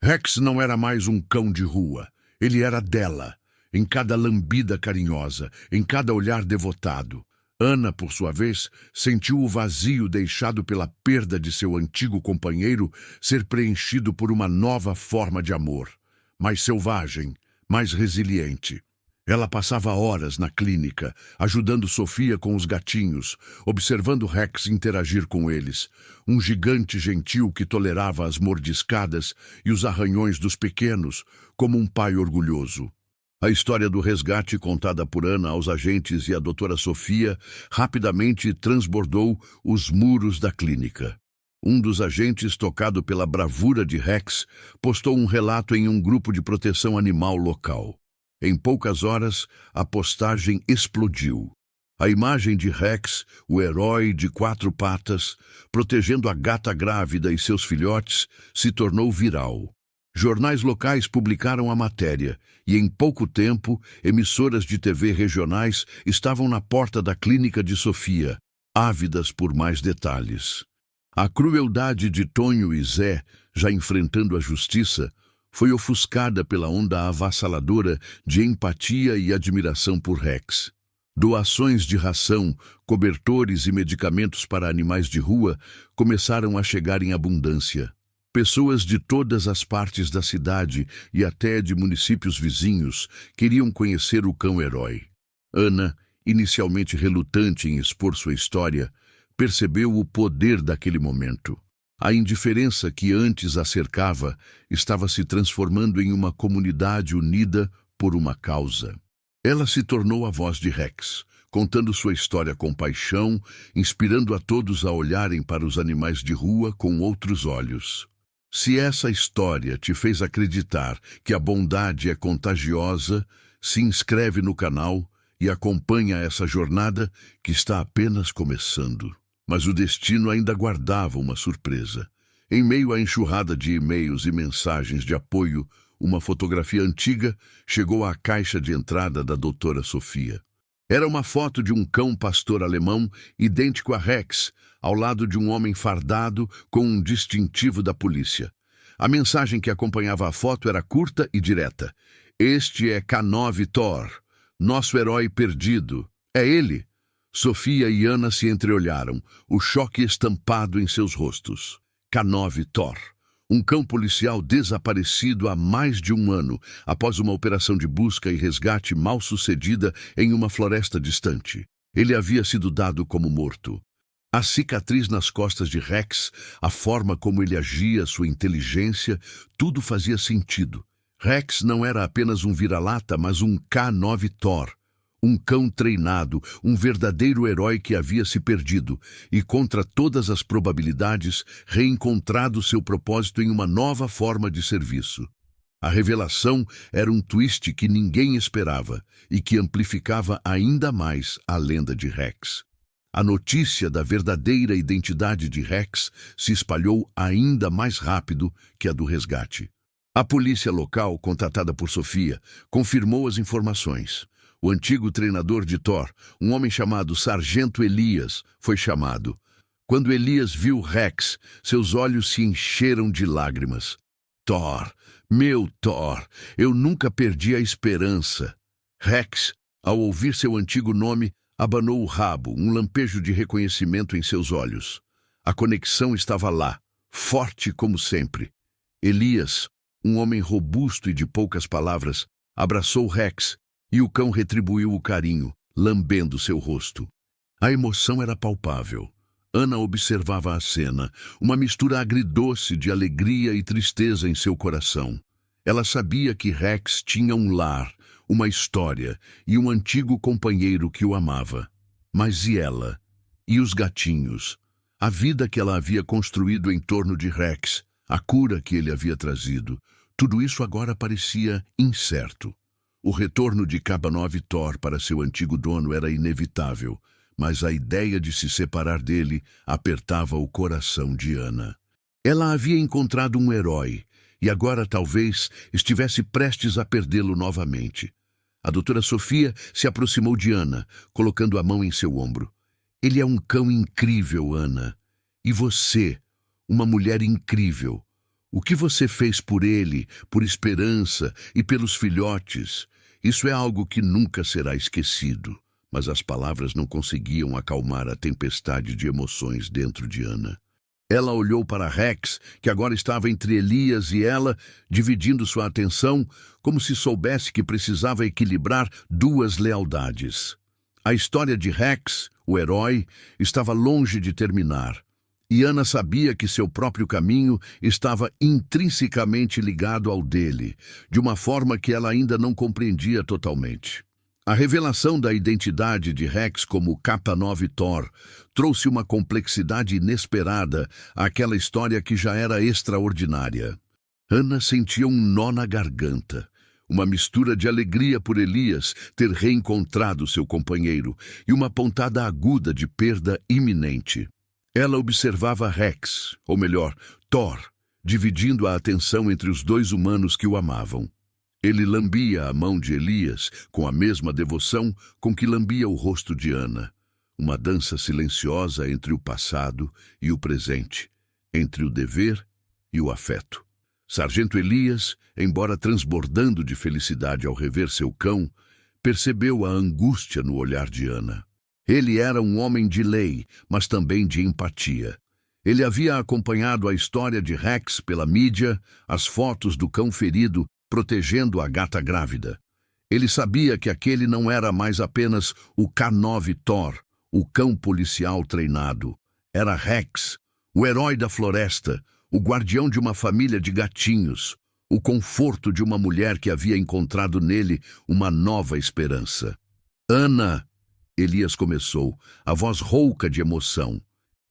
Rex não era mais um cão de rua, ele era dela. Em cada lambida carinhosa, em cada olhar devotado. Ana, por sua vez, sentiu o vazio deixado pela perda de seu antigo companheiro ser preenchido por uma nova forma de amor, mais selvagem, mais resiliente. Ela passava horas na clínica, ajudando Sofia com os gatinhos, observando Rex interagir com eles, um gigante gentil que tolerava as mordiscadas e os arranhões dos pequenos, como um pai orgulhoso. A história do resgate contada por Ana aos agentes e à doutora Sofia rapidamente transbordou os muros da clínica. Um dos agentes, tocado pela bravura de Rex, postou um relato em um grupo de proteção animal local. Em poucas horas, a postagem explodiu. A imagem de Rex, o herói de 4 patas, protegendo a gata grávida e seus filhotes, se tornou viral. Jornais locais publicaram a matéria e, em pouco tempo, emissoras de TV regionais estavam na porta da clínica de Sofia, ávidas por mais detalhes. A crueldade de Tonho e Zé, já enfrentando a justiça, foi ofuscada pela onda avassaladora de empatia e admiração por Rex. Doações de ração, cobertores e medicamentos para animais de rua começaram a chegar em abundância. Pessoas de todas as partes da cidade e até de municípios vizinhos queriam conhecer o cão-herói. Ana, inicialmente relutante em expor sua história, percebeu o poder daquele momento. A indiferença que antes a cercava estava se transformando em uma comunidade unida por uma causa. Ela se tornou a voz de Rex, contando sua história com paixão, inspirando a todos a olharem para os animais de rua com outros olhos. Se essa história te fez acreditar que a bondade é contagiosa, se inscreve no canal e acompanha essa jornada que está apenas começando. Mas o destino ainda guardava uma surpresa. Em meio à enxurrada de e-mails e mensagens de apoio, uma fotografia antiga chegou à caixa de entrada da doutora Sofia. Era uma foto de um cão pastor alemão idêntico a Rex, ao lado de um homem fardado com um distintivo da polícia. A mensagem que acompanhava a foto era curta e direta. Este é K9 Thor, nosso herói perdido. É ele. Sofia e Ana se entreolharam, o choque estampado em seus rostos. K9 Thor. Um cão policial desaparecido há mais de um ano, após uma operação de busca e resgate mal sucedida em uma floresta distante. Ele havia sido dado como morto. A cicatriz nas costas de Rex, a forma como ele agia, sua inteligência, tudo fazia sentido. Rex não era apenas um vira-lata, mas um K9 Thor. Um cão treinado, um verdadeiro herói que havia se perdido e, contra todas as probabilidades, reencontrado seu propósito em uma nova forma de serviço. A revelação era um twist que ninguém esperava e que amplificava ainda mais a lenda de Rex. A notícia da verdadeira identidade de Rex se espalhou ainda mais rápido que a do resgate. A polícia local, contatada por Sofia, confirmou as informações. O antigo treinador de Thor, um homem chamado Sargento Elias, foi chamado. Quando Elias viu Rex, seus olhos se encheram de lágrimas. Thor, meu Thor, eu nunca perdi a esperança. Rex, ao ouvir seu antigo nome, abanou o rabo, um lampejo de reconhecimento em seus olhos. A conexão estava lá, forte como sempre. Elias, um homem robusto e de poucas palavras, abraçou Rex, e o cão retribuiu o carinho, lambendo seu rosto. A emoção era palpável. Ana observava a cena, uma mistura agridoce de alegria e tristeza em seu coração. Ela sabia que Rex tinha um lar, uma história e um antigo companheiro que o amava. Mas e ela? E os gatinhos? A vida que ela havia construído em torno de Rex, a cura que ele havia trazido, tudo isso agora parecia incerto. O retorno de K9 Thor para seu antigo dono era inevitável, mas a ideia de se separar dele apertava o coração de Ana. Ela havia encontrado um herói, e agora talvez estivesse prestes a perdê-lo novamente. A doutora Sofia se aproximou de Ana, colocando a mão em seu ombro. Ele é um cão incrível, Ana. E você, uma mulher incrível. O que você fez por ele, por Esperança e pelos filhotes? Isso é algo que nunca será esquecido. Mas as palavras não conseguiam acalmar a tempestade de emoções dentro de Ana. Ela olhou para Rex, que agora estava entre Elias e ela, dividindo sua atenção, como se soubesse que precisava equilibrar duas lealdades. A história de Rex, o herói, estava longe de terminar. E Ana sabia que seu próprio caminho estava intrinsecamente ligado ao dele, de uma forma que ela ainda não compreendia totalmente. A revelação da identidade de Rex como K9 Thor trouxe uma complexidade inesperada àquela história que já era extraordinária. Ana sentia um nó na garganta, uma mistura de alegria por Elias ter reencontrado seu companheiro e uma pontada aguda de perda iminente. Ela observava Rex, ou melhor, Thor, dividindo a atenção entre os dois humanos que o amavam. Ele lambia a mão de Elias com a mesma devoção com que lambia o rosto de Ana. Uma dança silenciosa entre o passado e o presente, entre o dever e o afeto. Sargento Elias, embora transbordando de felicidade ao rever seu cão, percebeu a angústia no olhar de Ana. Ele era um homem de lei, mas também de empatia. Ele havia acompanhado a história de Rex pela mídia, as fotos do cão ferido protegendo a gata grávida. Ele sabia que aquele não era mais apenas o K9 Thor, o cão policial treinado. Era Rex, o herói da floresta, o guardião de uma família de gatinhos, o conforto de uma mulher que havia encontrado nele uma nova esperança. Ana, Elias começou, a voz rouca de emoção.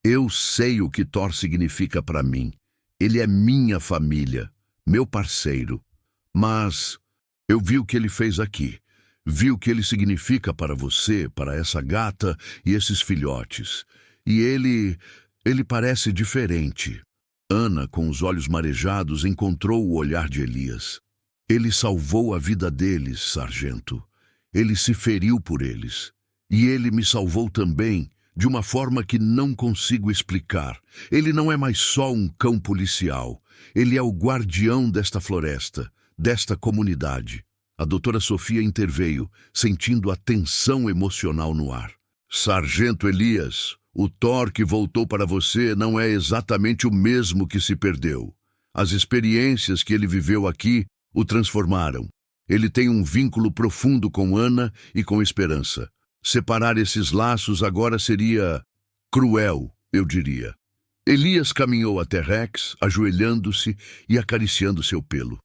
Eu sei o que Thor significa para mim. Ele é minha família, meu parceiro. Mas eu vi o que ele fez aqui. Vi o que ele significa para você, para essa gata e esses filhotes. E ele parece diferente. Ana, com os olhos marejados, encontrou o olhar de Elias. Ele salvou a vida deles, sargento. Ele se feriu por eles. E ele me salvou também, de uma forma que não consigo explicar. Ele não é mais só um cão policial. Ele é o guardião desta floresta, desta comunidade. A doutora Sofia interveio, sentindo a tensão emocional no ar. Sargento Elias, o Thor que voltou para você não é exatamente o mesmo que se perdeu. As experiências que ele viveu aqui o transformaram. Ele tem um vínculo profundo com Ana e com Esperança. Separar esses laços agora seria cruel, eu diria. Elias caminhou até Rex, ajoelhando-se e acariciando seu pelo.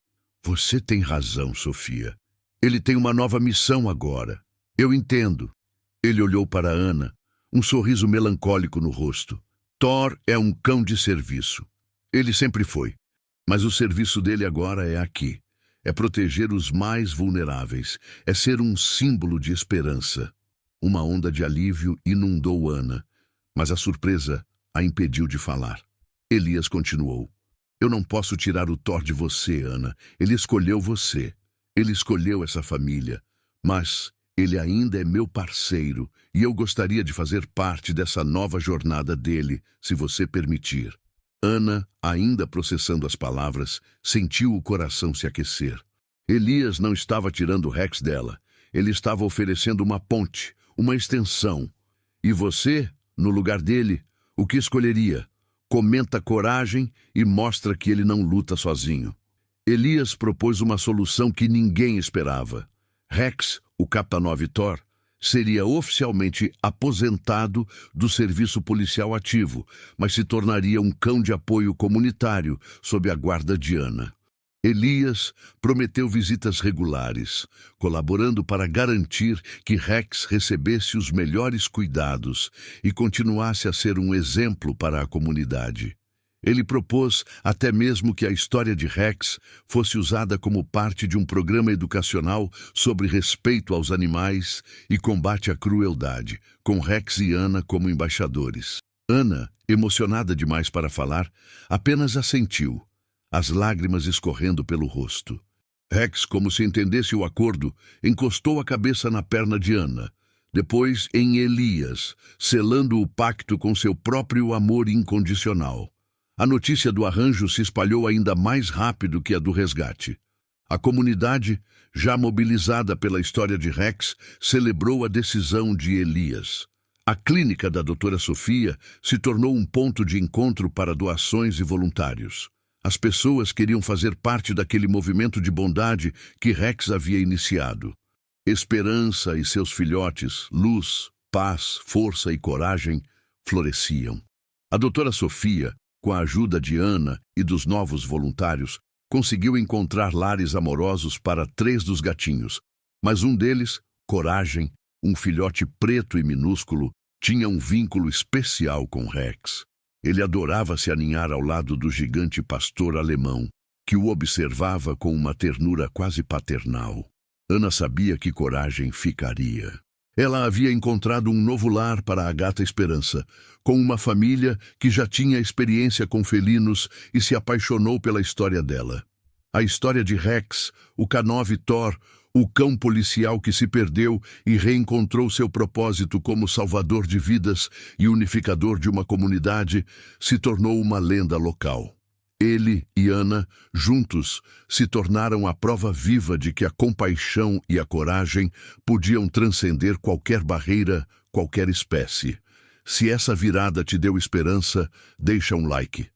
Você tem razão, Sofia. Ele tem uma nova missão agora. Eu entendo. Ele olhou para Ana, um sorriso melancólico no rosto. Thor é um cão de serviço. Ele sempre foi. Mas o serviço dele agora é aqui. É proteger os mais vulneráveis. É ser um símbolo de esperança. Uma onda de alívio inundou Ana, mas a surpresa a impediu de falar. Elias continuou. Eu não posso tirar o Thor de você, Ana. Ele escolheu você. Ele escolheu essa família. Mas ele ainda é meu parceiro e eu gostaria de fazer parte dessa nova jornada dele, se você permitir. Ana, ainda processando as palavras, sentiu o coração se aquecer. Elias não estava tirando Rex dela. Ele estava oferecendo uma ponte, uma extensão. E você, no lugar dele, o que escolheria? Comenta coragem e mostra que ele não luta sozinho. Elias propôs uma solução que ninguém esperava. Rex, o K9 Thor, seria oficialmente aposentado do serviço policial ativo, mas se tornaria um cão de apoio comunitário sob a guarda de Ana. Elias prometeu visitas regulares, colaborando para garantir que Rex recebesse os melhores cuidados e continuasse a ser um exemplo para a comunidade. Ele propôs até mesmo que a história de Rex fosse usada como parte de um programa educacional sobre respeito aos animais e combate à crueldade, com Rex e Ana como embaixadores. Ana, emocionada demais para falar, apenas assentiu, as lágrimas escorrendo pelo rosto. Rex, como se entendesse o acordo, encostou a cabeça na perna de Ana, depois em Elias, selando o pacto com seu próprio amor incondicional. A notícia do arranjo se espalhou ainda mais rápido que a do resgate. A comunidade, já mobilizada pela história de Rex, celebrou a decisão de Elias. A clínica da doutora Sofia se tornou um ponto de encontro para doações e voluntários. As pessoas queriam fazer parte daquele movimento de bondade que Rex havia iniciado. Esperança e seus filhotes, luz, paz, força e coragem, floresciam. A doutora Sofia, com a ajuda de Ana e dos novos voluntários, conseguiu encontrar lares amorosos para 3 dos gatinhos, mas um deles, Coragem, um filhote preto e minúsculo, tinha um vínculo especial com Rex. Ele adorava se aninhar ao lado do gigante pastor alemão, que o observava com uma ternura quase paternal. Ana sabia que Coragem ficaria. Ela havia encontrado um novo lar para a gata Esperança, com uma família que já tinha experiência com felinos e se apaixonou pela história dela. A história de Rex, o K9 Thor, o cão policial que se perdeu e reencontrou seu propósito como salvador de vidas e unificador de uma comunidade, se tornou uma lenda local. Ele e Ana, juntos, se tornaram a prova viva de que a compaixão e a coragem podiam transcender qualquer barreira, qualquer espécie. Se essa virada te deu esperança, deixa um like.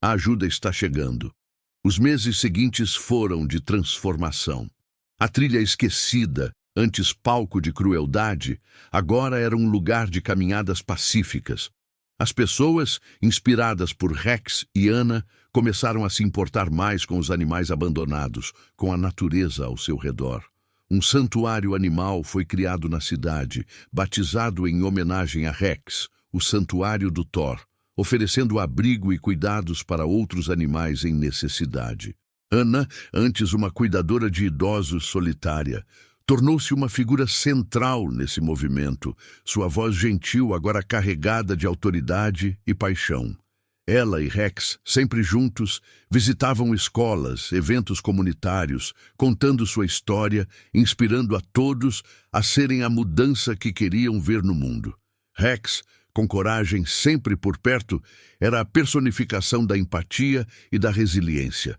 A ajuda está chegando. Os meses seguintes foram de transformação. A trilha esquecida, antes palco de crueldade, agora era um lugar de caminhadas pacíficas. As pessoas, inspiradas por Rex e Ana, começaram a se importar mais com os animais abandonados, com a natureza ao seu redor. Um santuário animal foi criado na cidade, batizado em homenagem a Rex, o Santuário do Thor, oferecendo abrigo e cuidados para outros animais em necessidade. Ana, antes uma cuidadora de idosos solitária, tornou-se uma figura central nesse movimento, sua voz gentil agora carregada de autoridade e paixão. Ela e Rex, sempre juntos, visitavam escolas, eventos comunitários, contando sua história, inspirando a todos a serem a mudança que queriam ver no mundo. Rex, com Coragem sempre por perto, era a personificação da empatia e da resiliência.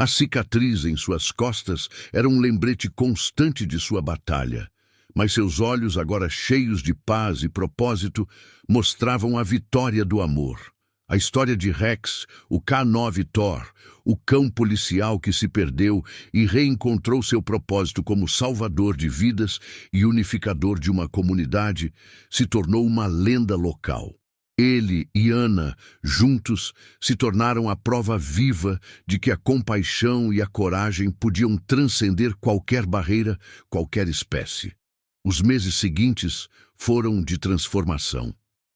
A cicatriz em suas costas era um lembrete constante de sua batalha, mas seus olhos, agora cheios de paz e propósito, mostravam a vitória do amor. A história de Rex, o K9 Thor, o cão policial que se perdeu e reencontrou seu propósito como salvador de vidas e unificador de uma comunidade, se tornou uma lenda local. Ele e Ana, juntos, se tornaram a prova viva de que a compaixão e a coragem podiam transcender qualquer barreira, qualquer espécie. Os meses seguintes foram de transformação.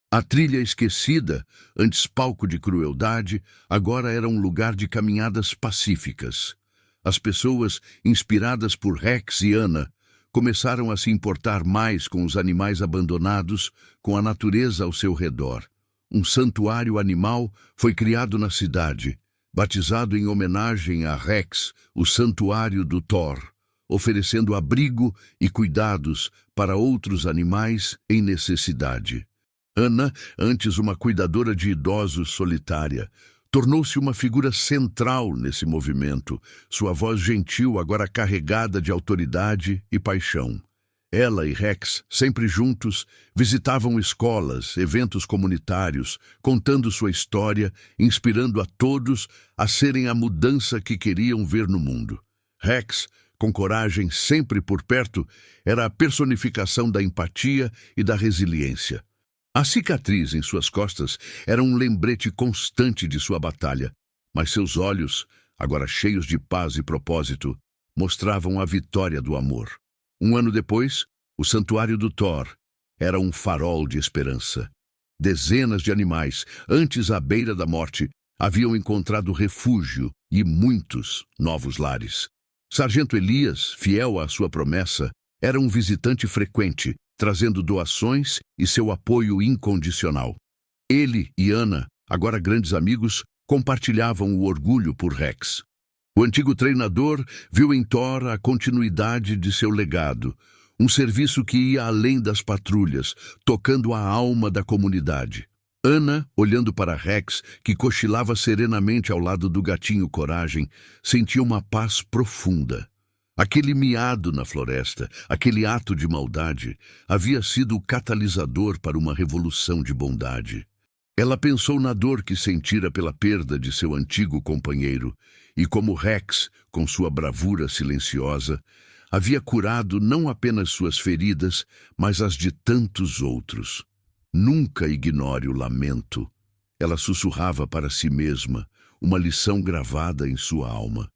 A trilha esquecida, antes palco de crueldade, agora era um lugar de caminhadas pacíficas. As pessoas, inspiradas por Rex e Ana, começaram a se importar mais com os animais abandonados, com a natureza ao seu redor. Um santuário animal foi criado na cidade, batizado em homenagem a Rex, o Santuário do Thor, oferecendo abrigo e cuidados para outros animais em necessidade. Ana, antes uma cuidadora de idosos solitária, tornou-se uma figura central nesse movimento, sua voz gentil agora carregada de autoridade e paixão. Ela e Rex, sempre juntos, visitavam escolas, eventos comunitários, contando sua história, inspirando a todos a serem a mudança que queriam ver no mundo. Rex, com Coragem sempre por perto, era a personificação da empatia e da resiliência. A cicatriz em suas costas era um lembrete constante de sua batalha, mas seus olhos, agora cheios de paz e propósito, mostravam a vitória do amor. Um ano depois, o Santuário do Thor era um farol de esperança. Dezenas de animais, antes à beira da morte, haviam encontrado refúgio e muitos novos lares. Sargento Elias, fiel à sua promessa, era um visitante frequente, trazendo doações e seu apoio incondicional. Ele e Ana, agora grandes amigos, compartilhavam o orgulho por Rex. O antigo treinador viu em Thor a continuidade de seu legado, um serviço que ia além das patrulhas, tocando a alma da comunidade. Ana, olhando para Rex, que cochilava serenamente ao lado do gatinho Coragem, sentia uma paz profunda. Aquele miado na floresta, aquele ato de maldade, havia sido o catalisador para uma revolução de bondade. Ela pensou na dor que sentira pela perda de seu antigo companheiro, e como Rex, com sua bravura silenciosa, havia curado não apenas suas feridas, mas as de tantos outros. Nunca ignore o lamento. Ela sussurrava para si mesma, uma lição gravada em sua alma.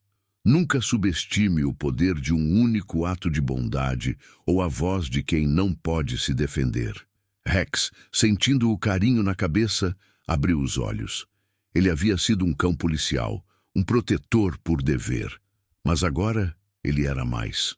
Nunca subestime o poder de um único ato de bondade ou a voz de quem não pode se defender. Rex, sentindo o carinho na cabeça, abriu os olhos. Ele havia sido um cão policial, um protetor por dever. Mas agora ele era mais.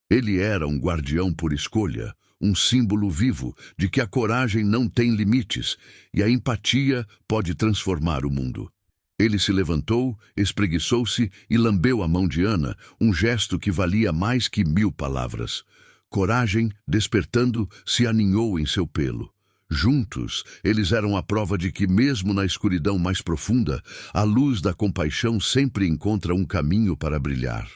Ele era um guardião por escolha, um símbolo vivo de que a coragem não tem limites e a empatia pode transformar o mundo. Ele se levantou, espreguiçou-se e lambeu a mão de Ana, um gesto que valia mais que 1000 palavras. Coragem, despertando, se aninhou em seu pelo. Juntos, eles eram a prova de que, mesmo na escuridão mais profunda, a luz da compaixão sempre encontra um caminho para brilhar.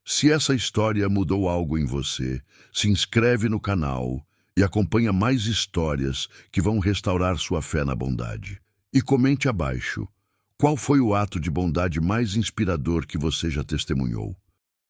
Se essa história mudou algo em você, se inscreve no canal e acompanha mais histórias que vão restaurar sua fé na bondade. E comente abaixo. Qual foi o ato de bondade mais inspirador que você já testemunhou?